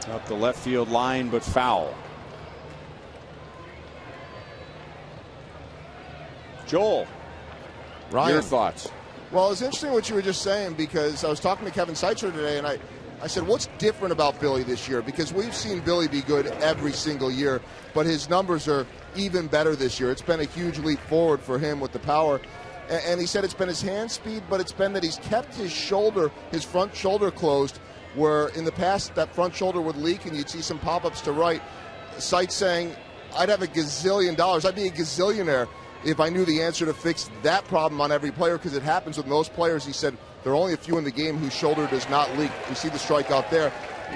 Up the left field line, but foul. Joel, Ryan, your thoughts? Well, it's interesting what you were just saying, because I was talking to Kevin Seitzer today, and I said, what's different about Billy this year? Because we've seen Billy be good every single year, but his numbers are even better this year. It's been a huge leap forward for him with the power. And he said it's been his hand speed, but it's been that he's kept his front shoulder closed, where in the past that front shoulder would leak and you'd see some pop-ups to right. Seitz saying, I'd have $1 gazillion. I'd be a gazillionaire if I knew the answer to fix that problem on every player, because it happens with most players. He said there are only a few in the game whose shoulder does not leak. We see the strikeout there.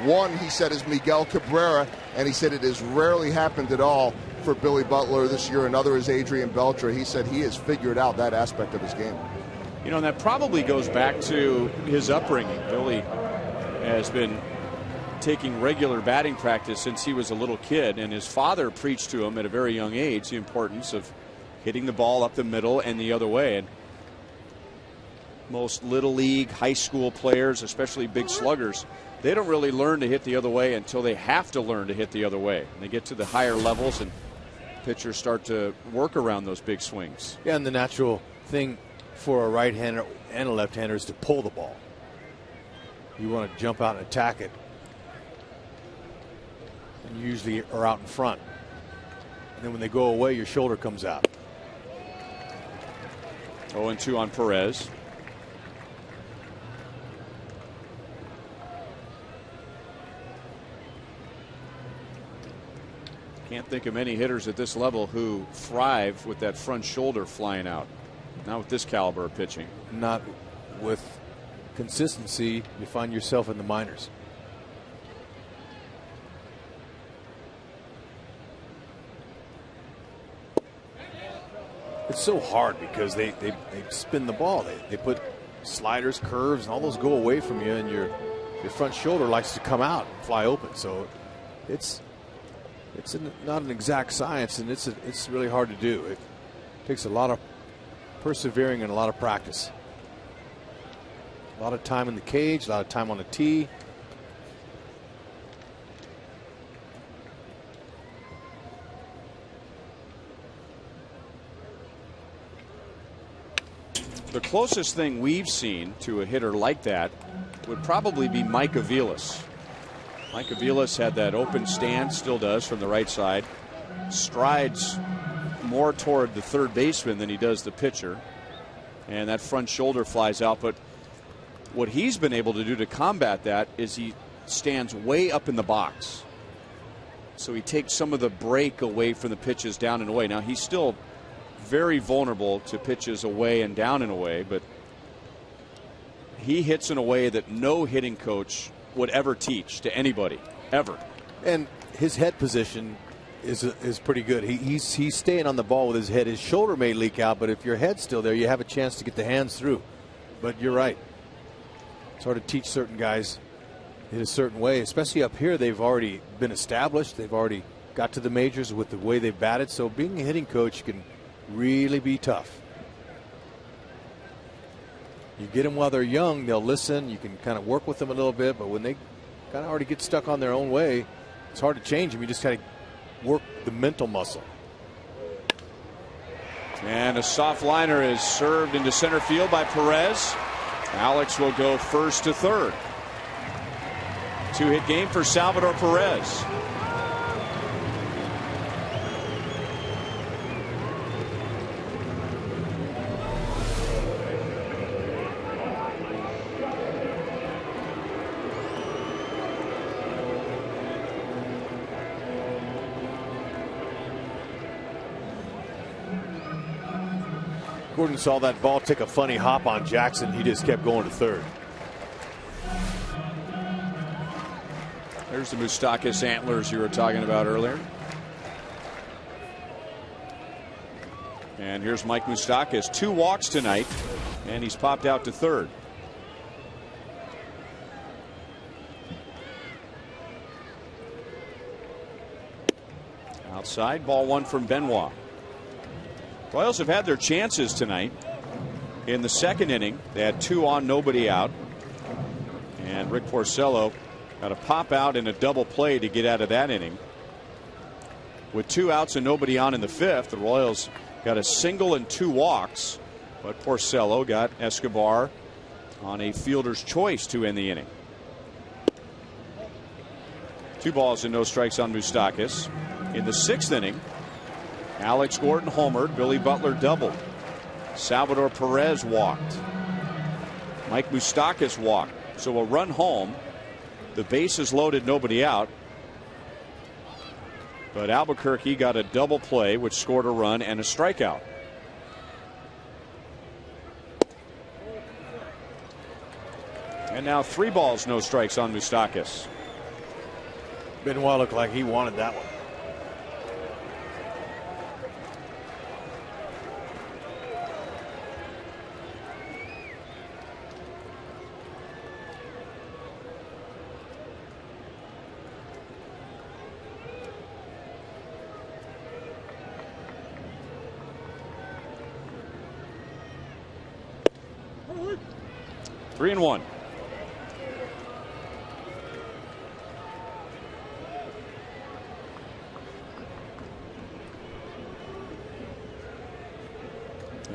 One, he said, is Miguel Cabrera, and he said it has rarely happened at all for Billy Butler this year. Another is Adrian Beltre. He said he has figured out that aspect of his game. You know, and that probably goes back to his upbringing. Billy has been taking regular batting practice since he was a little kid, and his father preached to him at a very young age the importance of hitting the ball up the middle and the other way. And most little league, high school players, especially big sluggers, they don't really learn to hit the other way until they have to learn to hit the other way. And they get to the higher levels and pitchers start to work around those big swings. Yeah, and the natural thing for a right-hander and a left-hander is to pull the ball. You want to jump out and attack it, and you usually are out in front. And then when they go away, your shoulder comes out. 0-2 on Perez. Can't think of many hitters at this level who thrive with that front shoulder flying out. Not with this caliber of pitching. Not with consistency. You find yourself in the minors. It's so hard because they spin the ball. They put sliders, curves, and all those go away from you, and your front shoulder likes to come out and fly open. So it's not an exact science, and it's really hard to do. It takes a lot of persevering and a lot of practice. A lot of time in the cage, a lot of time on the tee. The closest thing we've seen to a hitter like that would probably be Mike Aviles. Mike Aviles had that open stand, still does, from the right side. Strides more toward the third baseman than he does the pitcher. And that front shoulder flies out. But what he's been able to do to combat that is he stands way up in the box. So he takes some of the break away from the pitches down and away. Now, he's still very vulnerable to pitches away and down and away, but he hits in a way that no hitting coach would ever teach to anybody, ever. And his head position is pretty good. He's staying on the ball with his head. His shoulder may leak out, but if your head's still there, you have a chance to get the hands through. But you're right. It's hard to teach certain guys in a certain way, especially up here. They've already been established. They've already got to the majors with the way they've batted. So being a hitting coach can really be tough. You get them while they're young, they'll listen. You can kind of work with them a little bit, but when they kind of already get stuck on their own way, it's hard to change them. You just kind of work the mental muscle. And a soft liner is served into center field by Perez. Alex will go first to third. Two-hit game for Salvador Perez. Gordon saw that ball take a funny hop on Jackson. He just kept going to third. There's the Moustakas antlers you were talking about earlier. And here's Mike Moustakas. 2 walks tonight, and he's popped out to third. Outside, ball 1 from Benoit. Royals have had their chances tonight. In the second inning, they had 2 on, nobody out. And Rick Porcello got a pop out and a double play to get out of that inning. With 2 outs and nobody on in the fifth, the Royals got a single and 2 walks. But Porcello got Escobar on a fielder's choice to end the inning. 2 balls and no strikes on Moustakas. In the sixth inning, Alex Gordon homered, Billy Butler doubled. Salvador Perez walked. Mike Moustakas walked. So a run home. The bases loaded, nobody out. But Albuquerque got a double play, which scored a run and a strikeout. And now 3 balls, no strikes on Moustakas. Benoit looked like he wanted that one. Three and one.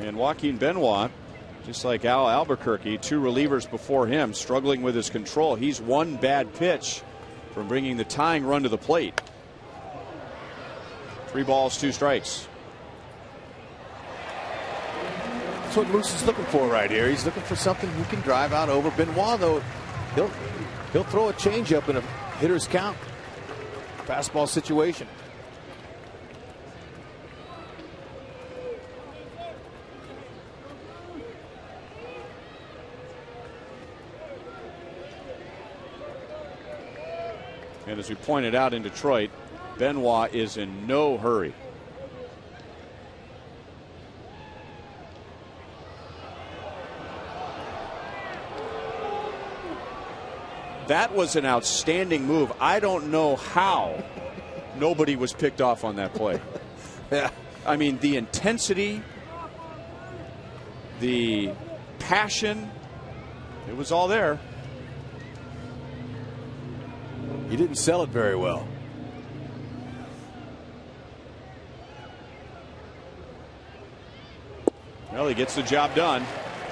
And Joaquin Benoit, just like Al Albuquerque, 2 relievers before him, struggling with his control. He's 1 bad pitch from bringing the tying run to the plate. 3 balls, 2 strikes. That's what Moose is looking for right here. He's looking for something he can drive out over. Benoit, though, he'll throw a changeup in a hitter's count. Fastball situation. And as we pointed out in Detroit, Benoit is in no hurry. That was an outstanding move. I don't know how nobody was picked off on that play. Yeah. I mean, the intensity, the passion, It was all there. He didn't sell it very well. Well, he gets the job done.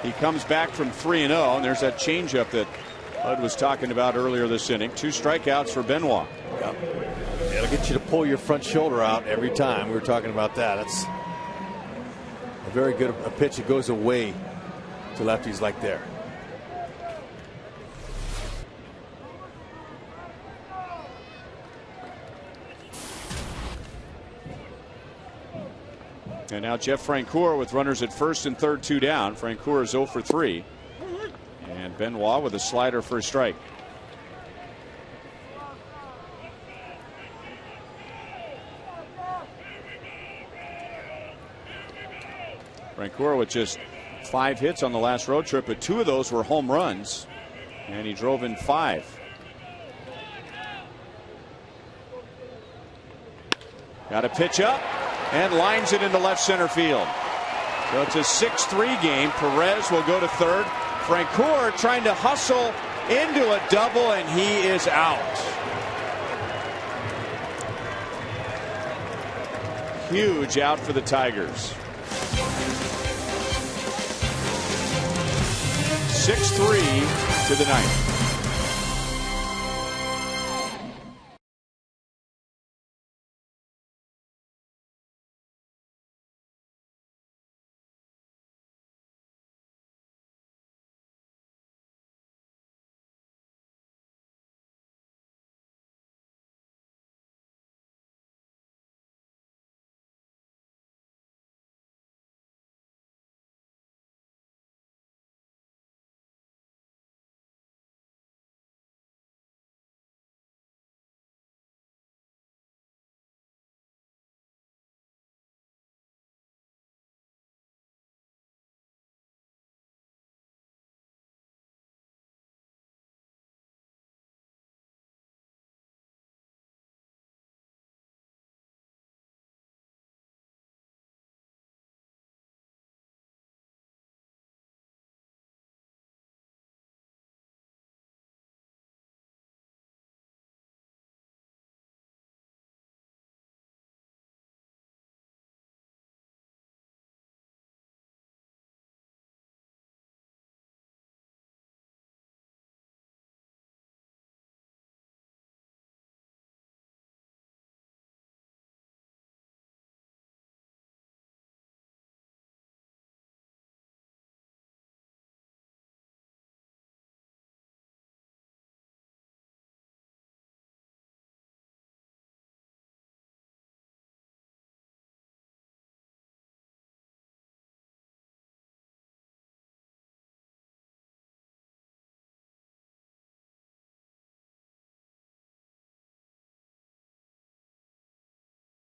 He comes back from 3-0, and there's that changeup that Bud was talking about earlier this inning. 2 strikeouts for Benoit. Yep. It'll get you to pull your front shoulder out every time. We were talking about that. It's a very good a pitch that goes away to lefties like there. And now Jeff Francoeur with runners at first and third, 2 down. Francoeur is 0 for 3. And Benoit with a slider for a strike. Francoeur with just 5 hits on the last road trip, but 2 of those were home runs. And he drove in 5. Got a pitch up and lines it into left center field. So it's a 6-3 game. Perez will go to third. Francoeur trying to hustle into a double, and he is out. Huge out for the Tigers. 6-3 to the ninth.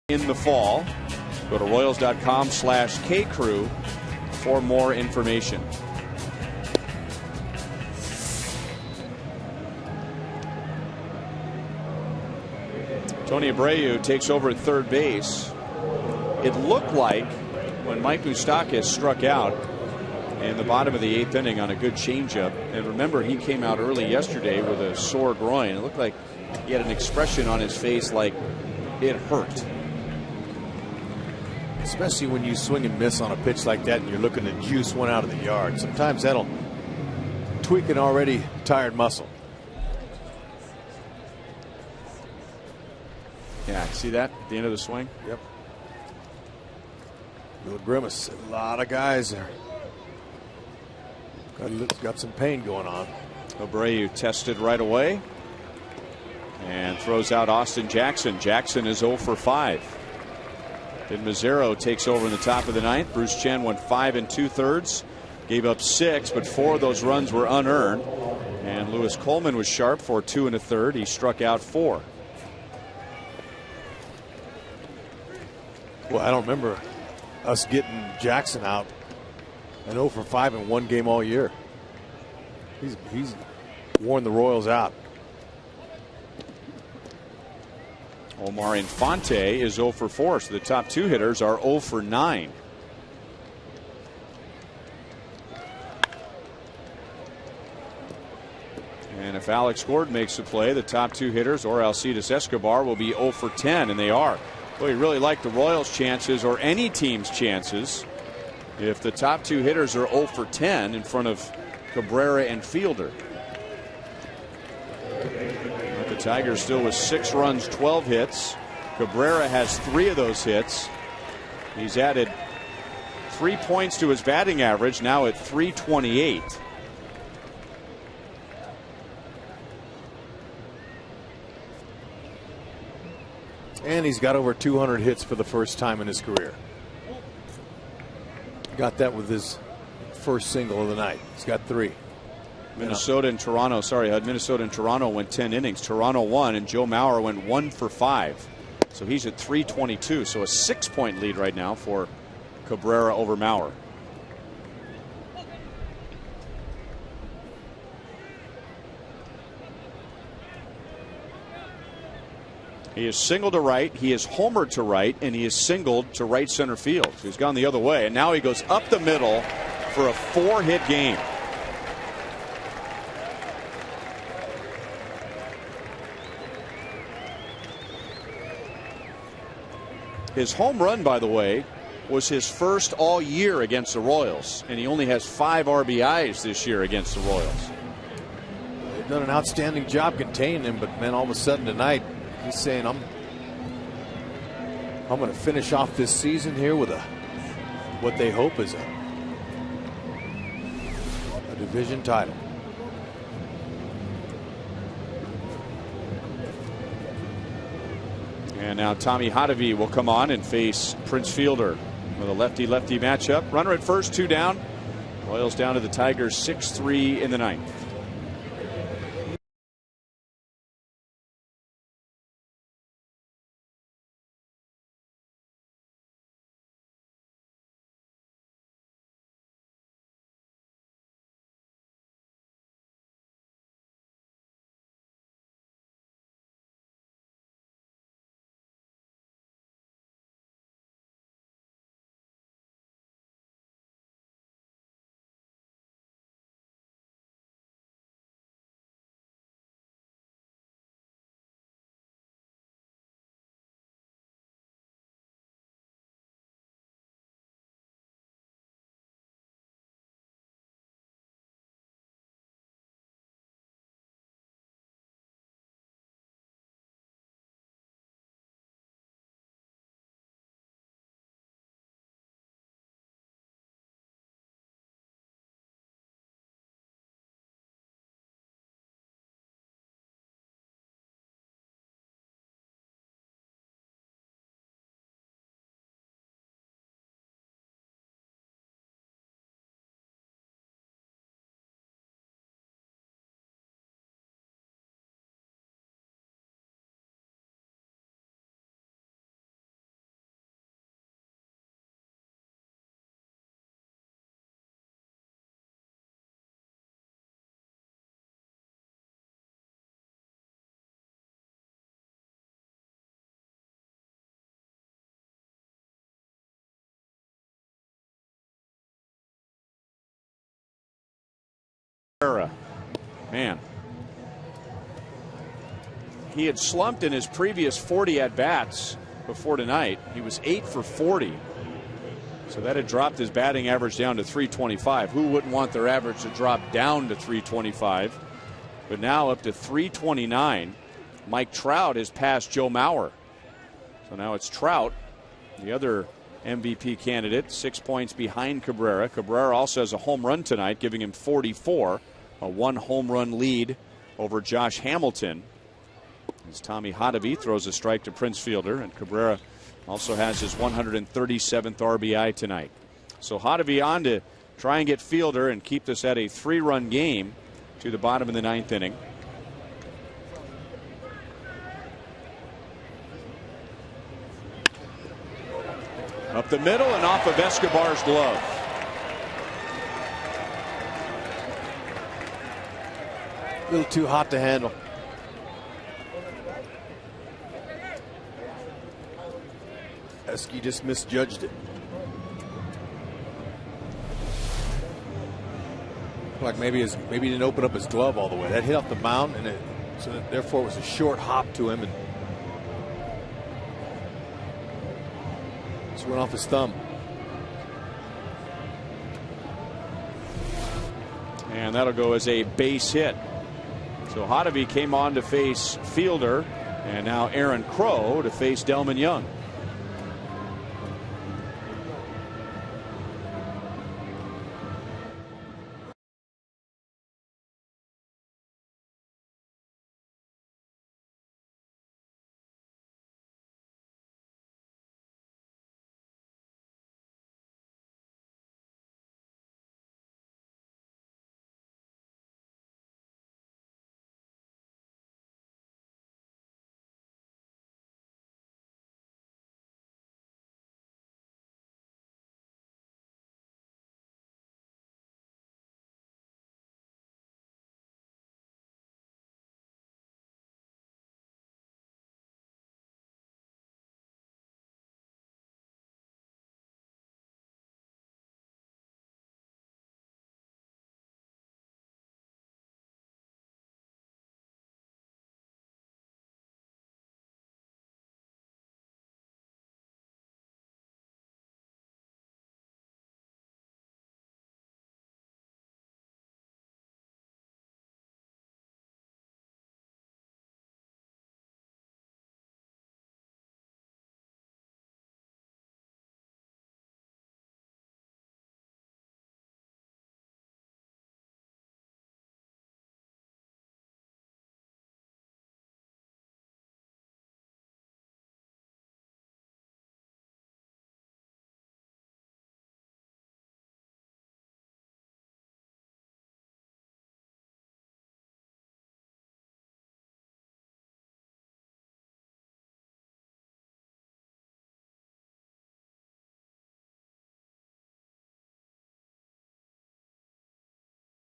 In the fall. Go to Royals.com/KCrew for more information. Tony Abreu takes over at third base. It looked like when Mike Moustakas struck out in the bottom of the 8th inning on a good changeup, and remember he came out early yesterday with a sore groin. It looked like he had an expression on his face like it hurt. Especially when you swing and miss on a pitch like that and you're looking to juice one out of the yard. Sometimes that'll tweak an already tired muscle. Yeah, see that at the end of the swing? Yep. Little grimace. A lot of guys there. Got some pain going on. Abreu tested right away and throws out Austin Jackson. Jackson is 0 for 5. Then Mazzaro takes over in the top of the 9th. Bruce Chen went 5 2/3, gave up 6, but 4 of those runs were unearned. And Lewis Coleman was sharp for 2 1/3. He struck out 4. Well, I don't remember us getting Jackson out and 0 for 5 in one game all year. He's worn the Royals out. Omar Infante is 0 for 4, so the top 2 hitters are 0 for 9. And if Alex Gordon makes the play, the top two hitters or Alcides Escobar will be 0 for 10, and they are. Well, you really like the Royals' chances or any team's chances if the top two hitters are 0 for 10 in front of Cabrera and Fielder. But the Tigers still with 6 runs, 12 hits. Cabrera has 3 of those hits. He's added 3 points to his batting average, now at .328. And he's got over 200 hits for the first time in his career. Got that with his first single of the night. He's got 3. Minnesota and Toronto, sorry, Minnesota and Toronto went 10 innings. Toronto won, and Joe Mauer went 1 for 5. So he's at .322. So a 6-point lead right now for Cabrera over Mauer. He is singled to right, he is homered to right, and he is singled to right center field. So he's gone the other way, and now he goes up the middle for a 4-hit game. His home run, by the way, was his first all year against the Royals, and he only has 5 RBIs this year against the Royals. They've done an outstanding job containing him, but man, all of a sudden tonight, he's saying, I'm going to finish off this season here with what they hope is a division title. And now Tommy Hotovy will come on and face Prince Fielder with a lefty-lefty matchup. Runner at first, 2 down. Royals down to the Tigers 6-3 in the 9th. Man, he had slumped in his previous 40 at-bats before tonight. He was 8 for 40. So that had dropped his batting average down to .325. Who wouldn't want their average to drop down to .325? But now up to .329. Mike Trout has passed Joe Mauer. So now it's Trout, the other MVP candidate, 6 points behind Cabrera. Cabrera also has a home run tonight, giving him 44. A 1 home run lead over Josh Hamilton. As Tommy Hotovy throws a strike to Prince Fielder, and Cabrera also has his 137th RBI tonight. So Hotovy on to try and get Fielder and keep this at a 3-run game to the bottom of the 9th inning. Up the middle and off of Escobar's glove. A little too hot to handle. Esky just misjudged it. like maybe he didn't open up his glove all the way. That hit off the mound, and therefore it was a short hop to him, and just went off his thumb. And that'll go as a base hit. So Hottovy came on to face Fielder, and now Aaron Crow to face Delman Young.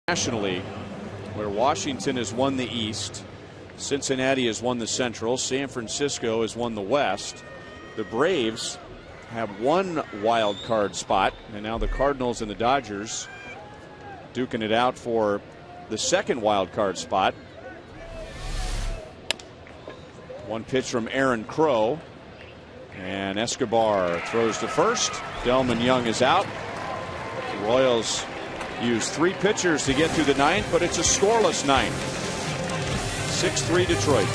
Nationally, where Washington has won the East, Cincinnati has won the Central, San Francisco has won the West. The Braves have one wild card spot, and now the Cardinals and the Dodgers duking it out for the second wild card spot. One pitch from Aaron Crow, and Escobar throws to first. Delman Young is out. The Royals used 3 pitchers to get through the ninth, but it's a scoreless ninth. 6-3 Detroit.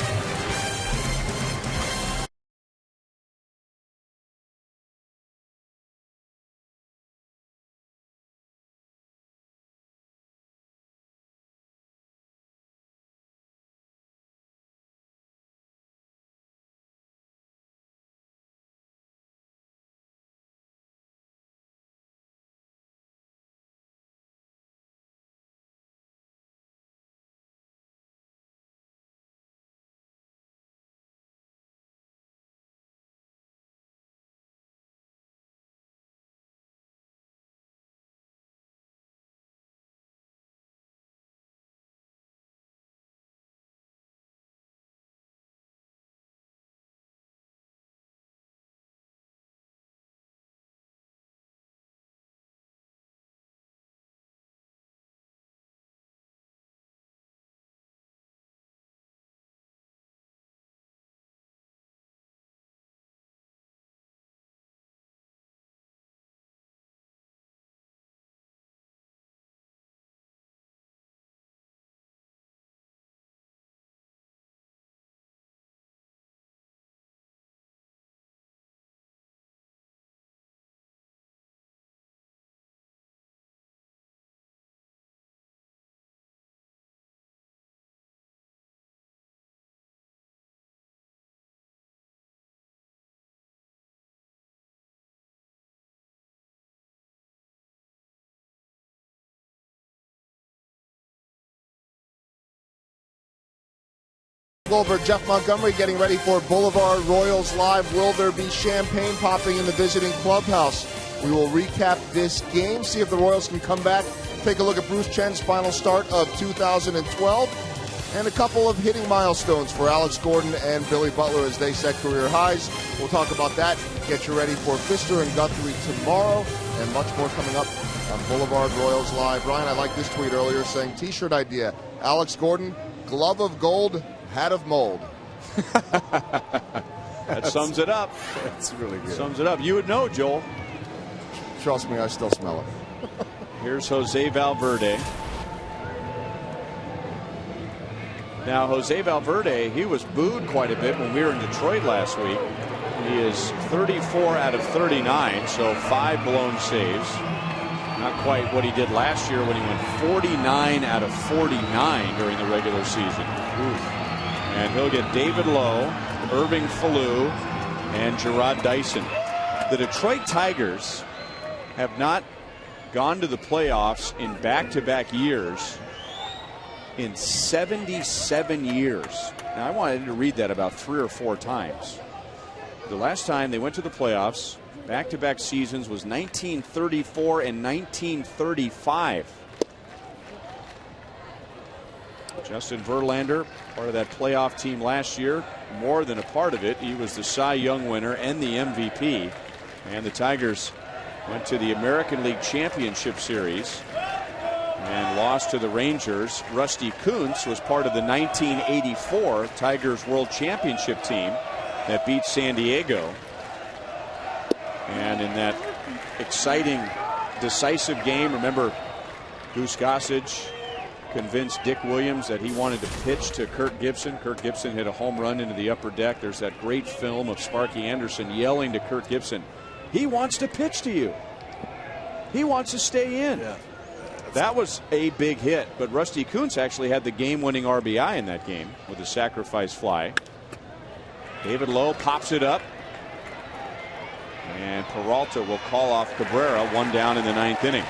Goldberg, Jeff Montgomery getting ready for Boulevard Royals Live. Will there be champagne popping in the visiting clubhouse? We will recap this game, see if the Royals can come back, take a look at Bruce Chen's final start of 2012, and a couple of hitting milestones for Alex Gordon and Billy Butler as they set career highs. We'll talk about that, get you ready for Pfister and Guthrie tomorrow. and much more coming up on Boulevard Royals Live. Brian, I like this tweet earlier saying, T-shirt idea, Alex Gordon, glove of gold, hat of mold. That sums it up. That's really good. Sums it up. You would know, Joel. Trust me, I still smell it. Here's Jose Valverde. Now, Jose Valverde, he was booed quite a bit when we were in Detroit last week. He is 34 out of 39, so 5 blown saves. Not quite what he did last year when he went 49 out of 49 during the regular season. And he'll get David Lowe, Irving Falou, and Gerard Dyson. The Detroit Tigers have not gone to the playoffs in back-to-back years in 77 years. Now, I wanted to read that about 3 or 4 times. The last time they went to the playoffs, back-to-back seasons, was 1934 and 1935. Justin Verlander, part of that playoff team last year, more than a part of it. He was the Cy Young winner and the MVP. And the Tigers went to the American League Championship Series and lost to the Rangers. Rusty Kuntz was part of the 1984 Tigers World Championship team that beat San Diego. And in that exciting, decisive game, remember, Goose Gossage convinced Dick Williams that he wanted to pitch to Kirk Gibson. Kirk Gibson hit a home run into the upper deck. There's that great film of Sparky Anderson yelling to Kirk Gibson, he wants to pitch to you. He wants to stay in. Yeah. That was a big hit, but Rusty Kuntz actually had the game-winning RBI in that game with a sacrifice fly. David Lowe pops it up, and Peralta will call off Cabrera, 1 down in the 9th inning.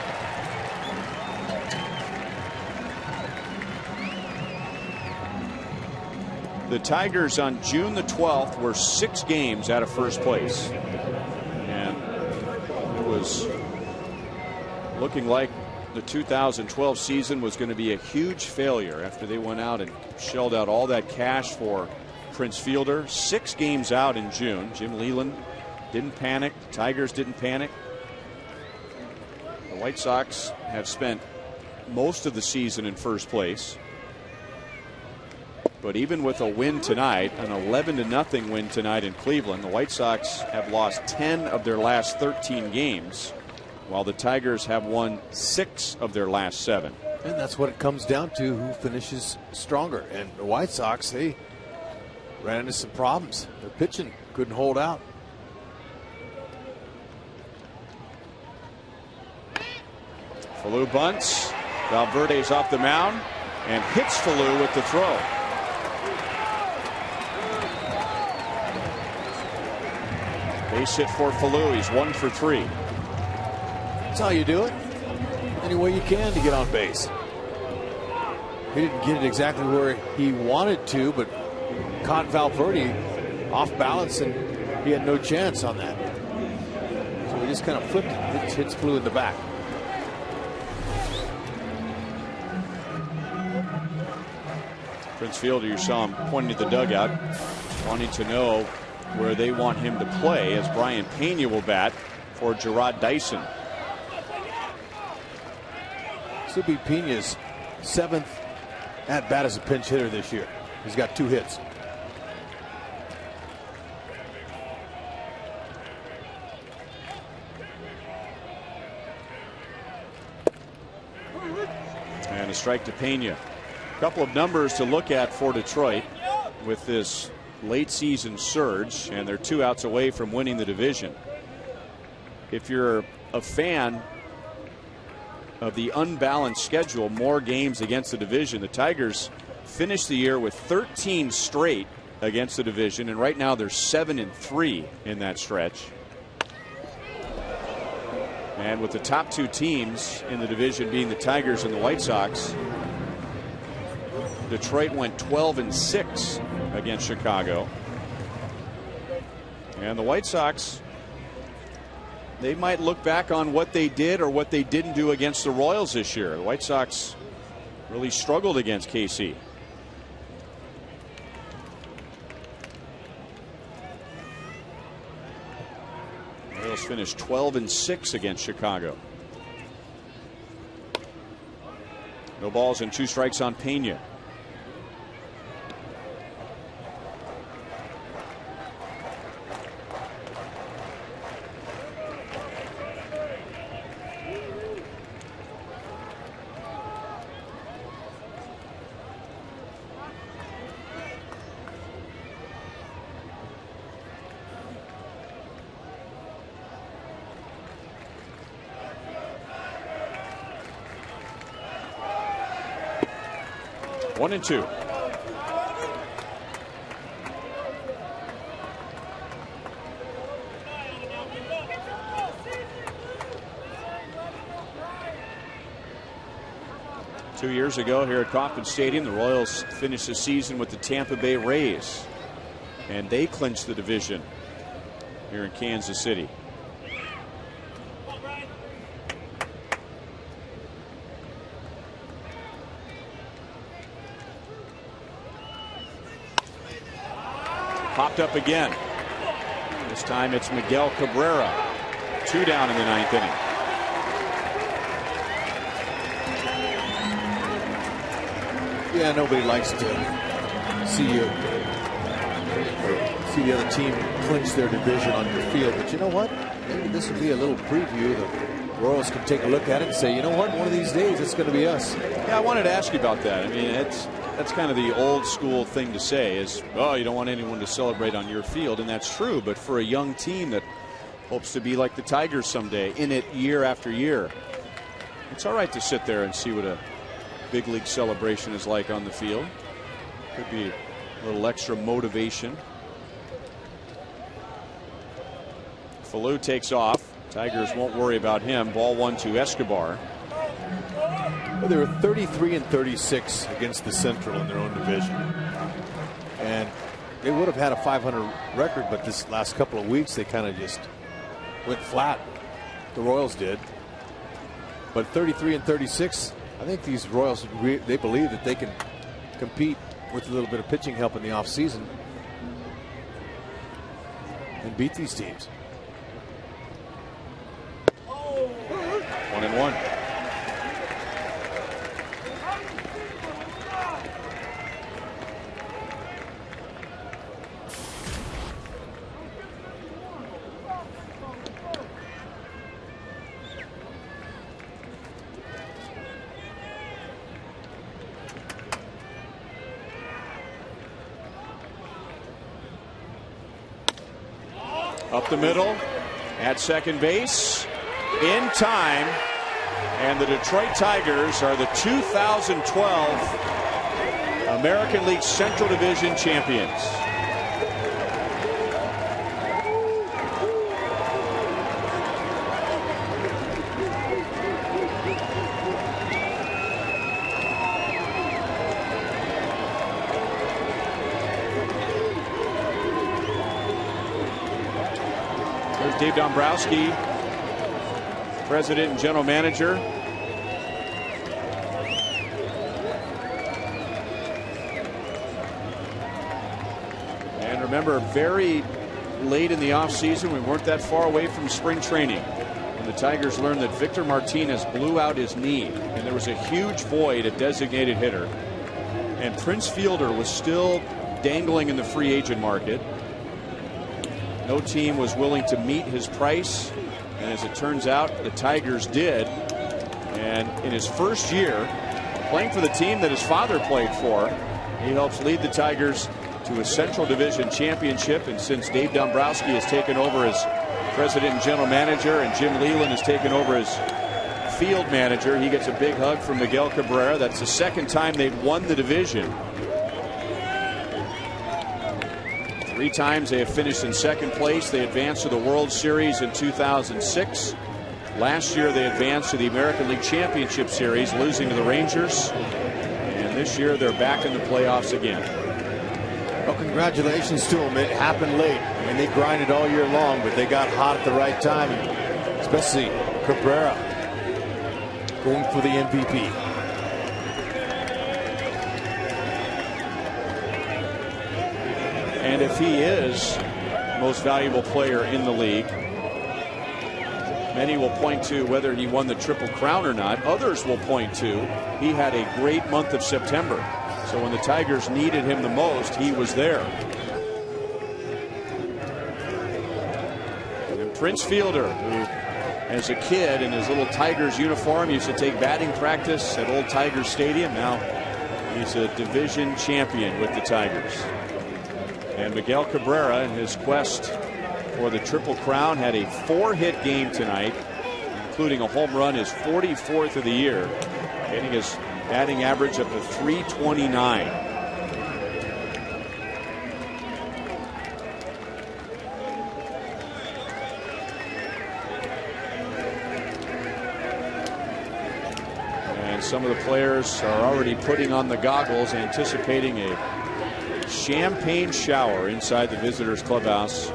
The Tigers on June the 12th were 6 games out of first place, and it was looking like the 2012 season was going to be a huge failure after they went out and shelled out all that cash for Prince Fielder. 6 games out in June. Jim Leyland didn't panic. The Tigers didn't panic. The White Sox have spent most of the season in first place. But even with a win tonight, an 11-0 win tonight in Cleveland, the White Sox have lost 10 of their last 13 games, while the Tigers have won 6 of their last 7. And that's what it comes down to, who finishes stronger. And the White Sox, they ran into some problems. Their pitching couldn't hold out. Falou bunts. Valverde's off the mound and hits Falou with the throw. Base hit for Falou. He's 1 for 3. That's how you do it. Any way you can to get on base. He didn't get it exactly where he wanted to, but caught Valverde off balance, and he had no chance on that. So he just kind of flipped it, hits Falou in the back. Prince Fielder, you saw him pointing to the dugout, wanting to know where they want him to play, as Brian Pena will bat for Gerard Dyson. This will be Pena's 7th at bat as a pinch hitter this year. He's got 2 hits. And a strike to Pena. A couple of numbers to look at for Detroit with this late season surge, and they're 2 outs away from winning the division. If you're a fan of the unbalanced schedule, more games against the division, the Tigers finished the year with 13 straight against the division, and right now they're 7-3 in that stretch. And with the top 2 teams in the division being the Tigers and the White Sox, Detroit went 12-6 against Chicago. And the White Sox, they might look back on what they did or what they didn't do against the Royals this year. The White Sox really struggled against KC. Royals finished 12-6 against Chicago. No balls and 2 strikes on Pena. One and two. Two years ago here at Kauffman Stadium, the Royals finished the season with the Tampa Bay Rays, and they clinched the division here in Kansas City. Popped up again. This time it's Miguel Cabrera. 2 down in the 9th inning. Yeah, nobody likes to see the other team clinch their division on your field. But you know what? Maybe this will be a little preview. The Royals can take a look at it and say, you know what? One of these days it's going to be us. Yeah, I wanted to ask you about that. I mean, that's kind of the old school thing to say is, oh, you don't want anyone to celebrate on your field, and that's true. But for a young team that hopes to be like the Tigers someday, in it year after year, it's all right to sit there and see what a big league celebration is like on the field. Could be a little extra motivation. Falou takes off. Tigers won't worry about him. Ball 1 to Escobar. Well, they were 33-36 against the Central in their own division, and they would have had a 500 record, but this last couple of weeks they kind of just went flat. The Royals did, but 33-36. I think these Royals, they believe that they can compete with a little bit of pitching help in the offseason and beat these teams. 1-1. Up the middle, at second base, in time, and the Detroit Tigers are the 2012 American League Central Division champions. Dave Dombrowski, president and general manager. And remember, very late in the offseason, we weren't that far away from spring training, and the Tigers learned that Victor Martinez blew out his knee, and there was a huge void at designated hitter. And Prince Fielder was still dangling in the free agent market. No team was willing to meet his price, and as it turns out, the Tigers did. And in his first year playing for the team that his father played for, he helps lead the Tigers to a Central Division championship. And since Dave Dombrowski has taken over as president and general manager, and Jim Leland has taken over as field manager, he gets a big hug from Miguel Cabrera. That's the second time they've won the division. 3 times they have finished in second place. They advanced to the World Series in 2006. Last year they advanced to the American League Championship Series, losing to the Rangers. And this year they're back in the playoffs again. Well, congratulations to them. It happened late. I mean, they grinded all year long, but they got hot at the right time, especially Cabrera going for the MVP. And if he is most valuable player in the league, Many will point to whether he won the Triple Crown or not. Others will point to he had a great month of September. So when the Tigers needed him the most, he was there. And Prince Fielder, who as a kid in his little Tigers uniform used to take batting practice at Old Tigers Stadium. Now he's a division champion with the Tigers. And Miguel Cabrera, in his quest for the Triple Crown, had a 4-hit game tonight, including a home run, his 44th of the year, getting his batting average up to .329. And some of the players are already putting on the goggles, anticipating a champagne shower inside the visitors' clubhouse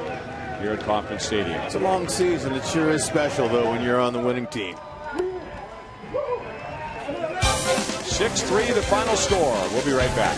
here at Kauffman Stadium. It's a long season. It sure is special, though, when you're on the winning team. 6-3 the final score. We'll be right back.